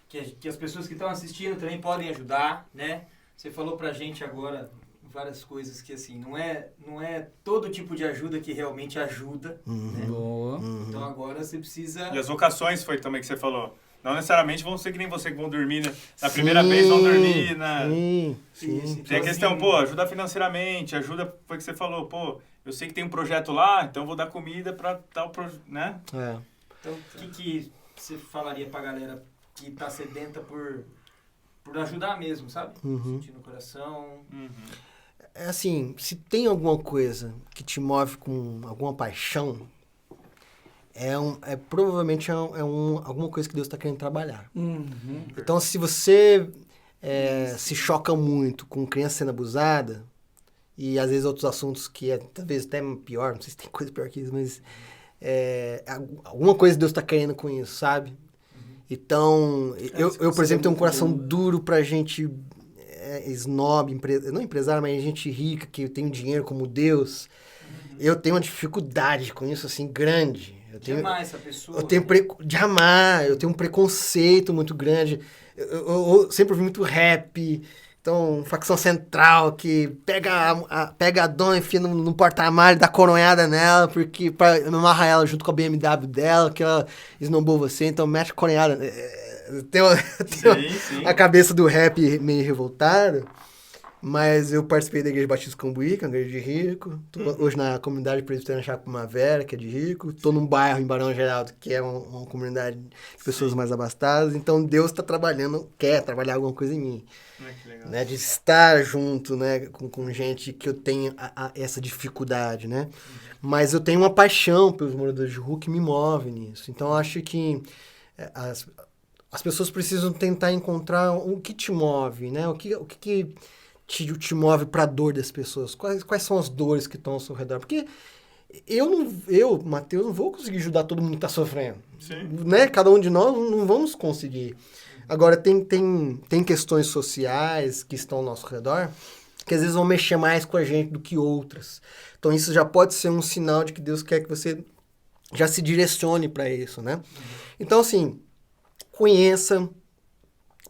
que as pessoas que estão assistindo também podem ajudar, né? Você falou pra gente agora várias coisas que, assim, não é todo tipo de ajuda que realmente ajuda, né? Boa. Então agora você precisa... E as vocações foi também que você falou. Não necessariamente vão ser que nem você que vão dormir, né? Na primeira vez vão dormir, na... Sim. Isso, Tem a então, questão, assim, pô, ajuda financeiramente, ajuda, foi o que você falou, pô, eu sei que tem um projeto lá, então eu vou dar comida pra tal projeto, né? É. Então, o que você falaria pra galera que tá sedenta por ajudar mesmo, sabe? Sentir no coração. É assim, se tem alguma coisa que te move com alguma paixão, provavelmente alguma coisa que Deus está querendo trabalhar. Então, se você se choca muito com criança sendo abusada, e às vezes outros assuntos que talvez até pior, não sei se tem coisa pior que isso, mas alguma coisa Deus está querendo com isso, sabe? Então, eu por exemplo, tenho um coração duro pra gente snob, não empresário, mas gente rica, que tem dinheiro como Deus. Eu tenho uma dificuldade com isso, assim, grande. Jamais essa pessoa. Eu tenho um preconceito muito grande. Eu sempre ouvi muito rap. Então, facção central que pega a dona, enfia no porta-armário, dá coronhada nela, porque pra amarrar ela junto com a BMW dela, que ela esnobou você, então mete a coronhada. Tem a cabeça do rap meio revoltada, mas eu participei da Igreja Batista Cambuí, que é uma igreja de rico. Tô hoje na comunidade presbiteriana Chácara Primavera, que é de rico. Tô num bairro em Barão Geraldo, que é uma comunidade de pessoas mais abastadas. Então, Deus está quer trabalhar alguma coisa em mim. Que legal. Né, de estar junto, né, com gente que eu tenho essa dificuldade, né? Mas eu tenho uma paixão pelos moradores de rua que me move nisso. Então, eu acho que as pessoas precisam tentar encontrar o que te move, né? O que te move para a dor das pessoas. Quais são as dores que estão ao seu redor? Porque eu, Matheus, não vou conseguir ajudar todo mundo que está sofrendo. Sim. Né? Cada um de nós não vamos conseguir. Agora, tem questões sociais que estão ao nosso redor que às vezes vão mexer mais com a gente do que outras. Então, isso já pode ser um sinal de que Deus quer que você já se direcione para isso, né? Então, assim, conheça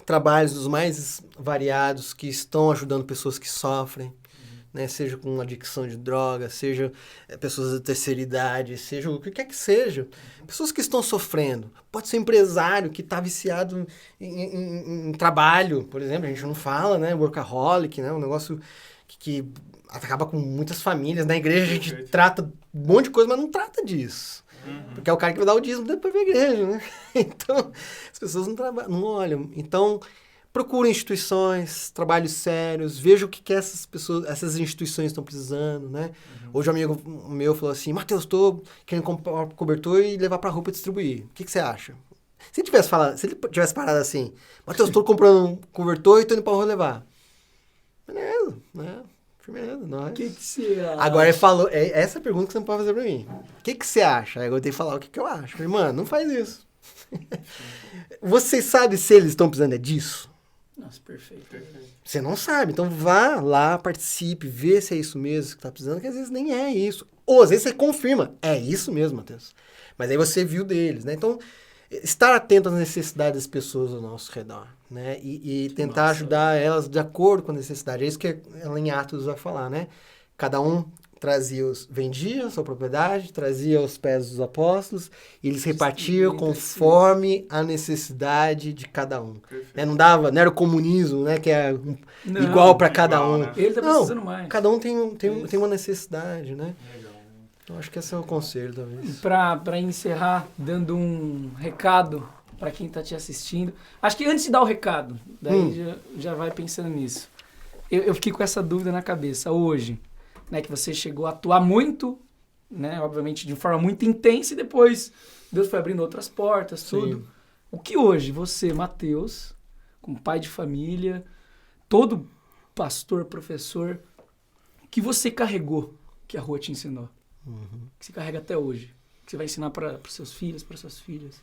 trabalhos dos mais variados que estão ajudando pessoas que sofrem, né? Seja com adicção de droga, seja pessoas da terceira idade, seja o que quer que seja. Pessoas que estão sofrendo. Pode ser um empresário que está viciado em trabalho, por exemplo. A gente não fala, né? Workaholic, né? Um negócio que acaba com muitas famílias. Na igreja a gente trata um monte de coisa, mas não trata disso. Porque é o cara que vai dar o dízimo depois pra igreja, né? Então, as pessoas não olham. Então, procure instituições, trabalhos sérios, veja o que essas instituições estão precisando, né? Hoje um amigo meu falou assim, Matheus, estou querendo comprar cobertor e levar pra rua pra distribuir. O que você acha? Se ele tivesse parado assim, Matheus, estou comprando um cobertor e estou indo pra rua levar. Beleza, né? Firmeza, nós. O que você acha? Agora ele falou, essa pergunta que você não pode fazer pra mim. O que você acha? Aí eu tenho que falar o que eu acho. Falei, mano, não faz isso. Você sabe se eles estão precisando disso? Nossa, perfeito. Você não sabe, então vá lá, participe, vê se é isso mesmo que tá precisando, que às vezes nem é isso. Ou às vezes você confirma, é isso mesmo, Matheus. Mas aí você viu deles, né? Então, estar atento às necessidades das pessoas ao nosso redor, né? E tentar ajudar elas de acordo com a necessidade. É isso que ela em Atos vai falar, né? Cada um vendia a sua propriedade, trazia aos pés dos apóstolos, e eles repartiam conforme a necessidade de cada um. Né? Não era o comunismo, né? Que é igual para cada um. Né? Ele tá precisando mais. Cada um tem uma necessidade, né? Legal. Eu acho que esse é o conselho, talvez. Para encerrar, dando um recado para quem está te assistindo. Acho que antes de dar o recado, daí já vai pensando nisso. Eu fiquei com essa dúvida na cabeça hoje, né, que você chegou a atuar muito, né, obviamente de forma muito intensa, e depois Deus foi abrindo outras portas, tudo. Sim. O que hoje você, Matheus, como pai de família, todo pastor, professor, que você carregou, que a rua te ensinou? Que você carrega até hoje, que você vai ensinar para os seus filhos, para suas filhas?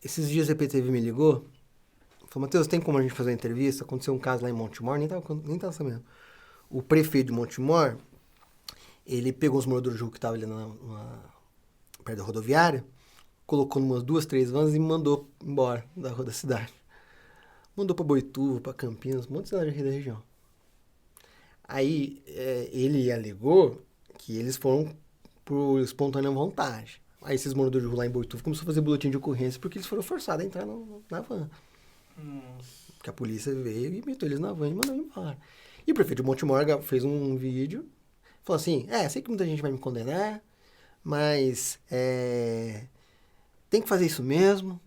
Esses dias a EPTV me ligou, falou, Matheus, tem como a gente fazer uma entrevista? Aconteceu um caso lá em Montemor, nem tava sabendo. O prefeito de Montemor, ele pegou os moradores de rua que estavam ali perto da rodoviária, colocou umas 2, 3 vans e me mandou embora da rua da cidade. Mandou para Boituva, para Campinas, um monte de cidade aqui da região. Aí ele alegou que eles foram por espontânea vontade. Aí esses moradores de rua lá em Boituva começaram a fazer boletim de ocorrência porque eles foram forçados a entrar na van. Porque a polícia veio e meteu eles na van e mandou embora. E o prefeito de Montemor fez um vídeo, falou assim, sei que muita gente vai me condenar, mas tem que fazer isso mesmo,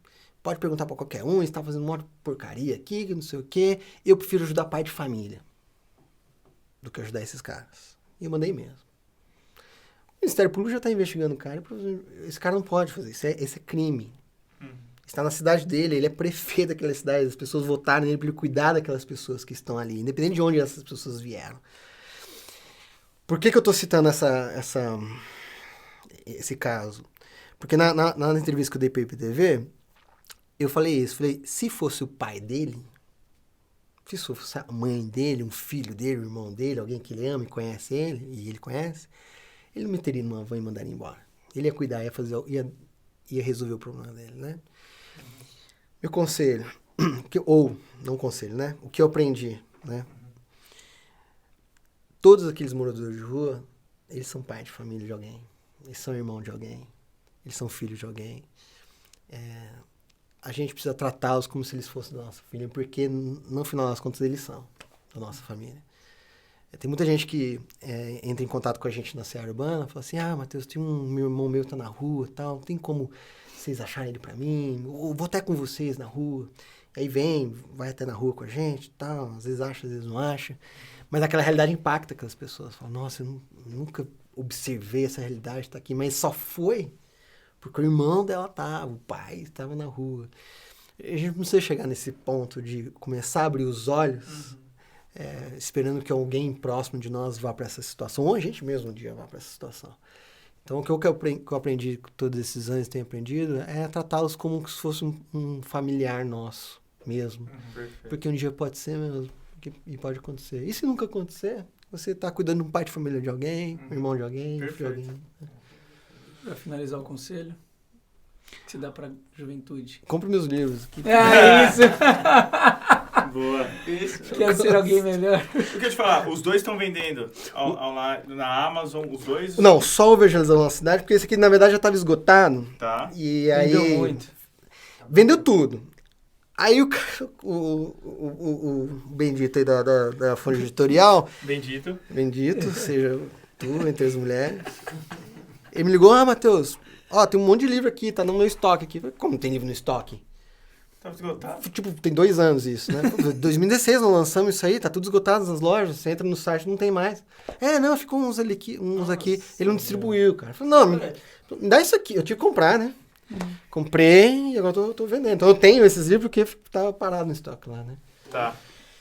pode perguntar pra qualquer um, está fazendo uma porcaria aqui, que não sei o quê, eu prefiro ajudar pai de família do que ajudar esses caras. E eu mandei mesmo. O Ministério Público já está investigando o cara, esse cara não pode fazer isso, esse é crime. Está na cidade dele, ele é prefeito daquela cidade, as pessoas votaram nele para ele cuidar daquelas pessoas que estão ali, independente de onde essas pessoas vieram. Por que eu estou citando esse caso? Porque na entrevista que eu dei para a IPTV, eu falei isso, se fosse o pai dele, se fosse a mãe dele, um filho dele, um irmão dele, alguém que ele ama e conhece ele, e ele conhece, ele não meteria numa van e mandaria embora. Ele ia cuidar, ia resolver o problema dele, né? Meu conselho, ou não conselho, né? O que eu aprendi, né? Todos aqueles moradores de rua, eles são pai de família de alguém. Eles são irmão de alguém. Eles são filhos de alguém. A gente precisa tratá-los como se eles fossem da nossa família, porque no final das contas eles são da nossa família. Tem muita gente que entra em contato com a gente na Seara Urbana, fala assim, Matheus, tem meu irmão meu que tá na rua e tal, tem como vocês acharem ele pra mim? Ou vou até com vocês na rua. Aí vai até na rua com a gente e tal, às vezes acha, às vezes não acha. Mas aquela realidade impacta aquelas pessoas. Falam, nossa, eu nunca observei essa realidade, tá aqui. Mas só foi porque o irmão dela tava, o pai estava na rua. A gente não precisa chegar nesse ponto de começar a abrir os olhos, esperando que alguém próximo de nós vá para essa situação, ou a gente mesmo um dia vá para essa situação. Então, o que eu aprendi com todos esses anos, tenho aprendido, é tratá-los como se fosse um familiar nosso mesmo. Porque um dia pode ser mesmo, e pode acontecer. E se nunca acontecer, você está cuidando de um pai de família de alguém, um irmão de alguém, filho de alguém. Para finalizar o conselho, que se dá para juventude. Compre meus livros. Isso! Boa. Quer ser alguém melhor? O que eu te falar, os dois estão vendendo na Amazon, os dois? Não, só o Evangelização na Cidade, porque esse aqui, na verdade, já estava esgotado. Tá. E aí... Vendeu muito. Vendeu tudo. Aí o bendito aí da folha editorial... Bendito, seja tu entre as mulheres. Ele me ligou, Matheus, tem um monte de livro aqui, tá no meu estoque aqui. Como tem livro no estoque? Tá esgotado? Tipo, tem 2 anos isso, né? 2016 nós lançamos isso aí, tá tudo esgotado nas lojas, você entra no site, não tem mais. Não, ficou uns aqui, ele não distribuiu, cara. Eu falei, não, me dá isso aqui, eu tive que comprar, né? Comprei e agora tô vendendo. Então eu tenho esses livros porque tava parado no estoque lá, né? Tá.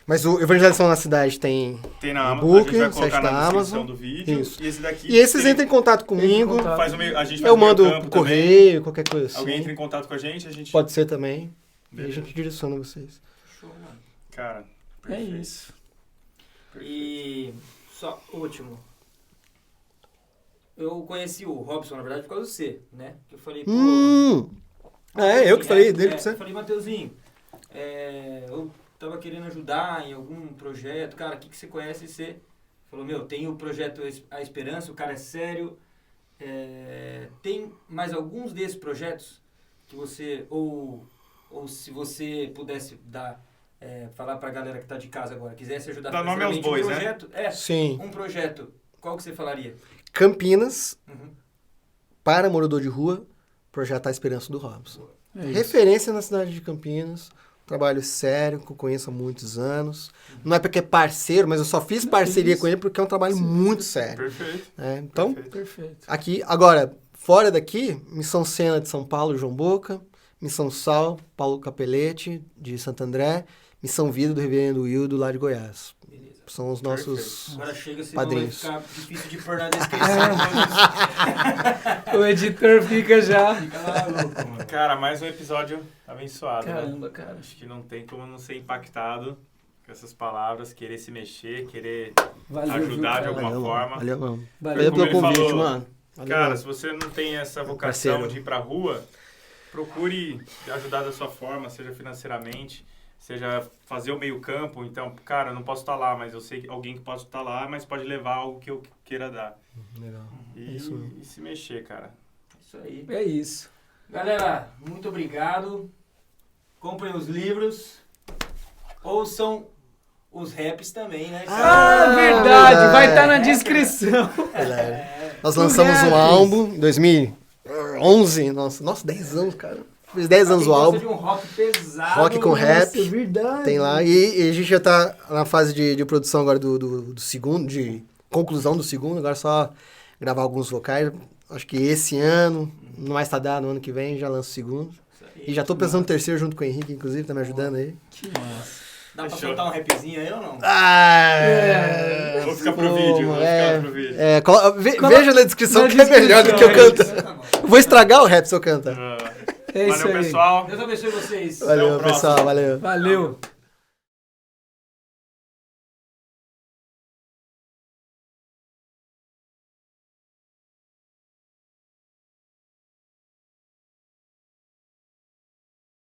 Mas o Evangelização na Cidade tem na Amazon, e-book, a gente vai site colocar da na descrição Amazon. do vídeo. Isso. E esse daqui... E esses entram em contato comigo. A gente faz Eu mando meio campo pro correio, qualquer coisa assim. Alguém entra em contato com a gente. Pode ser também. Beleza. E a gente direciona vocês. Show, mano. Cara, perfeito. É isso. E só último. Eu conheci o Robson, na verdade, por causa do C, né? Que eu falei, pô... eu que falei dele pra você. Eu falei, Mateuzinho, eu tava querendo ajudar em algum projeto. Cara, o que você conhece? Você falou, tem o projeto A Esperança, o cara é sério. Tem mais alguns desses projetos que você... Ou se você pudesse dar... falar pra galera que tá de casa agora, quisesse ajudar dá nome aos bois, projeto, né? Sim. Um projeto, qual que você falaria? Campinas, para morador de rua, projeto A Esperança do Robson. É Referência na cidade de Campinas, trabalho sério, que eu conheço há muitos anos. Não é porque é parceiro, mas eu só fiz parceria com ele porque é um trabalho muito sério. Perfeito. Então, Perfeito. aqui, agora, fora daqui, Missão Sena de São Paulo, João Boca, Missão Sal, Paulo Capelete, de Santo André, Missão Vida do Reverendo Wildo, lá de Goiás. Beleza. São os nossos Agora chega, senão padrinhos. vai ficar difícil de pôr na descrição. O editor fica já. Fica lá louco, mano. Cara, mais um episódio abençoado. Caramba, né? cara. Acho que não tem como não ser impactado com essas palavras, querer se mexer, querer Valeu, ajudar de viu, cara? alguma forma. Valeu, mano. Valeu. Valeu Como pelo ele convite, falou, mano. Valeu, Cara, mano. se você não tem essa vocação Parceiro. de ir pra rua, procure ajudar da sua forma, seja financeiramente, seja fazer o meio campo. Então, cara, eu não posso estar lá, mas eu sei que alguém que pode estar lá, mas pode levar algo que eu queira dar. Legal. E se mexer, cara. Isso aí. É isso. Galera, muito obrigado. Comprem os livros. Ouçam os raps também, né? Verdade. Vai estar na descrição. Nós lançamos um álbum em 2011. Nossa, 10 anos, cara. Fiz 10 anos o Gosta álbum. de um rock pesado. Rock com rap. É verdade. Tem lá. E a gente já tá na fase de produção agora do segundo, de conclusão do segundo. Agora é só gravar alguns vocais. Acho que esse ano, no mais tardar, no ano que vem, já lanço o segundo. E já tô pensando no terceiro junto com o Henrique, inclusive, tá me ajudando aí. Que massa. Dá pra Fechou. soltar um rapzinho aí ou não? Vou ficar pro vídeo, vou ficar pro vídeo. Veja na descrição que é melhor do que eu canto. Tá bom. Vou estragar o rap se eu cantar. É isso Valeu, aí. pessoal. Deus abençoe vocês. Valeu, próximo. pessoal. Valeu. Valeu.